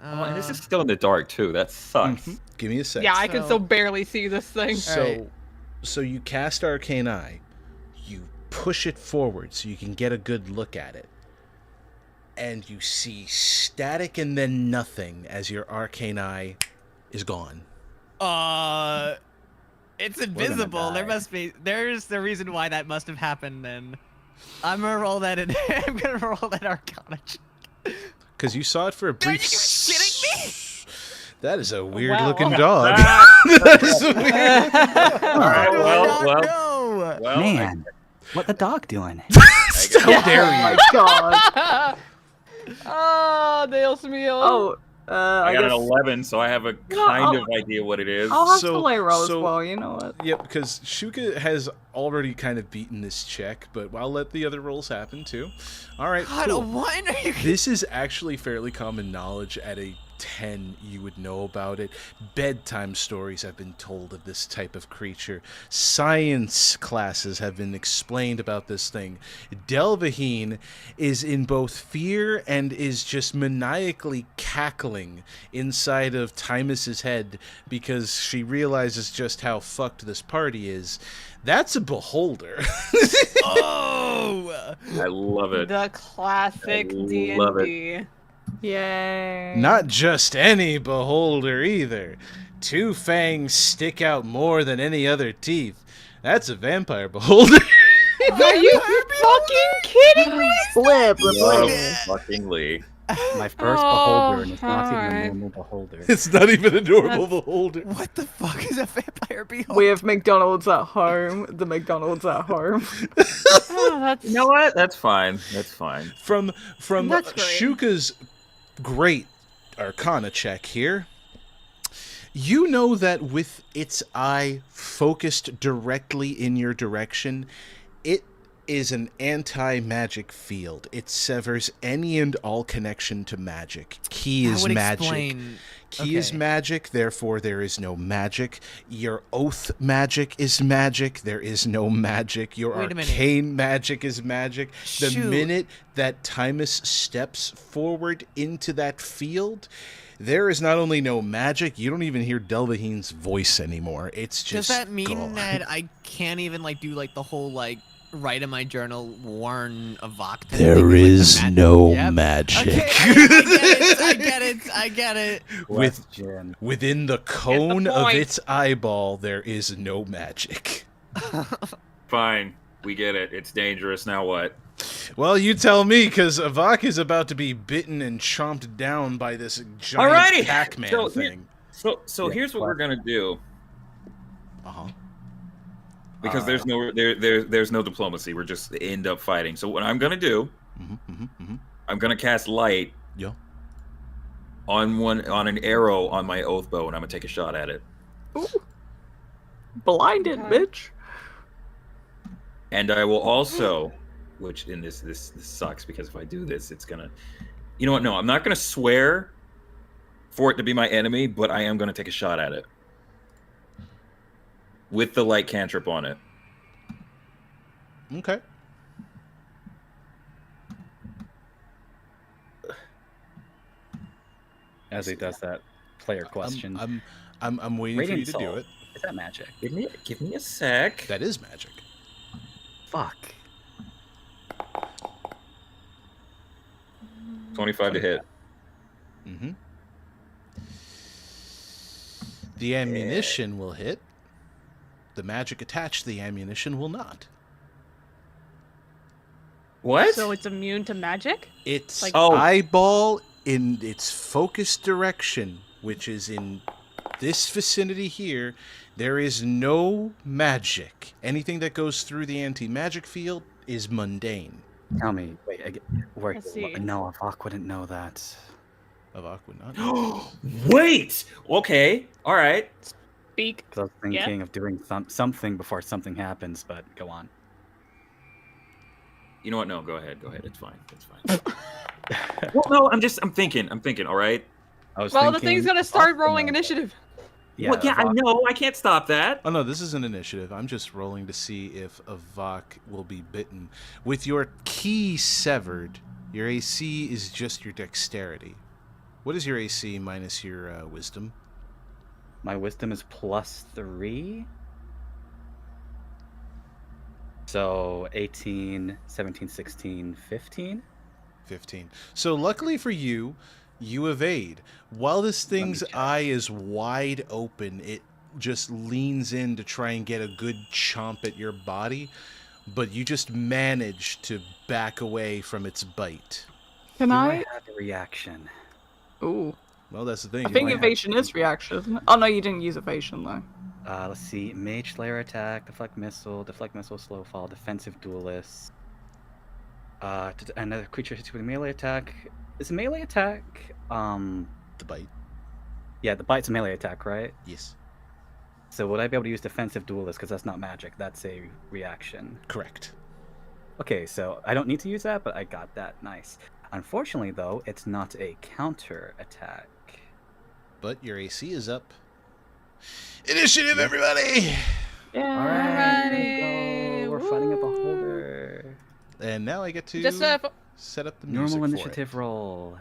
Oh, and this is still in the dark too. That sucks. Give me a sec. Yeah, I can So- still barely see this thing. So you cast Arcane Eye, you push it forward so you can get a good look at it, and you see static and then nothing as your Arcane Eye is gone. It's invisible. There's the reason why that must have happened. Then I'm gonna roll that in. I'm gonna roll that Arcana check. Because you saw it for a brief. Are you kidding me? That is a weird Wow. looking dog. That is a weird. Well, Man, what the dog doing? How dare Oh you? my god. Oh, Dale's meal. Oh, I I got guess an 11, so I have a know, kind of idea what it is. I'll have So- to lay roll as so- well. You know what? Yep, because Shuka has already kind of beaten this check, but I'll let the other rolls happen too. All right, God, cool. a one? Are you This is actually fairly common knowledge. At a 10, you would know about it. Bedtime stories have been told of this type of creature. Science classes have been explained about this thing. Delvaheen is in both fear and is just maniacally cackling inside of Timus's head because she realizes just how fucked this party is. That's a beholder. Oh! I love it. The classic I love D&D. Yay. Not just any beholder either. Two fangs stick out more than any other teeth. That's a vampire beholder. Are you fucking kidding me? Flip. Love fucking Lee. My first Oh, beholder, and it's not even a alright. normal beholder. It's not even a normal beholder. What the fuck is a vampire beholder? We have McDonald's at home. The McDonald's at home. Oh, that's You know what? That's fine. That's fine. From That's great. Shuka's great Arcana check here, you know that with its eye focused directly in your direction, it is an anti-magic field. It severs any and all connection to magic. Key That is would magic. explain- Key is okay. magic, therefore there is no magic. Your oath magic is magic, there is no magic. Your Wait a minute. arcane magic is magic. The Shoot. minute that Timus steps forward into that field, there is not only no magic, you don't even hear Delvaheen's voice anymore. It's Does just that mean gone. that I can't even do the whole write in my journal warn Avok? type There thing with, is the no Yep. magic. Okay, I get it. With Question. within the cone of point. its eyeball, there is no magic. Fine. We get it. It's dangerous. Now what? Well, you tell me, because Avok is about to be bitten and chomped down by this giant Alrighty. Pac-Man So here- thing. So Yeah, here's what we're gonna do. Uh-huh. Because there's no diplomacy. We're just end up fighting. So what I'm gonna do, I'm gonna cast light Yeah. on an arrow on my oath bow, and I'm gonna take a shot at it. Blinded, Okay. bitch. And I will also which in this sucks because if I do this, it's gonna. You know what? No, I'm not gonna swear for it to be my enemy, but I am gonna take a shot at it with the light cantrip on it. Okay. As he does that player question. I'm waiting Radiant for you to do Soul. it. Is that magic? Give me a sec. That is magic. Fuck. 25 to hit. Mm-hmm. The ammunition will hit. The magic attached to the ammunition will not. What? So it's immune to magic? Its Like- Oh. eyeball in its focused direction, which is in this vicinity here, there is no magic. Anything that goes through the anti-magic field is mundane. Tell me. Wait, where? Let's see. No, Avok wouldn't know that. Avok would not. Wait. Okay. All right. Speak. 'Cause I was thinking of doing something before something happens, but go on. You know what? No, go ahead. Go ahead. It's fine. It's fine. Well, no, I'm thinking. All right. I was Well, the thinking thing's gonna start Avok rolling would know. initiative. Yeah, Well, yeah, I Avok- know. I can't stop that. Oh no, this is an initiative. I'm just rolling to see if Avok will be bitten. With your key severed, your AC is just your dexterity. What is your AC minus your wisdom? My wisdom is +3. So 18, 17, 16, 15. 15. So luckily for you, you evade. While this thing's check. eye is wide open, it just leans in to try and get a good chomp at your body, but you just manage to back away from its bite. Can Do I? have a reaction? Ooh. Well, that's the thing. I think you evasion is reaction, isn't it? Oh no, you didn't use evasion though. Let's see. Mage Slayer attack, deflect missile, slow fall, defensive duelist. Another creature hits with a melee attack. Is a melee attack? The bite. Yeah, the bite's a melee attack, right? Yes. So would I be able to use defensive duelist because that's not magic? That's a reaction. Correct. Okay, so I don't need to use that, but I got that. Nice. Unfortunately, though, it's not a counter attack. But your AC is up. Initiative, everybody! Yeah. Alright, here we Alrighty, go. We're fighting a woo. beholder. And now I get to Just set up the music Normal for initiative roll.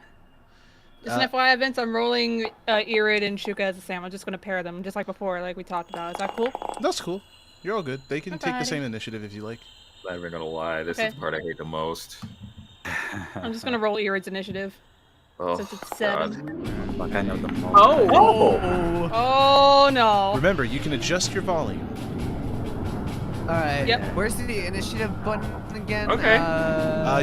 an FYI, Vince, I'm rolling Irid and Shuka as a Sam. I'm just gonna pair them, just like before, like we talked about. Is that cool? it. That's cool. You're all good. They can take the Alrighty. same initiative if you like. I'm not even gonna lie. This Okay. is the part I hate the most. I'm just gonna roll Irid's initiative Oh, since it's 7. Fuck, I know the most. Oh. Oh no! Remember, you can adjust your volume. Alright. Yep. Where's the initiative button again? Okay.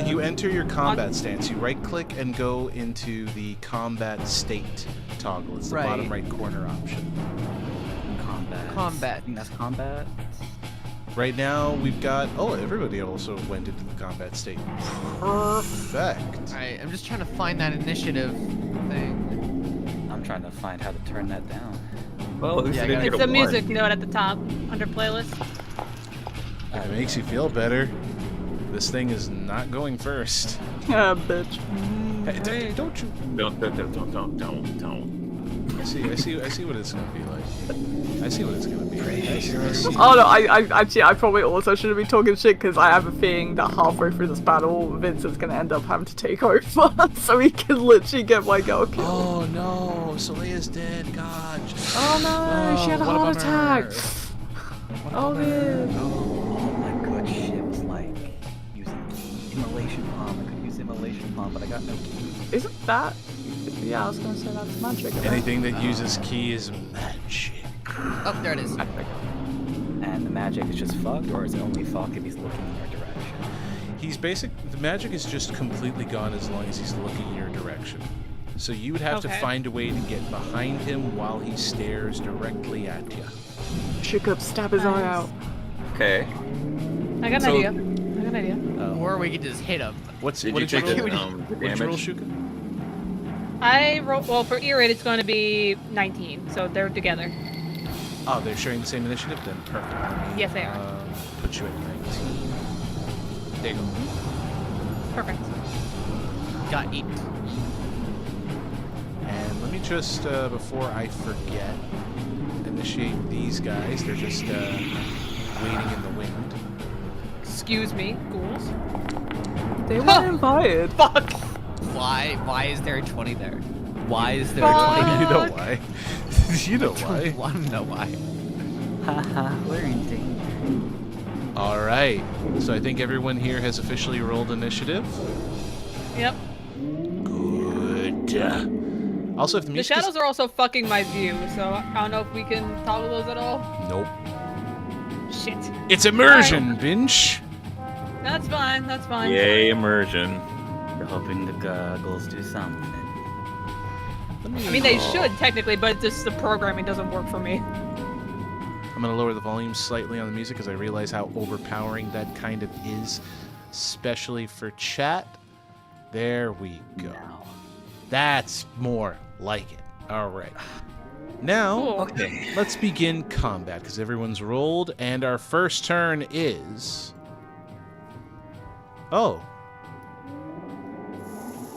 You enter your combat stance. You right-click and go into the combat state toggle. It's the Right. bottom right corner option. Combat. Combat. I think that's combat. Right now, we've got... Oh, everybody also went into the combat state. Perfect. Alright, I'm just trying to find that initiative thing. I'm trying to find how to turn that down. Well, at least Yeah, you didn't It's get the a music one. note at the top under playlist. If it makes you feel better, this thing is not going first. Yeah, bitch. Hey, don't you... Don't. I see what it's gonna be like. I see what it's gonna be like. I see. Oh no, I probably also shouldn't be talking shit because I have a feeling that halfway through this battle, Vince is gonna end up having to take over so he can literally get my girl killed. Oh no, Soleil's dead. God. Oh no, she had a what heart bummer. attack. Oh man. Oh my good shit was like using immolation palm. I could use immolation palm, but I got no key. Isn't that? Yeah, I was gonna say that's magic. isn't it? Anything that uses key is magic. Oh, there it is. And the magic is just fucked, or is it only fucked if he's looking in your direction? The magic is just completely gone as long as he's looking in your direction. So you would have to Okay. find a way to get behind him while he stares directly at you. She could stab his eye out. Okay. I got an So- idea. I got an idea. Or we could just hit him. What Did did you take roll? the What did you roll, damage? Shuka? I roll. Well, for Irid, it's going to be 19, so they're together. Oh, they're sharing the same initiative? Then perfect. Yes, they are. Put you at 19. There you go. Perfect. Got eaten. And let me just, before I forget, initiate these guys. They're just waiting in the wind. Excuse me, ghouls. They weren't invited. Fuck. Why is there a 20 there? Why is there Fuck. a 20 You there? know why. You know why. I want to know why. Haha, we're in danger. All right. So I think everyone here has officially rolled initiative. Yep. Good. Also, if the The music shadows are also fucking my view, so I don't know if we can toggle those at all. Nope. Shit. It's immersion, Binch. That's fine. That's fine. Yay, immersion. We're hoping the goggles do something. I mean, they should technically, but just the programming doesn't work for me. I'm going to lower the volume slightly on the music because I realize how overpowering that kind of is, especially for chat. There we go. Now. That's more like it. All right. Now, Cool. let's begin combat because everyone's rolled, and our first turn is... Oh.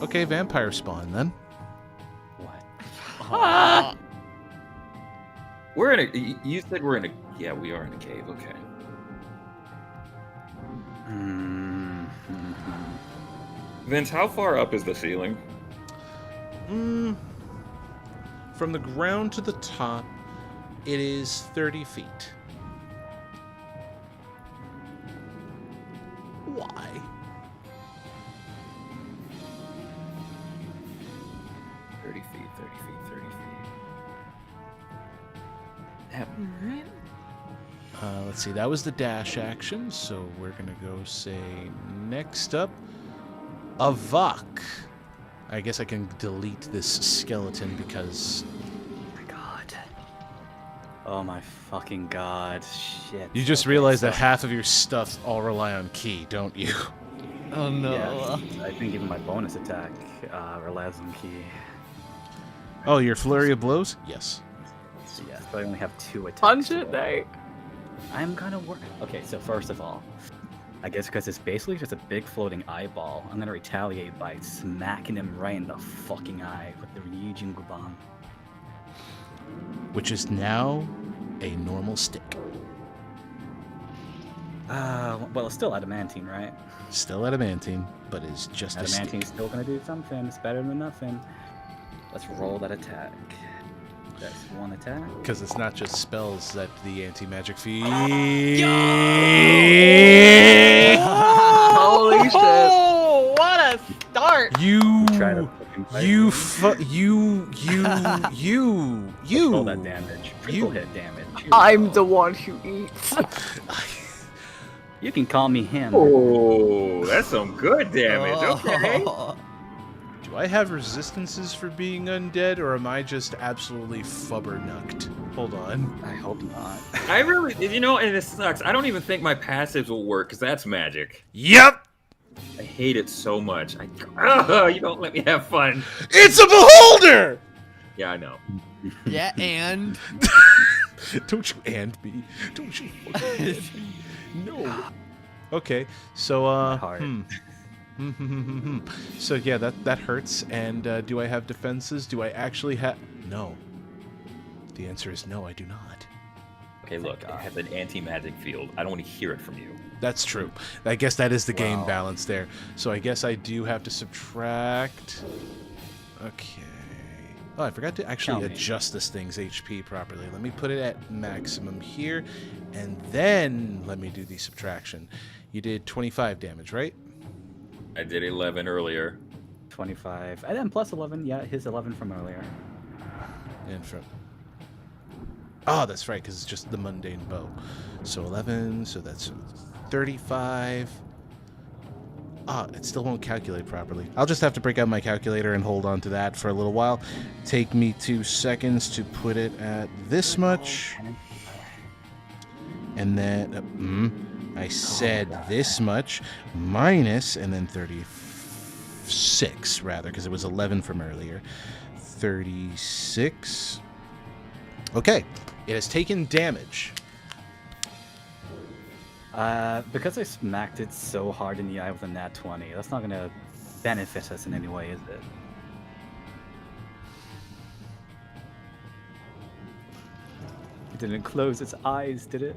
Okay, vampire spawn then. What? Ah! We're in a. You said we're in a. Yeah, we are in a cave. Okay. Vince, how far up is the ceiling? From the ground to the top, it is 30 feet. Why? Thirty feet. Alright. Let's see, that was the dash action, so we're gonna go say next up, Avok. I guess I can delete this skeleton because Oh my god. Oh my fucking god. Shit. you just Okay, realized so- that half of your stuff all rely on key, don't you? Oh no. Yeah, I think even my bonus attack relies on key. Oh, your flurry of blows? Yes. Yes, but I only have 2 attacks. Punch to it, roll. Nate. I'm gonna work. Okay, so first of all, I guess because it's basically just a big floating eyeball, I'm gonna retaliate by smacking him right in the fucking eye with the Ryujin Guban. Which is now a normal stick. Well, it's still adamantine, right? Still adamantine, but is just a stick. Adamantine's still gonna do something. It's better than nothing. Let's roll that attack. That's 1 attack. Because it's not just spells that the anti-magic feed. Holy shit. Oh, what a start! You, Try to fucking fight you, me. you. Roll that damage. Critical hit damage. Here we I'm go. the one who eats. You can call me him. Oh, that's some good damage. Okay. Do I have resistances for being undead, or am I just absolutely fubbernucked? Hold on. I hope not. I really, you know, and this sucks. I don't even think my passives will work because that's magic. Yep, I hate it so much. You don't let me have fun. it's a beholder. Yeah, I know. Yeah, and Don't you and me? Don't you fucking and me? No. Okay, so heart. So yeah, that hurts. And do I have defenses? Do I actually have? No. The answer is no, I do not. Okay, look, it has an anti-magic field. I don't want to hear it from you. That's true. I guess that is the game Wow. balance there. So I guess I do have to subtract. Okay. Oh, I forgot to actually Tell me. adjust this thing's HP properly. Let me put it at maximum here, and then let me do the subtraction. You did 25 damage, right? I did 11 earlier. 25. And then plus 11. Yeah, his 11 from earlier. And from... Oh, that's right, because it's just the mundane bow. So 11, so that's 35. Ah, it still won't calculate properly. I'll just have to break out my calculator and hold on to that for a little while. Take me 2 seconds to put it at this much. And then, I said this much, minus, and then 36, rather, because it was 11 from earlier. 36. Okay, it has taken damage. Because I smacked it so hard in the eye with a nat 20, that's not gonna benefit us in any way, is it? It didn't close its eyes, did it?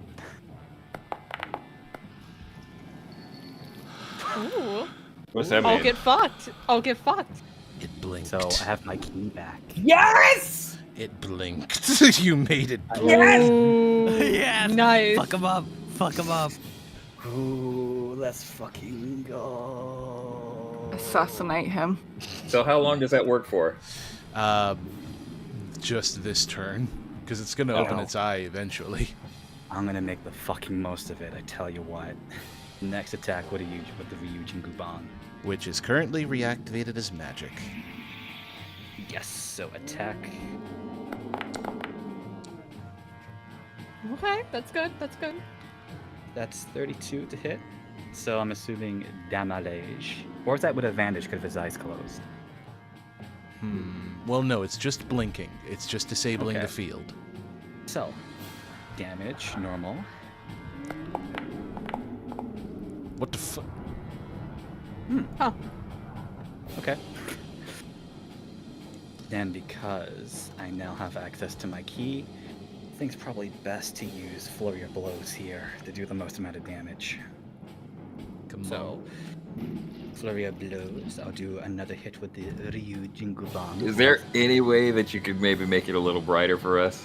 Ooh. What's that I'll mean? get fucked. I'll get fucked. It blinked. So I have my key back. Yes! It blinked. You made it blink. Ooh. Yes! Nice. Fuck him up. Fuck him up. Ooh, let's fucking go. Assassinate him. So how long does that work for? Just this turn, because it's gonna open its eye eventually. I'm gonna make the fucking most of it, I tell you what. Next attack with the Ryujin Guban. Which is currently reactivated as magic. Yes, so attack. Okay, that's good. That's good. That's 32 to hit. So I'm assuming damage. Or is that with advantage because his eyes closed? Well, no, it's just blinking. It's just disabling Okay. the field. So, damage, normal. What the fuck? Huh. Okay. Then because I now have access to my key, I think it's probably best to use Flurry of Blows here to do the most amount of damage. Come So, Flurry of Blows, I'll do another hit with the Ryujin Guban. Is there any way that you could maybe make it a little brighter for us?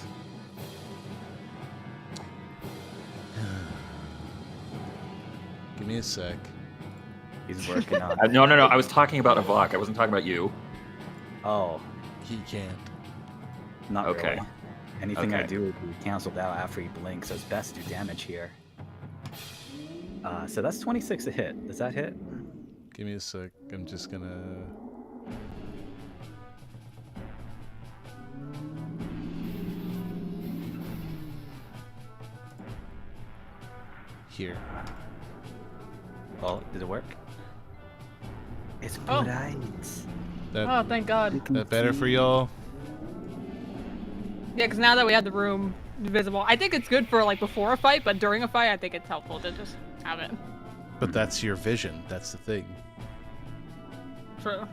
Give me a sec. He's working on No. I was talking about Avok. I wasn't talking about you. Oh, He can't. not Okay. really. Anything I Okay. do will be canceled out after he blinks, so it's best to do damage here. So that's 26 to hit. Does that hit? Give me a sec. I'm just gonna. Here. Oh, did it work? It's Oh. bright. That Oh, thank God. that better for y'all? Yeah, because now that we have the room visible, I think it's good for like before a fight, but during a fight, I think it's helpful to just have it. But that's your vision. That's the thing. True.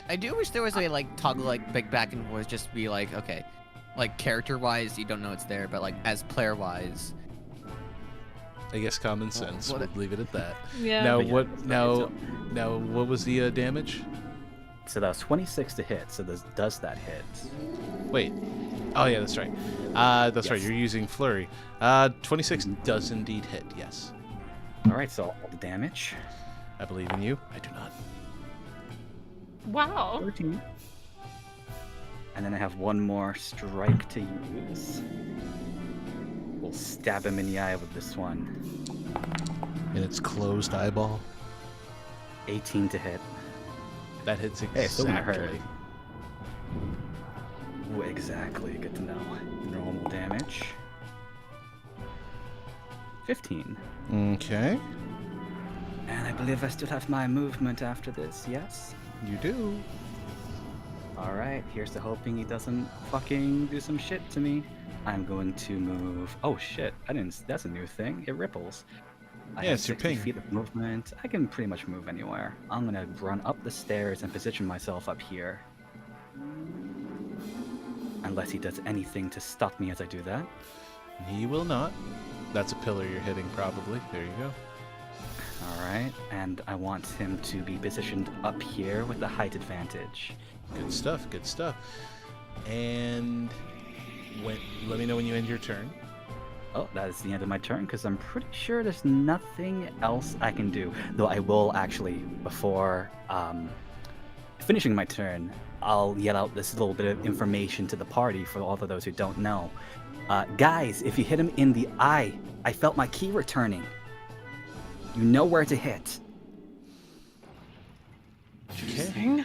I do wish there was a like toggle like back and forth, just be like, okay, like character wise you don't know it's there, but like as player wise. I guess common sense. what We'll leave it at that. Yeah. Now But yeah, what? it's Now what was the damage? So that was 26 to hit. So does that hit? Wait. Oh yeah, that's right. That's right. Yes. You're using flurry. 26 does indeed hit. Yes. All right. So all the damage. I believe in you. I do not. Wow. 13. And then I have one more strike to use. We'll stab him in the eye with this one. In its closed eyeball. 18 to hit. That hits Hey, it's still gonna hurt. exactly. Ooh, exactly. Good to know. Normal damage. 15. Okay. And I believe I still have my movement after this, yes? You do. Alright, here's to hoping he doesn't fucking do some shit to me. I'm going to move. Oh shit, that's a new thing. It ripples. I Yeah, have it's your 60 ping. feet of movement. I can pretty much move anywhere. I'm gonna run up the stairs and position myself up here. Unless he does anything to stop me as I do that. He will not. That's a pillar you're hitting, probably. There you go. Alright, and I want him to be positioned up here with the height advantage. Good stuff. Good stuff. And let me know when you end your turn. Oh, that is the end of my turn, because I'm pretty sure there's nothing else I can do. Though I will actually, before finishing my turn, I'll yell out this little bit of information to the party for all of those who don't know. Guys, if you hit him in the eye, I felt my key returning. You know where to hit. Okay.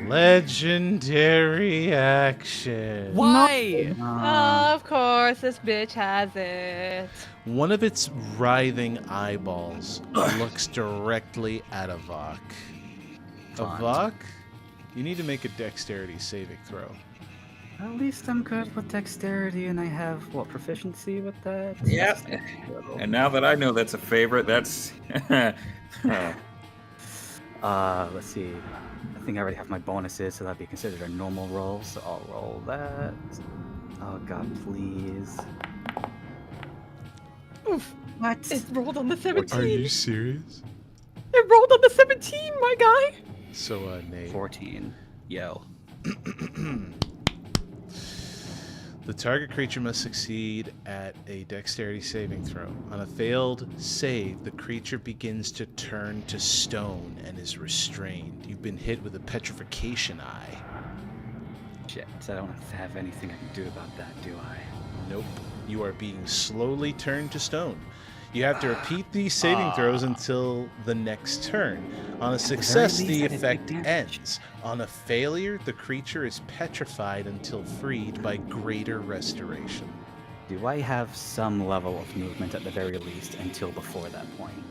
Legendary action. Why? Of course, this bitch has it. One of its writhing eyeballs looks directly at Avok. Fine. Avok, you need to make a dexterity saving throw. At least I'm good with dexterity, and I have what proficiency with that? Yeah. And now that I know that's a favorite, that's. Let's see. I think I already have my bonuses, so that'd be considered a normal roll. So I'll roll that. Oh God, please. Oof. What? It rolled on the 17. Are you serious? It rolled on the 17, my guy. So, Nate. 14. Yo. The target creature must succeed at a dexterity saving throw. On a failed save, the creature begins to turn to stone and is restrained. You've been hit with a petrification eye. Shit. So I don't have anything I can do about that, do I? Nope. You are being slowly turned to stone. You have to repeat these saving throws until the next turn. On a success, the effect ends. On a failure, the creature is petrified until freed by greater restoration. Do I have some level of movement at the very least until before that point?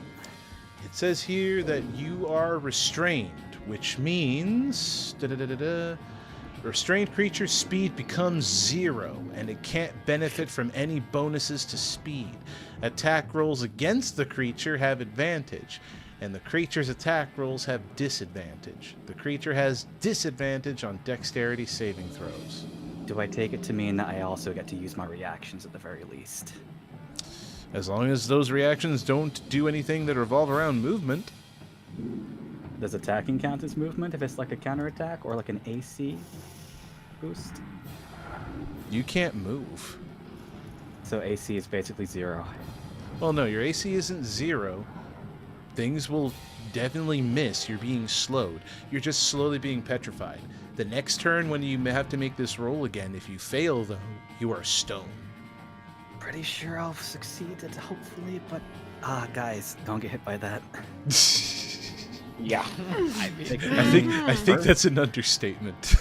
It says here that you are restrained, which means... Restrained creature's speed becomes 0, and it can't benefit from any bonuses to speed. Attack rolls against the creature have advantage, and the creature's attack rolls have disadvantage. The creature has disadvantage on dexterity saving throws. Do I take it to mean that I also get to use my reactions at the very least? As long as those reactions don't do anything that revolve around movement. Does attacking count as movement if it's like a counterattack or like an AC boost? You can't move. So AC is basically 0. Well, no, your AC isn't 0. Things will definitely miss. You're being slowed. You're just slowly being petrified. The next turn, when you have to make this roll again, if you fail, though, you are stone. Pretty sure I'll succeed, hopefully, but... guys, don't get hit by that. Yeah. I think that's an understatement.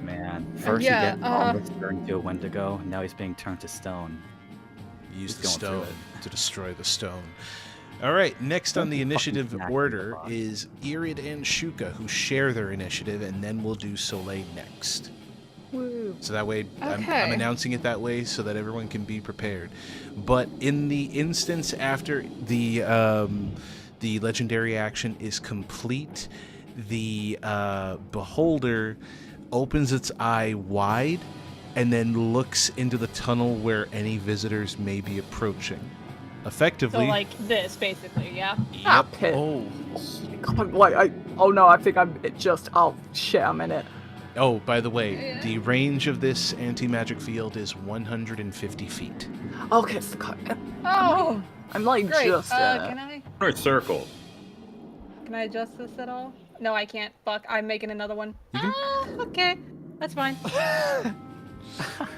Man, first you get almost turned to a Wendigo, now he's being turned to stone. Use He's the going through stone to destroy the stone. All right, next on the initiative order is Irid and Shuka, who share their initiative, and then we'll do Soleil next. Woo. So that way, I'm Okay. announcing it that way so that everyone can be prepared. But in the instance after the legendary action is complete, the beholder opens its eye wide and then looks into the tunnel where any visitors may be approaching. Effectively, So like this, basically, yeah. yep. Pit. Oh. God, wait, oh no, I think oh shit, I'm in it. Oh, by the way, the range of this anti-magic field is 150 feet. Okay, it's Oh, I'm like great. just Can I Circle. adjust this at all? No, I can't. Fuck, I'm making another one. Oh, okay. That's fine.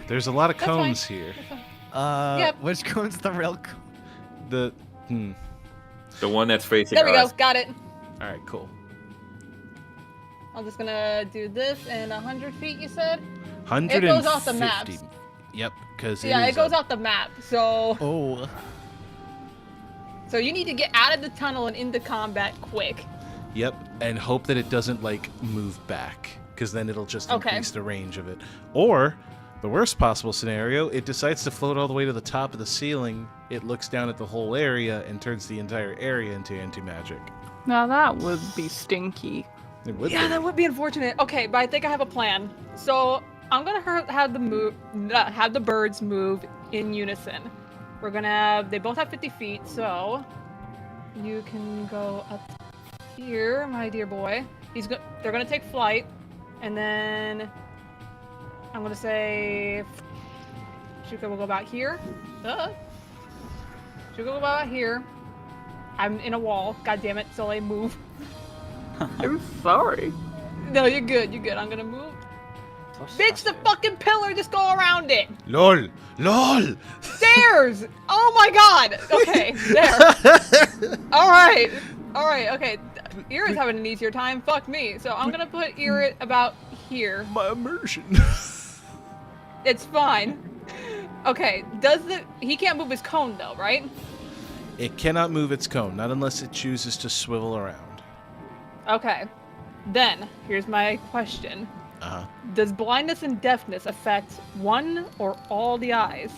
There's a lot of That's fine. cones here. Yep. Which cone's the real cone? The The one that's facing There we go. us. Got it. All right, cool. I'm just gonna do this and 100 feet, you said? 150. It goes off the maps. Yep, because Yeah, it goes off the map. So Oh. you need to get out of the tunnel and into combat quick. Yep, and hope that it doesn't like move back, because then it'll just Okay. increase the range of it. Or the worst possible scenario, it decides to float all the way to the top of the ceiling. It looks down at the whole area and turns the entire area into anti-magic. Now that would be stinky. It would Yeah, be. that would be unfortunate. Okay, but I think I have a plan. So I'm gonna have the birds move in unison. They both have 50 feet, so you can go up here, my dear boy. They're gonna take flight, and then I'm gonna say Shuka will go about here. Shuka will go about here. I'm in a wall. God damn it, Soleil, move. I'm sorry. No, you're good. You're good. I'm gonna move. Bitch, the fucking pillar. Just go around it. LOL! LOL! Stairs. Oh my god. Okay, there. All right. Okay. Irid's having an easier time. Fuck me. So I'm gonna put Irid about here. My immersion. It's fine. Okay. He can't move his cone though, right? It cannot move its cone, not unless it chooses to swivel around. Okay. Then here's my question. Uh-huh. Does blindness and deafness affect one or all the eyes?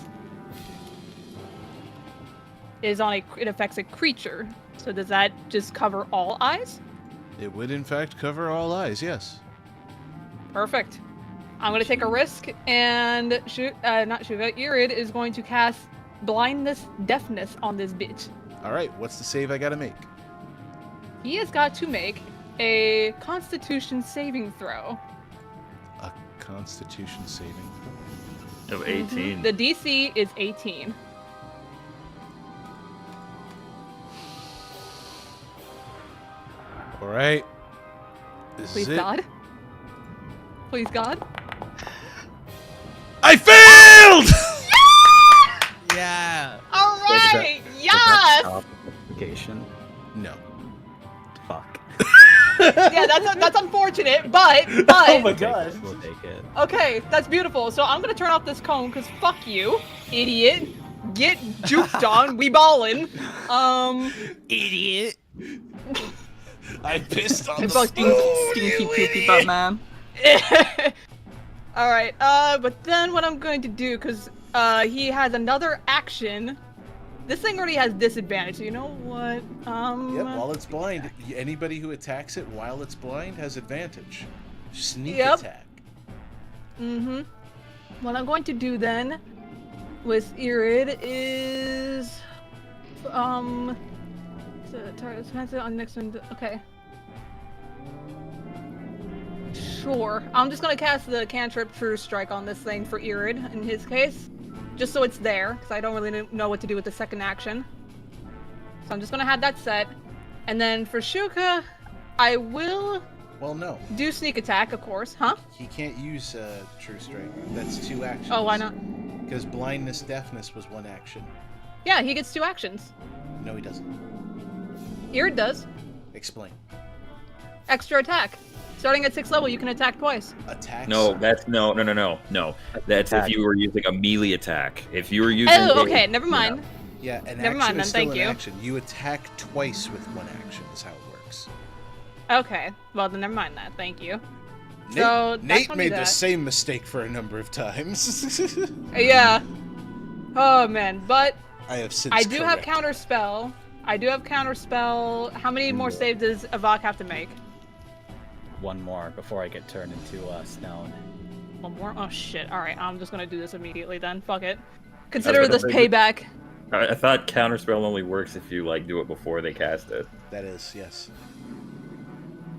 It affects a creature. So does that just cover all eyes? It would, in fact, cover all eyes, yes. Perfect. I'm going to take a risk, and Irid is going to cast blindness, deafness on this bitch. All right, what's the save I gotta make? He has got to make a Constitution saving throw. A Constitution saving. Of 18. The DC is 18. All right. This Please, is it. God. Please, God. I failed! Yeah. All right. Is Yes. that justification? No. Fuck. Yeah, that's unfortunate, but Oh my god. We'll take it. okay, that's beautiful. So I'm gonna turn off this cone because fuck you, idiot. Get juked on. We ballin'. Idiot. I pissed on the Fucking stinky poopy butt man. All right. But then what I'm going to do, because he has another action. This thing already has disadvantage. So you know what? Yep, while it's blind, anybody who attacks it while it's blind has advantage. Sneak Yep. attack. Mm-hmm. What I'm going to do then with Irid is target on the next one. Okay. Sure. I'm just gonna cast the cantrip True Strike on this thing for Irid in his case, just so it's there, because I don't really know what to do with the second action. So I'm just gonna have that set, and then for Shuka, I will Well, no. do sneak attack, of course. Huh? He can't use True Strike. That's 2 actions. Oh, why not? Because blindness, deafness was 1 action. Yeah, he gets 2 actions. No, he doesn't. Irid does. Explain. Extra attack. Starting at 6th level, you can attack twice. Attacks. No, that's no. That's if you were using a melee attack. If you were using. Oh, okay, never mind. Yeah, an Never action mind is then, still thank an you. action. You attack twice with 1 action is how it works. Okay, well then never mind that. Thank you. Nate, So that's Nate gonna made be the that. same mistake for a number of times. Yeah. Oh man, but I have since I do have corrected. counter spell. I do have counter spell. How many more saves does Avok have to make? One more before I get turned into stone. One more? Oh shit. All right, I'm just gonna do this immediately then. Fuck it. Consider gonna this say- payback. I thought counterspell only works if you do it before they cast it. That is, yes.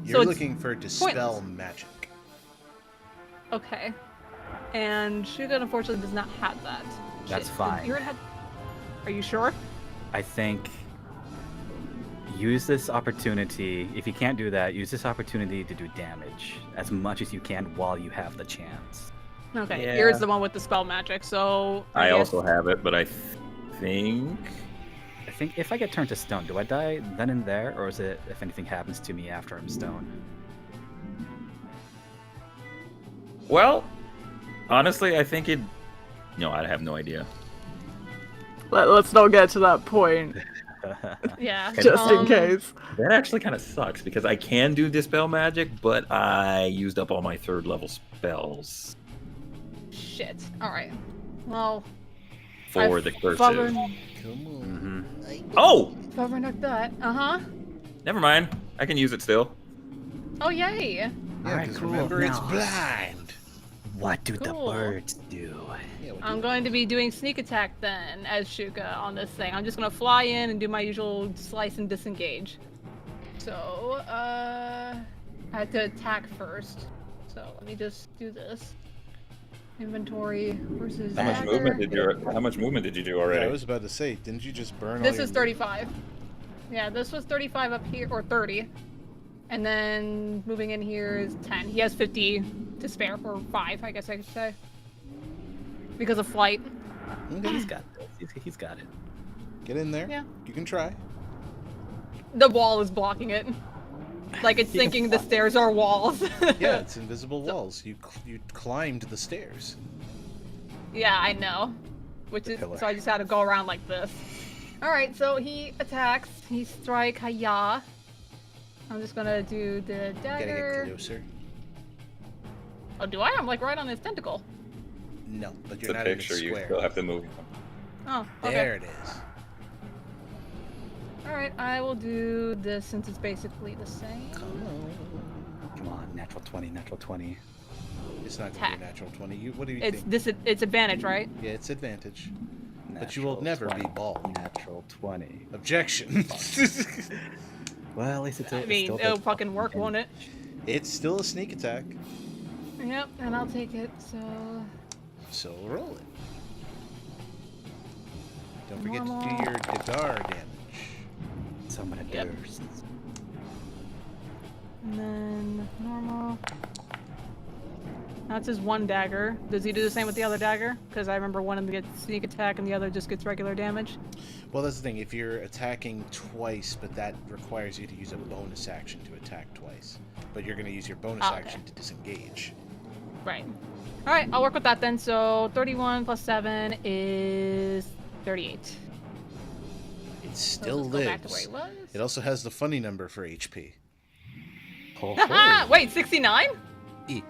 So You're it's looking for dispel pointless. magic. Okay. And Shuga unfortunately does not have that. That's Shit. fine. Are you sure? I think use this opportunity. If you can't do that, use this opportunity to do damage as much as you can while you have the chance. Okay. Yeah. Here's the one with the spell magic. So I guess- also have it, but I think. I think if I get turned to stone, do I die then and there, or is it if anything happens to me after I'm stone? Well, honestly, I think it. No, I have no idea. Let's not get to that point, Yeah. just in case. That actually kind of sucks because I can do dispel magic, but I used up all my 3rd level spells Shit. All right. Well. for I the cursive. Tavern Oh, like that. Uh huh. never mind. I can use it still. Oh yay. Yeah, Alright, 'cause cool. remember, it's Now- blind. What do the Cool. birds do? Yeah, what I'm going to be doing sneak attack then as Shuka on this thing. I'm just gonna fly in and do my usual slice and disengage. So I have to attack first. So let me just do this. Inventory versus How much dagger. movement did you do Yeah, already? I was about to say, didn't you just burn all This your... is 35. Yeah, this was 35 up here, or 30. And then moving in here is 10. He has 50 to spare, or 5, I guess I could say. Because of flight. Okay, He's got this. He's got it. get in there. Yeah. You can try. The wall is blocking it. Like it's thinking the stairs are walls. Yeah, it's invisible walls. You climbed the stairs. Yeah, I know. Which is pillar. so I just had to go around like this. All right, so he attacks. He strike Haya. I'm just gonna do the Gotta get dagger. closer. Oh, do I? I'm like right on his tentacle. No, but It's you're a not picture. in the You square. still have to move. Oh, okay. There it is. Alright, I will do this since it's basically the same. Come on, natural 20, natural 20. It's not going to be a natural 20. What do you It's think? it's advantage, right? Yeah, it's advantage. But you Natural will never 20, be bald. Natural 20. Objection. Well, at least it's a I mean, it'll fucking work, won't it? It's still a sneak attack. Yep, and I'll take it, so... So roll it. Don't forget Normal. to do your Dagar damage. So I'm gonna Yep. burst. And then normal. That's his one dagger. Does he do the same with the other dagger? Because I remember one of them gets sneak attack and the other just gets regular damage. Well, that's the thing. If you're attacking twice, but that requires you to use a bonus action to attack twice. But you're going to use your bonus Okay. action to disengage. Right. Alright, I'll work with that then. So 31 plus 7 is 38. It still let's go back to lives. where he was. It also has the funny number for HP. Haha! Wait, 69? E.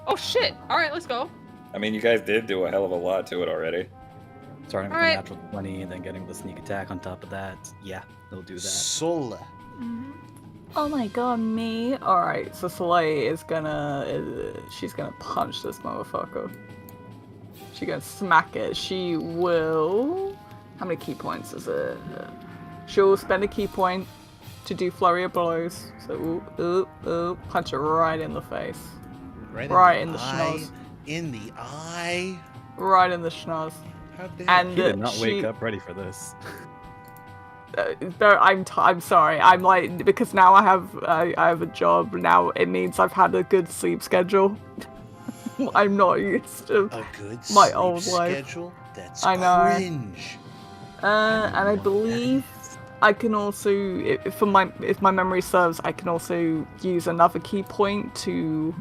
Oh shit! Alright, let's go. I mean, you guys did do a hell of a lot to it already. Starting with Alright. a natural 20 and then getting the sneak attack on top of that. Yeah, they'll do that. Sola. Oh my god, me? Alright, so Soleil is gonna... she's gonna punch this motherfucker. She's gonna smack it. She will... How many key points is it? She'll spend a key point to do flurry of blows. So, punch her right in the face. Right in the eye. schnoz. In the eye. Right in the schnoz. How dare And He did not she... wake up ready for this. I'm sorry. I'm like, because now I have a job. Now it means I've had a good sleep schedule. I'm not used to a good my sleep old life. schedule? That's I know. cringe. And I believe I can also, if my memory serves, I can also use another key point to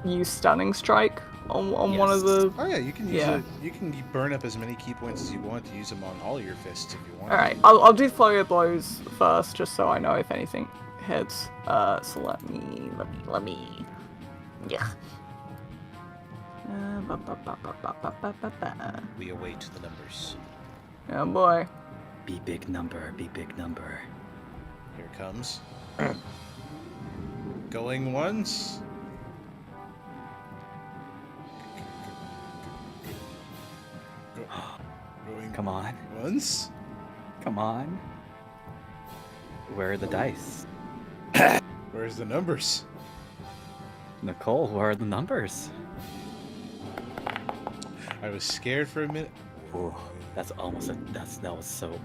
use stunning strike on one of the. Oh yeah, you can use Yeah. you can burn up as many key points as you want to use them on all your fists if you want. All right, I'll do flurry of blows first, just so I know if anything hits. So let me. Yeah. We await the numbers. Oh boy. Be big number, be big number. Here it comes. Going once. Going Come on, once. come on. Where are the dice? Where's the numbers? Nicole, where are the numbers? I was scared for a minute. Ooh, that's almost that was so.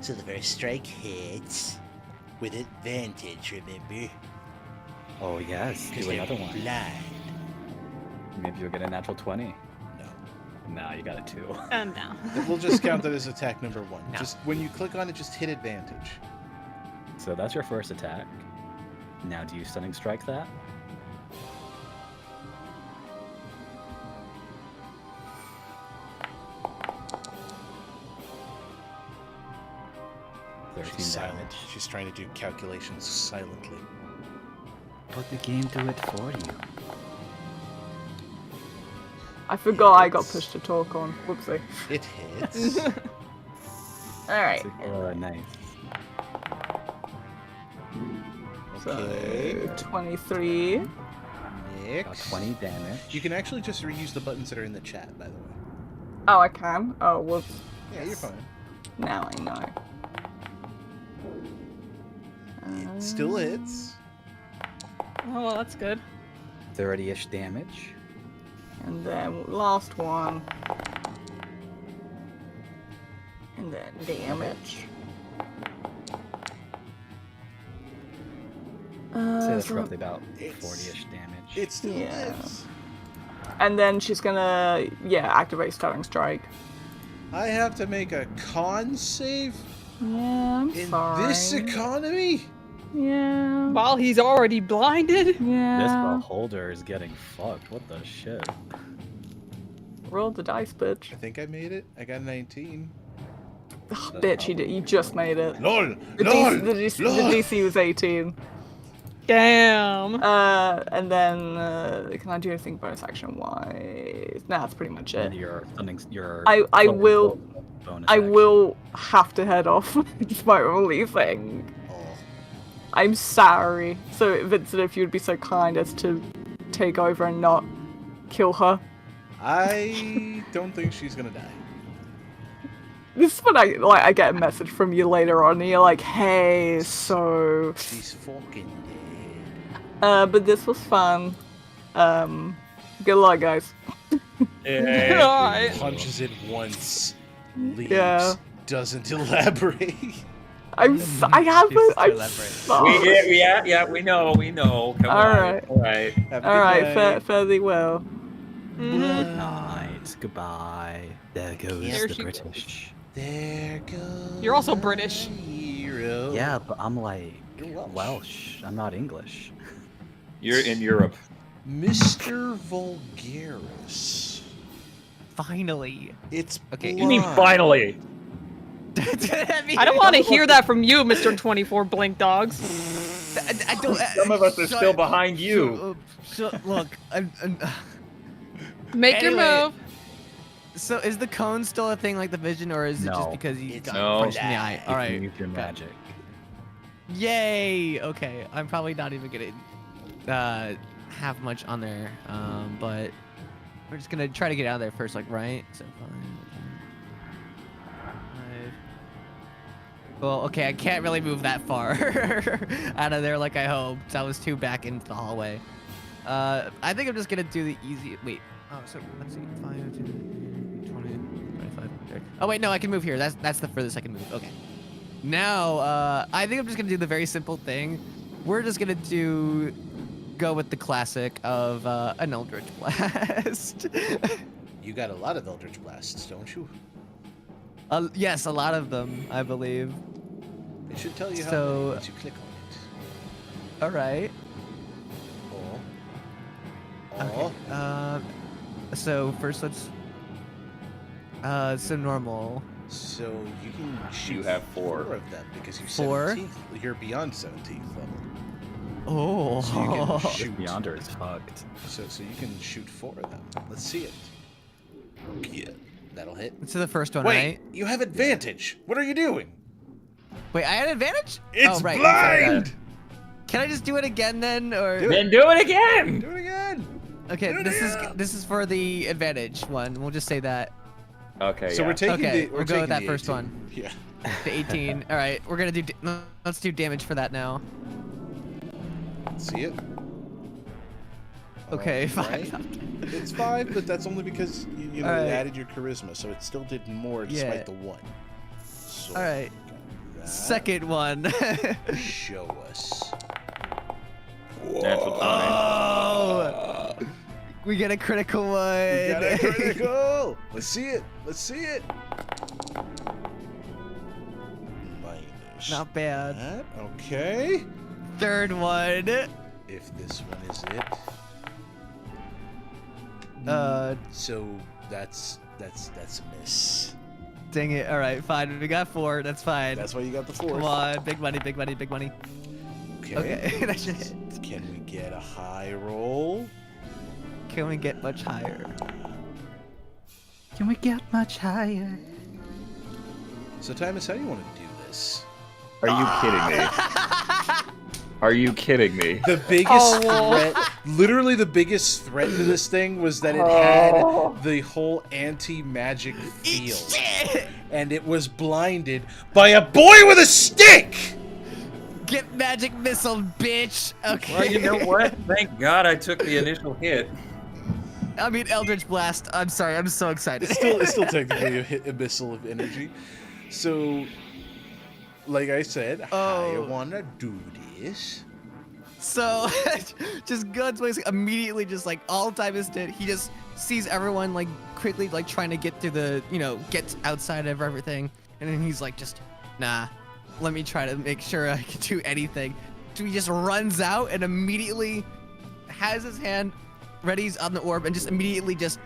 So the first strike hits with advantage, remember? Oh yes, do another one. Blind. Maybe you'll get a natural 20. No. Nah, you got a 2. No. We'll just count that as attack number 1. No. Just when you click on it, just hit advantage. So that's your first attack. Now do you stunning strike that? She's silent. She's trying to do calculations silently. But the game do it for you. I forgot I got pushed to talk on. Whoopsie. It hits. Alright. Nice. Okay. So 23. Got Next. 20 damage. You can actually just reuse the buttons that are in the chat, by the way. Oh, I can? Oh, whoops. Yeah, you're fine. Now I know. It still hits. Oh, well, that's good. 30-ish damage. And then last one. And then damage. So that's so- roughly about It's- 40-ish damage. It still Yeah. lives. And then she's gonna, activate Stunning Strike. I have to make a con save Yeah, I'm in sorry. this economy? Yeah. While he's already blinded? This Yeah. beholder is getting fucked. What the shit? Roll the dice, bitch. I think I made it. I got 19. Ugh, bitch, you just made it. LOL! The LOL! DC, LOL! the DC was 18. Damn. And then can I do anything bonus action wise? Nah, that's pretty much And it. your I will bonus I action. will have to head off. It's my only thing. Oh. I'm sorry. So Vincent, if you'd be so kind as to take over and not kill her. I don't think she's gonna die. This is when I get a message from you later on, and you're like, "Hey, so." She's fucking dead. But this was fun. Good luck, guys. Alright. Punches it once, leaves, Yeah. doesn't elaborate. I have Just it. I'm to elaborate. sorry. Yeah, we know. Come All on. right. All right. Have a All good right, night. fare thee well. Good night. Goodbye. There goes There the she British. There goes. You're also British. Hero. Yeah, but I'm like You're Welsh. Welsh. I'm not English. You're in Europe. Mr. Vulgaris. Finally. It's Okay. You mean blind. finally? I don't want to hear that from you, Mr. 24 Blink Dogs. I don't. Some of us are still behind you. Look, I'm Make your Anyway. move. So is the cone still a thing like the vision, or is it just No. because he It's got No. punched in the eye? All right. Use your okay. magic. Yay. Okay. I'm probably not even gonna have much on there. But we're just gonna try to get out of there first, like right. So 5. Well, okay. I can't really move that far out of there like I hoped. I was too back into the hallway. I think I'm just gonna do the easy. Wait. Oh, so let's see. 5, 10, 20, 25, 30. Oh wait, no, I can move here. That's the furthest I can move. Okay. Now, I think I'm just gonna do the very simple thing. We're just gonna go with the classic of an Eldritch Blast. You got a lot of Eldritch Blasts, don't you? Yes, a lot of them, I believe. It should tell you how So- many once you click on it. All right. Oh. Okay. So first let's. So normal. So you can shoot You have 4. of them because you 4? 17th. You're beyond 17th level. Oh. So you can shoot. Beyonder is fucked. So you can shoot 4 of them. Let's see it. Yeah, that'll hit. So the first one, Wait, right? you have advantage. What are you doing? Wait, I had advantage? It's oh, right. blind. Can I just do it again then, or? Do it. Then do it again. Do it again. Okay, Do it this again. is for the advantage one. We'll just say that. Okay. So yeah. we're taking Okay, the. we'll go taking with that the first 18. one. Yeah. The 18. All right, we're gonna do. Let's do damage for that now. See it. Okay, Alright. 5. It's 5, but that's only because you know Alright. it added your charisma, so it still did more despite Yeah. the 1. So All right. that. Second one. Show us. Natural 20. Oh! We get a critical one. We got a critical. Let's see it. Let's see it. Minus Not bad. that. Okay. Third one. If this one is it. So that's a miss. Dang it. All right, fine. We got 4. That's fine. That's why you got the 4. Come on, big money, big money, big money. Okay. Okay, that should hit. Can we get a high roll? Can we get much higher? Can we get much higher? So, Timus, how do you want to do this? Are you kidding me? Are you kidding me? The biggest threat, literally the biggest threat to this thing was that it had the whole anti-magic field. And it was blinded by a boy with a stick! Get magic missile, bitch. Okay. Well, you know what? Thank God I took the initial hit. I mean, Eldritch Blast. I'm sorry. I'm so excited. It's still technically a missile of energy. So, like I said, I want to do this. So, just guns basically immediately, just like all Timus did, he just sees everyone like quickly like trying to get to the, get outside of everything, and then he's like, just nah, let me try to make sure I can do anything. So he just runs out and immediately has his hand ready on the orb and just immediately just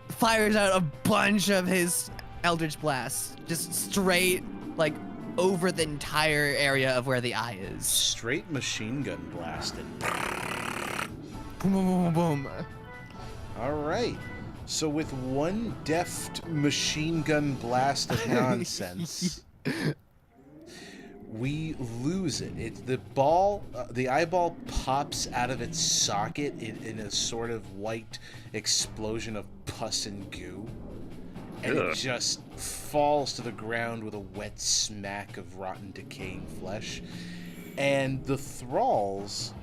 fires out a bunch of his Eldritch Blasts, just straight like over the entire area of where the eye is. Straight machine gun blasted. Boom, boom, boom, boom. All right. So with one deft machine gun blast of nonsense, we lose it. The eyeball pops out of its socket in a sort of white explosion of pus and goo. And it just falls to the ground with a wet smack of rotten, decaying flesh. And the thralls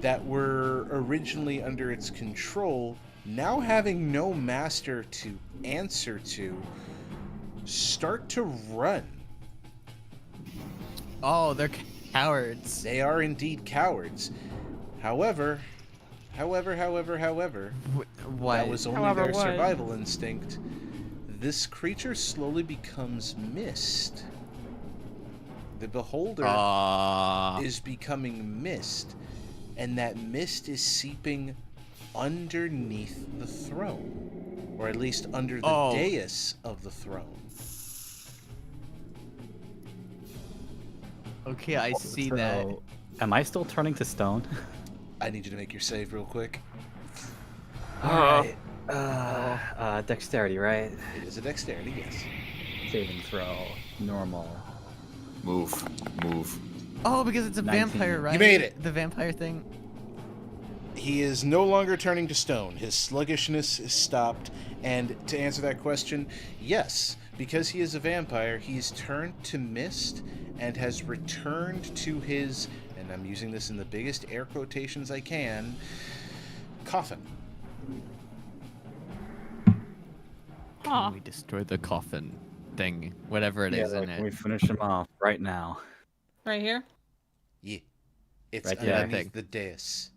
that were originally under its control, now having no master to answer to, start to run. Oh, they're cowards. They are indeed cowards. However, What? that was only their survival instinct. This creature slowly becomes mist. The beholder is becoming mist, and that mist is seeping underneath the throne, or at least under the dais of the throne. Okay, I see that. Am I still turning to stone? I need you to make your save real quick. Alright. Dexterity, right? It is a dexterity, yes. Saving throw. Normal. Move. Oh, because it's a 19. vampire, right? You made it. The vampire thing. He is no longer turning to stone. His sluggishness is stopped. And to answer that question, yes, because he is a vampire, he's turned to mist and has returned to his, and I'm using this in the biggest air quotations I can, coffin. Can we destroy the coffin thing, whatever it is in Can it? we finish him off right now? Right here? Yeah. It's Right there. underneath the dais.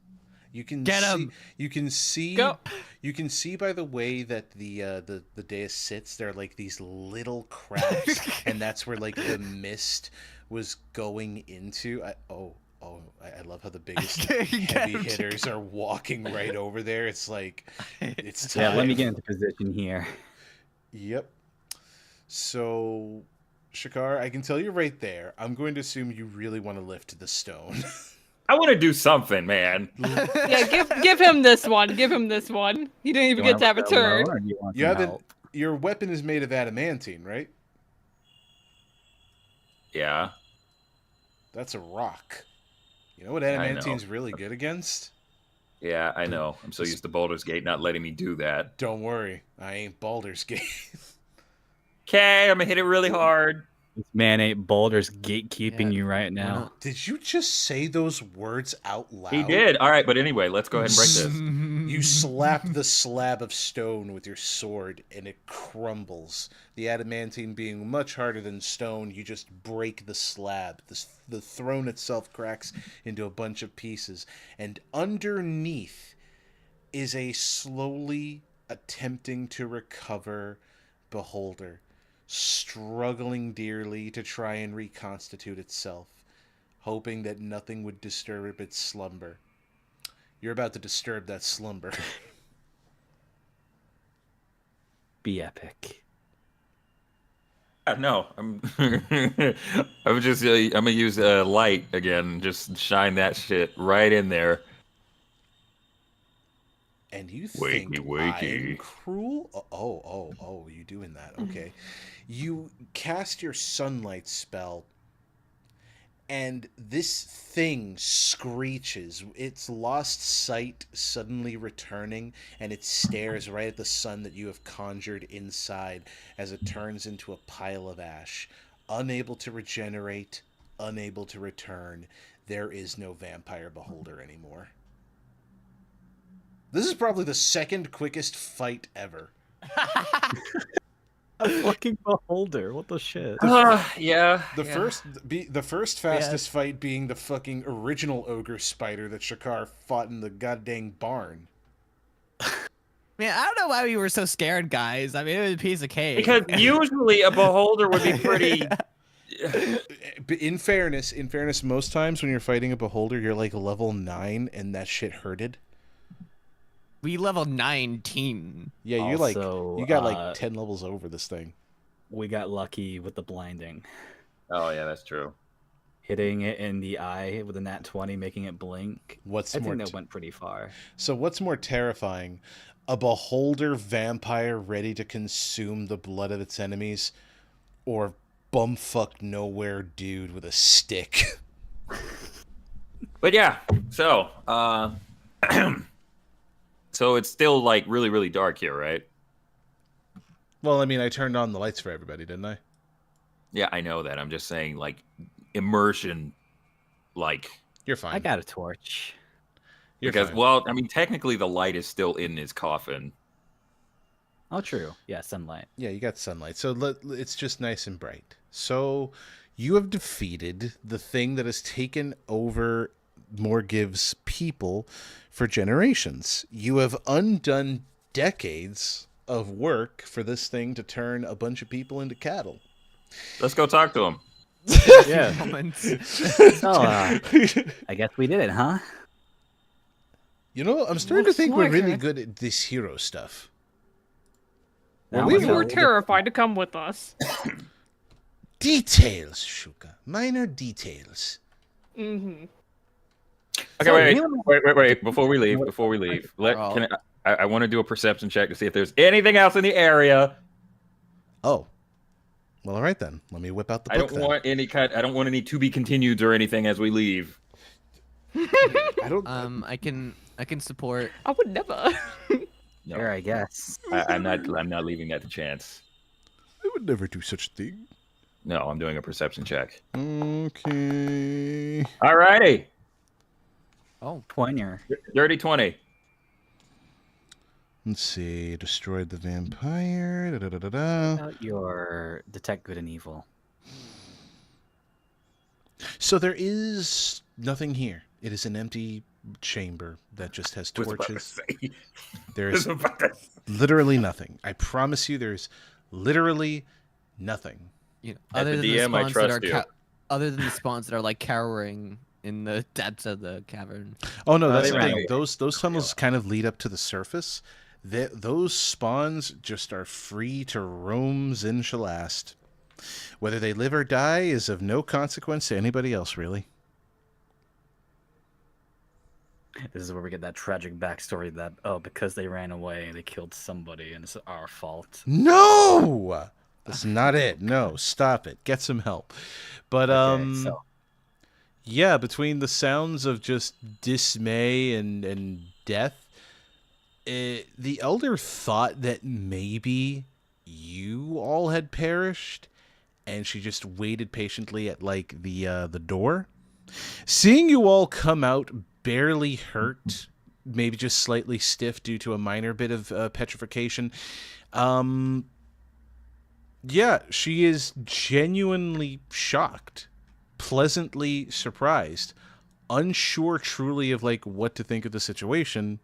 You can Get see, him! You can see. Go. You can see by the way that the dais sits. There are like these little cracks, and that's where like the mist was going into. I love how the biggest heavy hitters are walking right over there. It's like it's time. Yeah, let me get into position here. Yep. So, Shakar, I can tell you right there. I'm going to assume you really want to lift the stone. I want to do something, man. Yeah, give him this one. Give him this one. He didn't even get to have a turn. You haven't. Your weapon is made of adamantine, right? Yeah. That's a rock. You know what adamantine's really good against? Yeah, I know. I'm so used to Baldur's Gate not letting me do that. Don't worry, I ain't Baldur's Gate. Okay, I'm gonna hit it really hard. This man ain't Baldur's gatekeeping you right now. Did you just say those words out loud? He did. All right, but anyway, let's go ahead and break this. You slap the slab of stone with your sword, and it crumbles. The adamantine being much harder than stone, you just break the slab. The throne itself cracks into a bunch of pieces, and underneath is a slowly attempting to recover beholder, struggling dearly to try and reconstitute itself, hoping that nothing would disturb its slumber. You're about to disturb that slumber. Be epic. No, I'm just I'm gonna use light again. Just shine that shit right in there. And you think Wakey. I'm cruel? Oh, you doing that? Okay. You cast your sunlight spell, and this thing screeches. Its lost sight suddenly returning, and it stares right at the sun that you have conjured inside as it turns into a pile of ash. Unable to regenerate, unable to return. There is no vampire beholder anymore. This is probably the second quickest fight ever. A fucking beholder. What the shit? Yeah. The first fastest fight being the fucking original ogre spider that Shakar fought in the goddamn barn. Man, I don't know why we were so scared, guys. I mean, it was a piece of cake. Because usually a beholder would be pretty. In fairness, most times when you're fighting a beholder, you're like level 9, and that shit hurted. We level 19. Yeah, you're Also, you got like 10 levels over this thing. We got lucky with the blinding. Oh yeah, that's true. Hitting it in the eye with a nat 20, making it blink. I think that t- went pretty far. So what's more terrifying? A beholder vampire ready to consume the blood of its enemies, or bumfuck nowhere dude with a stick? But yeah, so so it's still like really, really dark here, right? Well, I mean, I turned on the lights for everybody, didn't I? Yeah, I know that. I'm just saying, like, immersion, like... You're fine. I got a torch. You're because, fine. well, I mean, technically the light is still in his coffin. Oh, true. Yeah, sunlight. Yeah, you got sunlight. So it's just nice and bright. So you have defeated the thing that has taken over Morgiv's people for generations. You have undone decades of work for this thing to turn a bunch of people into cattle. Let's go talk to him. Yeah. So, I guess we did it, huh? You know, I'm starting to Looks think we're like really it. good at this hero stuff. Now We let's were go. terrified to come with us. Details, Shuka. Minor details. Mm-hmm. Okay, So, wait. anyone- Before we leave, I want to do a perception check to see if there's anything else in the area. Oh. Well, all right then. Let me whip out the I book don't then. want any to be continued or anything as we leave. I don't. I can support. I would never. No, Sure, I guess. I'm not leaving that to chance. I would never do such a thing. No, I'm doing a perception check. Okay. Alrighty. Oh, Pointer. Dirty 20. Let's see. Destroyed the vampire. Da, da, da, da, da. About your detect good and evil. So there is nothing here. It is an empty chamber that just has Was about to torches. say. There's Was about to- literally nothing. I promise you, there's literally nothing. you know, At other the than the DM, I spawns that trust are you. other than the spawns that are like cowering in the depths of the cavern. Oh no, that's they the ran thing. away. Those tunnels kind of lead up to the surface. Those spawns just are free to roam Zinshalast. Whether they live or die is of no consequence to anybody else, really. This is where we get that tragic backstory that, oh, because they ran away, they killed somebody, and it's our fault. No! That's not it. No, stop it. Get some help. But, Okay, so yeah, between the sounds of just dismay and death, the elder thought that maybe you all had perished, and she just waited patiently at like the door. Seeing you all come out barely hurt, maybe just slightly stiff due to a minor bit of petrification, yeah, she is genuinely shocked, pleasantly surprised, unsure truly of like what to think of the situation.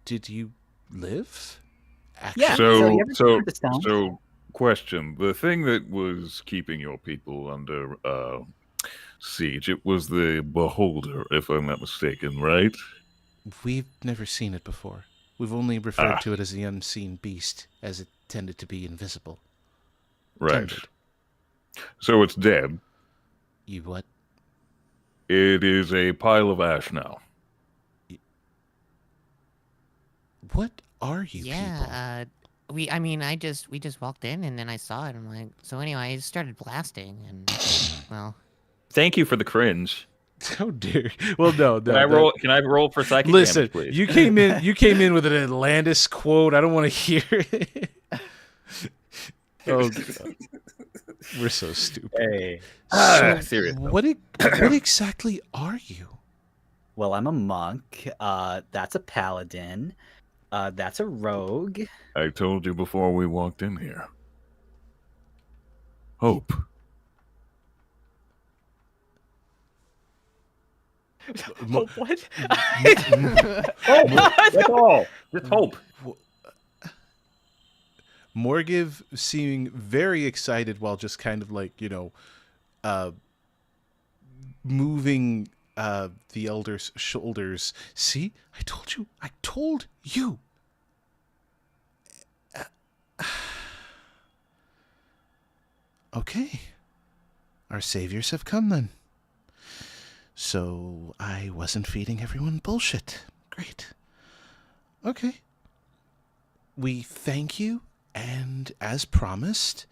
Did you live? Actually? Yeah. so you ever So, heard the sound? so, question: the thing that was keeping your people under siege, it was the beholder, if I'm not mistaken, right? We've never seen it before. We've only referred to it as the unseen beast, as it tended to be invisible. Right. Tended. So it's dead. You what? It is a pile of ash now. What are you people? Yeah, we just walked in and then I saw it. I'm like, so anyway, I just started blasting and well, Thank you for the cringe. How dare you? Well, no. Can I roll for psychic Listen, damage, please? you came in with an Atlantis quote. I don't want to hear it. Oh, God. We're so stupid. Hey. Seriously. What exactly are you? Well, I'm a monk. That's a paladin. That's a rogue. I told you before we walked in here. Hope. Oh, what? That's all. Just hope. Morgiv seeming very excited while just kind of like, moving the elder's shoulders. See? I told you. Okay. Our saviors have come then. So I wasn't feeding everyone bullshit. Great. Okay. We thank you, and as promised,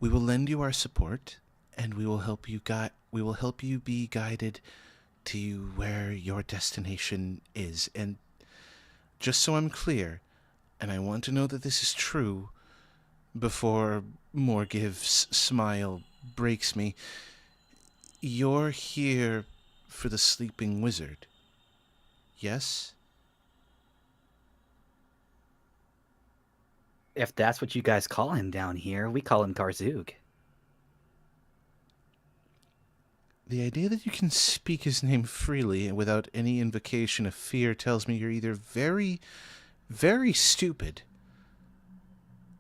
we will lend you our support, and we will help you be guided to where your destination is. And just so I'm clear, and I want to know that this is true before Morgiv's smile breaks me, you're here for the sleeping wizard. Yes? If that's what you guys call him down here, we call him Karzug. The idea that you can speak his name freely and without any invocation of fear tells me you're either very, very stupid,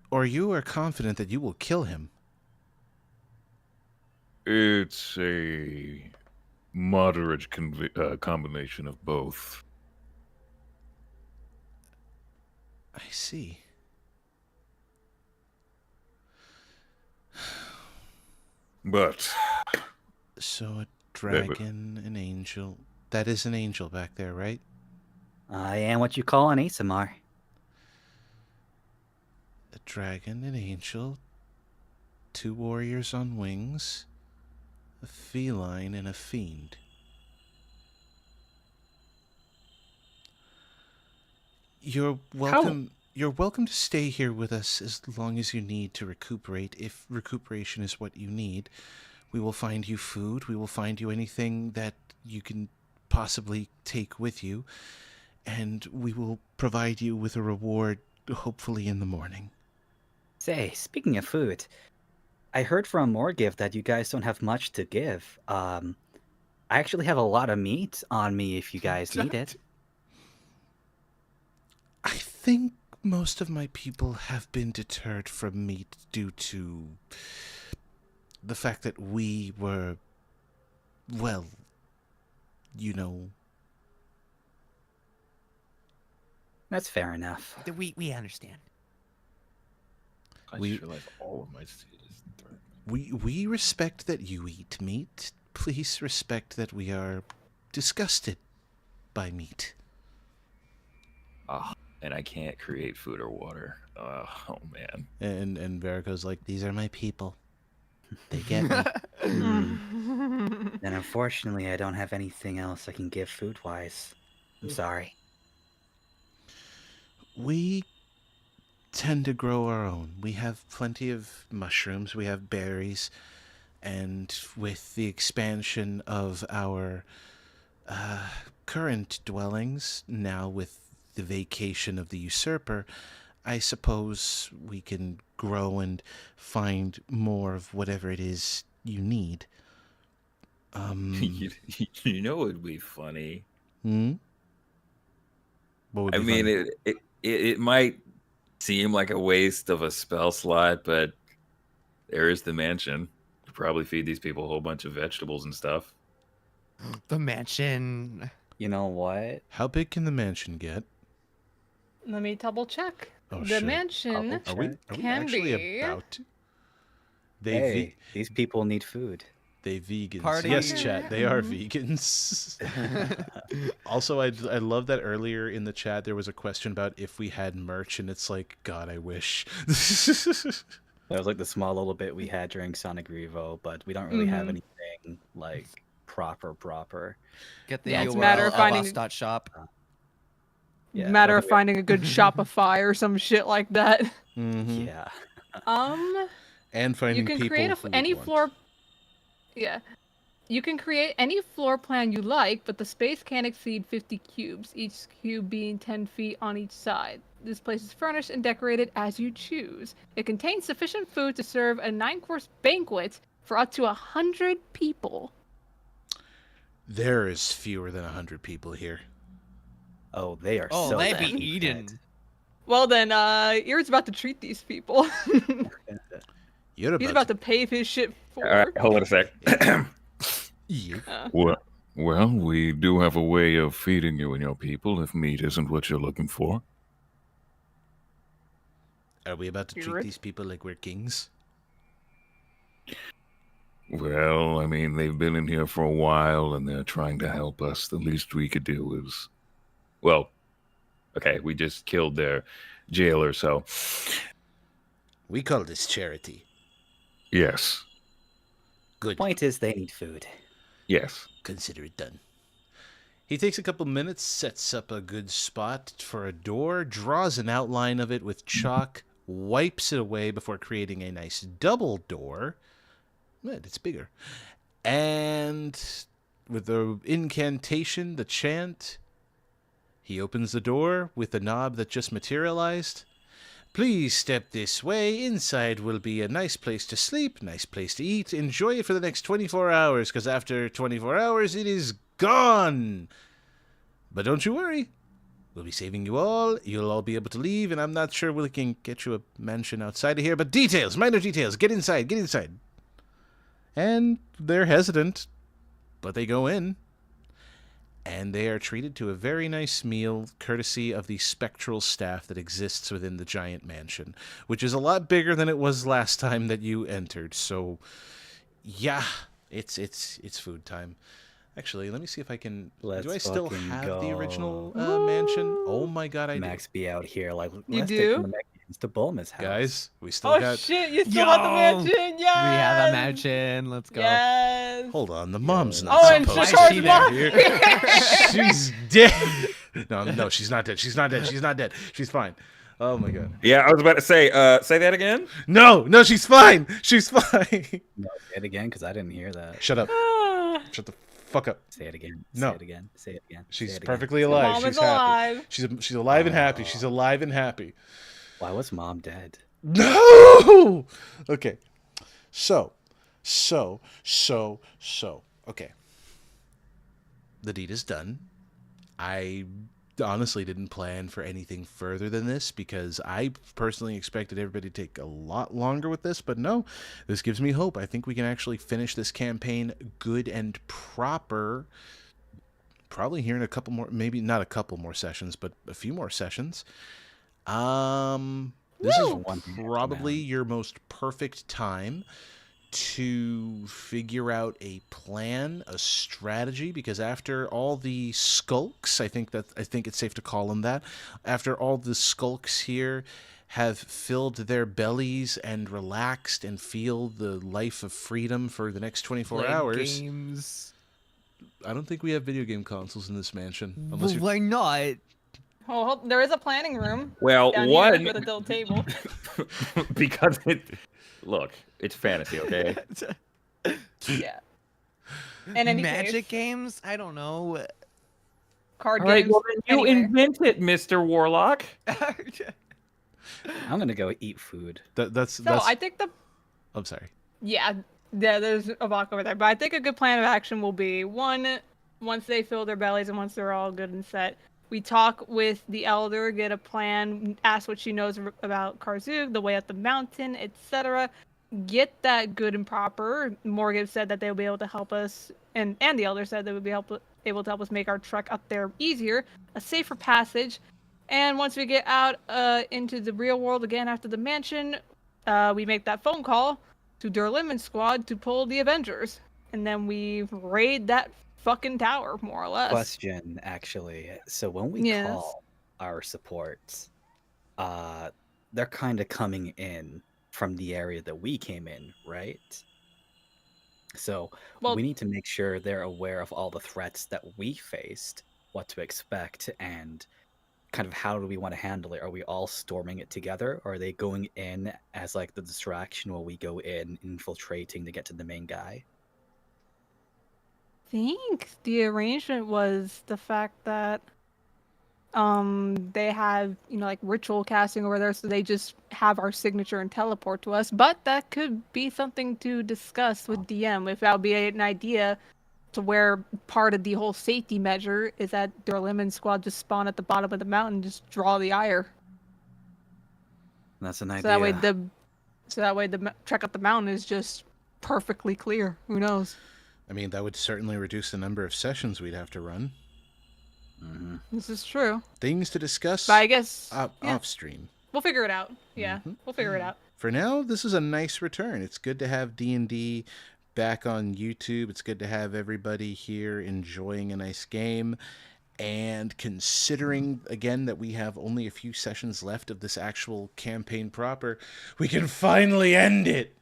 or you are confident that you will kill him. It's a moderate combination of both. I see. But So a dragon, an angel. That is an angel back there, right? I am what you call an ASMR. A dragon, an angel, 2 warriors on wings, a feline, and a fiend. You're welcome. You're welcome to stay here with us as long as you need to recuperate. If recuperation is what you need, we will find you food. We will find you anything that you can possibly take with you, and we will provide you with a reward, hopefully in the morning. Say, speaking of food, I heard from Morgiv that you guys don't have much to give. I actually have a lot of meat on me if you guys need it. I think most of my people have been deterred from meat due to the fact that we were, well, you know. That's fair enough. We understand. I We- just realized all of my state is threatened. We respect that you eat meat. Please respect that we are disgusted by meat. And I can't create food or water. Oh man. And Verico's like, these are my people. They get me. Then unfortunately, I don't have anything else I can give food-wise. I'm sorry. We tend to grow our own. We have plenty of mushrooms, we have berries, and with the expansion of our current dwellings, now with the vacation of the usurper, I suppose we can grow and find more of whatever it is you need. You know it would be funny. Hmm? What would I be mean, funny? it might seem like a waste of a spell slot, but there is the mansion. Could probably feed these people a whole bunch of vegetables and stuff. The mansion. You know what? How big can the mansion get? Let me double check. Oh, The shit. mansion Are we can actually be. about to? Hey, these people need food. They vegans. Party. Yes, chat. They are vegans. Also, I love that earlier in the chat there was a question about if we had merch, and it's like, God, I wish. That was like the small little bit we had during Sonic Revo, but we don't really have anything like proper. Get the Yeah, it's a URL matter of finding- shop. Yeah, Matter but of finding a good Shopify or some shit like that. Mhm. Yeah. And finding You can people create who would any want. floor. Yeah. You can create any floor plan you like, but the space can't exceed 50 cubes, each cube being 10 feet on each side. This place is furnished and decorated as you choose. It contains sufficient food to serve a 9-course banquet for up to 100 people. There is fewer than 100 people here. Oh, they are Oh, so they bad. be eating. Well then, Ear's about to treat these people. You're He's about to pave his shit All forward. right, hold on a sec. Yeah. Well, we do have a way of feeding you and your people if meat isn't what you're looking for. Are we about to treat You're- these people like we're kings? Well, I mean, they've been in here for a while and they're trying to help us. The least we could do is, well, okay, we just killed their jailer, so We call this charity. yes, Good. Point is, they need food. yes. Consider it done. He takes a couple minutes, sets up a good spot for a door, draws an outline of it with chalk, wipes it away before creating a nice double door. It's bigger. And with the incantation, the chant, he opens the door with the knob that just materialized. Please step this way. Inside will be a nice place to sleep, nice place to eat. Enjoy it for the next 24 hours, because after 24 hours, it is gone. But don't you worry. We'll be saving you all. You'll all be able to leave, and I'm not sure we can get you a mansion outside of here. But details, minor details. Get inside, get inside. And they're hesitant, but they go in. And they are treated to a very nice meal, courtesy of the spectral staff that exists within the giant mansion, which is a lot bigger than it was last time that you entered. So, yeah, it's food time. Actually, let me see if I can. Let's do I still fucking have the original go. mansion? Oh my god, I Max be out here like You let's take do? them to Mexican's to Bulma's house. guys. We still Oh got. shit, you still have the mansion? Yes! We have a mansion. Let's go. Yes! Hold on, the mom's not Oh, and supposed Shakar's to be mom. here. She's dead. No, she's not dead. She's not dead. She's not dead. She's fine. Oh my god. Yeah, I was about to say that again. No, she's fine. She's fine. No, say it again because I didn't hear that. Shut up. Shut the fuck up. Say it again. No. Say it again. Say it again. She's say it perfectly again. alive. Mom She's is happy. alive. She's alive and happy. She's alive and happy. Why was mom dead? No. Okay. So. Okay. The deed is done. I honestly didn't plan for anything further than this because I personally expected everybody to take a lot longer with this, but no, this gives me hope. I think we can actually finish this campaign good and proper. Probably here in a couple more, maybe not a couple more sessions, but a few more sessions. This is probably your most perfect time to figure out a plan, a strategy, because after all the skulks, I think it's safe to call them that, after all the skulks here have filled their bellies and relaxed and feel the life of freedom for the next 24 Play hours. games. I don't think we have video game consoles in this mansion. Well, why not? Oh, there is a planning room. Well, down one here with a little table. because look, it's fantasy, okay? Yeah. In any Magic case, games? I don't know. card All right, games. well then you anywhere. invent it, Mr. Warlock. I'm gonna go eat food. That's. I think I'm sorry. yeah, there's a block over there. But I think a good plan of action will be one, once they fill their bellies and once they're all good and set, we talk with the elder, get a plan, ask what she knows about Karzug, the way up the mountain, etc. Get that good and proper. Morgan said that they'll be able to help us, and the elder said they would be able to help us make our trek up there easier, a safer passage. And once we get out into the real world again after the mansion, we make that phone call to Durliman's squad to pull the Avengers, and then we raid that fucking tower, more or less. Question, actually. So when we Yes. call our supports, they're kind of coming in from the area that we came in, right? So Well- we need to make sure they're aware of all the threats that we faced, what to expect, and kind of how do we want to handle it? Are we all storming it together, or are they going in as like the distraction while we go in infiltrating to get to the main guy? I think the arrangement was the fact that they have, like ritual casting over there, so they just have our signature and teleport to us. But that could be something to discuss with DM, if that would be an idea to where part of the whole safety measure is that Durliman's squad just spawn at the bottom of the mountain, just draw the ire. That's an idea. So that way the trek up the mountain is just perfectly clear. Who knows? I mean, that would certainly reduce the number of sessions we'd have to run. Mm-hmm. This is true. Things to discuss But I guess off stream. we'll figure it out. Yeah, we'll figure it out. for now, this is a nice return. It's good to have D&D back on YouTube. It's good to have everybody here enjoying a nice game. And considering, again, that we have only a few sessions left of this actual campaign proper, we can finally end it.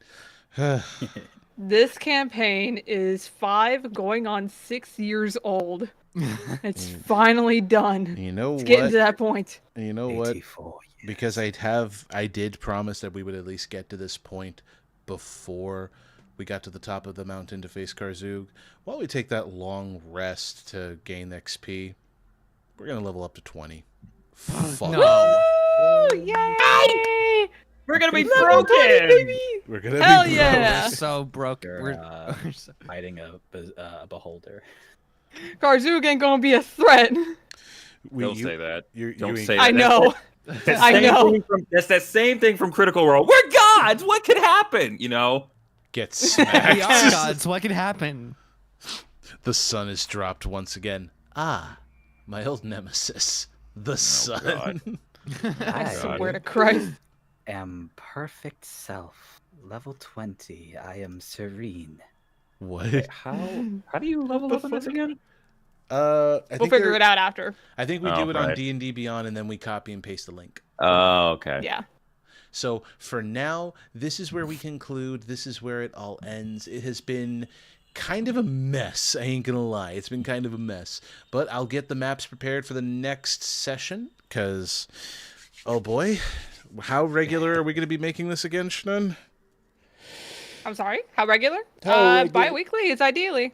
This campaign is 5 going on 6 years old. It's finally done. You know it's what? getting to that point. And you know what? Because I did promise that we would at least get to this point before we got to the top of the mountain to face Karzug. While we take that long rest to gain XP, we're gonna level up to 20. Fuck. No. Woo! Yay! We're gonna be Level broken. 20, baby! We're gonna Hell be yeah! We're so broke. We're fighting a beholder. Karzug ain't gonna be a threat. Don't say that. Don't ain't- say that. I know. I know. That's that same thing from Critical Role. We're gods. What could happen? You know. Get We smacked. are gods. What could happen? The sun is dropped once again. Ah, my old nemesis, the sun. I swear to Christ. Am perfect self. Level 20. I am serene. What? How do you level up on this again? I We'll think figure it out after. I think we Oh, do it on right. D&D Beyond, and then we copy and paste the link. Oh, okay. Yeah. So for now, this is where we conclude. This is where it all ends. It has been kind of a mess. I ain't gonna lie. It's been kind of a mess. But I'll get the maps prepared for the next session, because, oh boy, how regular are we going to be making this again, Shannon? I'm sorry? How regular? How regular? Bi-weekly is ideally.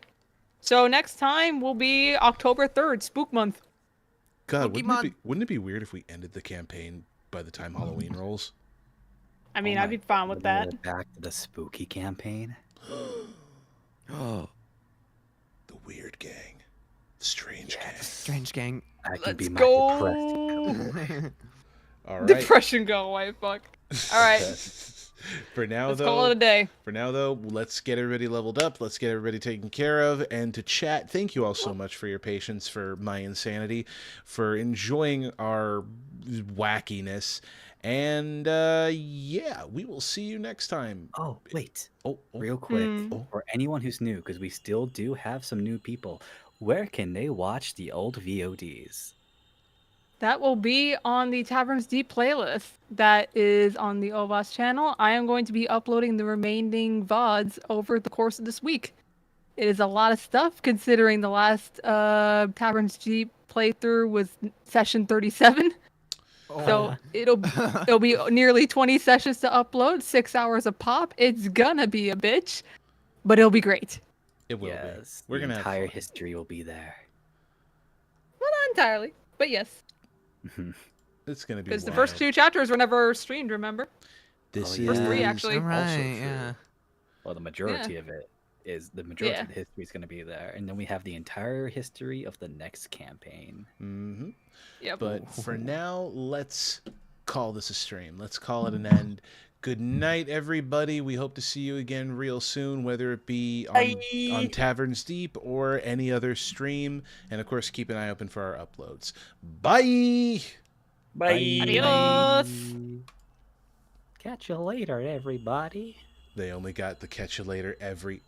So next time will be October 3rd, Spook Month. God, Pokemon. wouldn't it be weird if we ended the campaign by the time Halloween rolls? I mean, Oh I'd be fine with that. We're back to the spooky campaign. Oh, The Weird Gang. Strange Gang. strange gang. I can Let's be my go. depressed. All right. Depression go away, fuck. All right, For now, let's though, call it a day. For now, though, let's get everybody leveled up. Let's get everybody taken care of. And to chat, thank you all so much for your patience, for my insanity, for enjoying our wackiness. And, yeah, we will see you next time. Oh, wait. Oh, Real quick. Hmm. For anyone who's new, because we still do have some new people, where can they watch the old VODs? That will be on the Tavern's Deep playlist that is on the OVAS channel. I am going to be uploading the remaining VODs over the course of this week. It is a lot of stuff considering the last Tavern's Deep playthrough was session 37. So it'll be nearly 20 sessions to upload, 6 hours a pop. It's gonna be a bitch, but it'll be great. It will Yes. be. We're going to the have entire fun. history will be there. Well, not entirely, but yes. It's going to be Because the wild. first 2 chapters were never streamed, remember? This Oh, is First 3, actually. All right. Also true. Yeah. Well, the majority of it is the majority Yeah. of the history is going to be there, and then we have the entire history of the next campaign. Mm-hmm. Yep. But for now, let's call this a stream. Let's call it an end. Good night, everybody. We hope to see you again real soon, whether it be on Taverns Deep or any other stream. And, of course, keep an eye open for our uploads. Bye! Bye. Adios! Catch you later, everybody. They only got the catch you later every...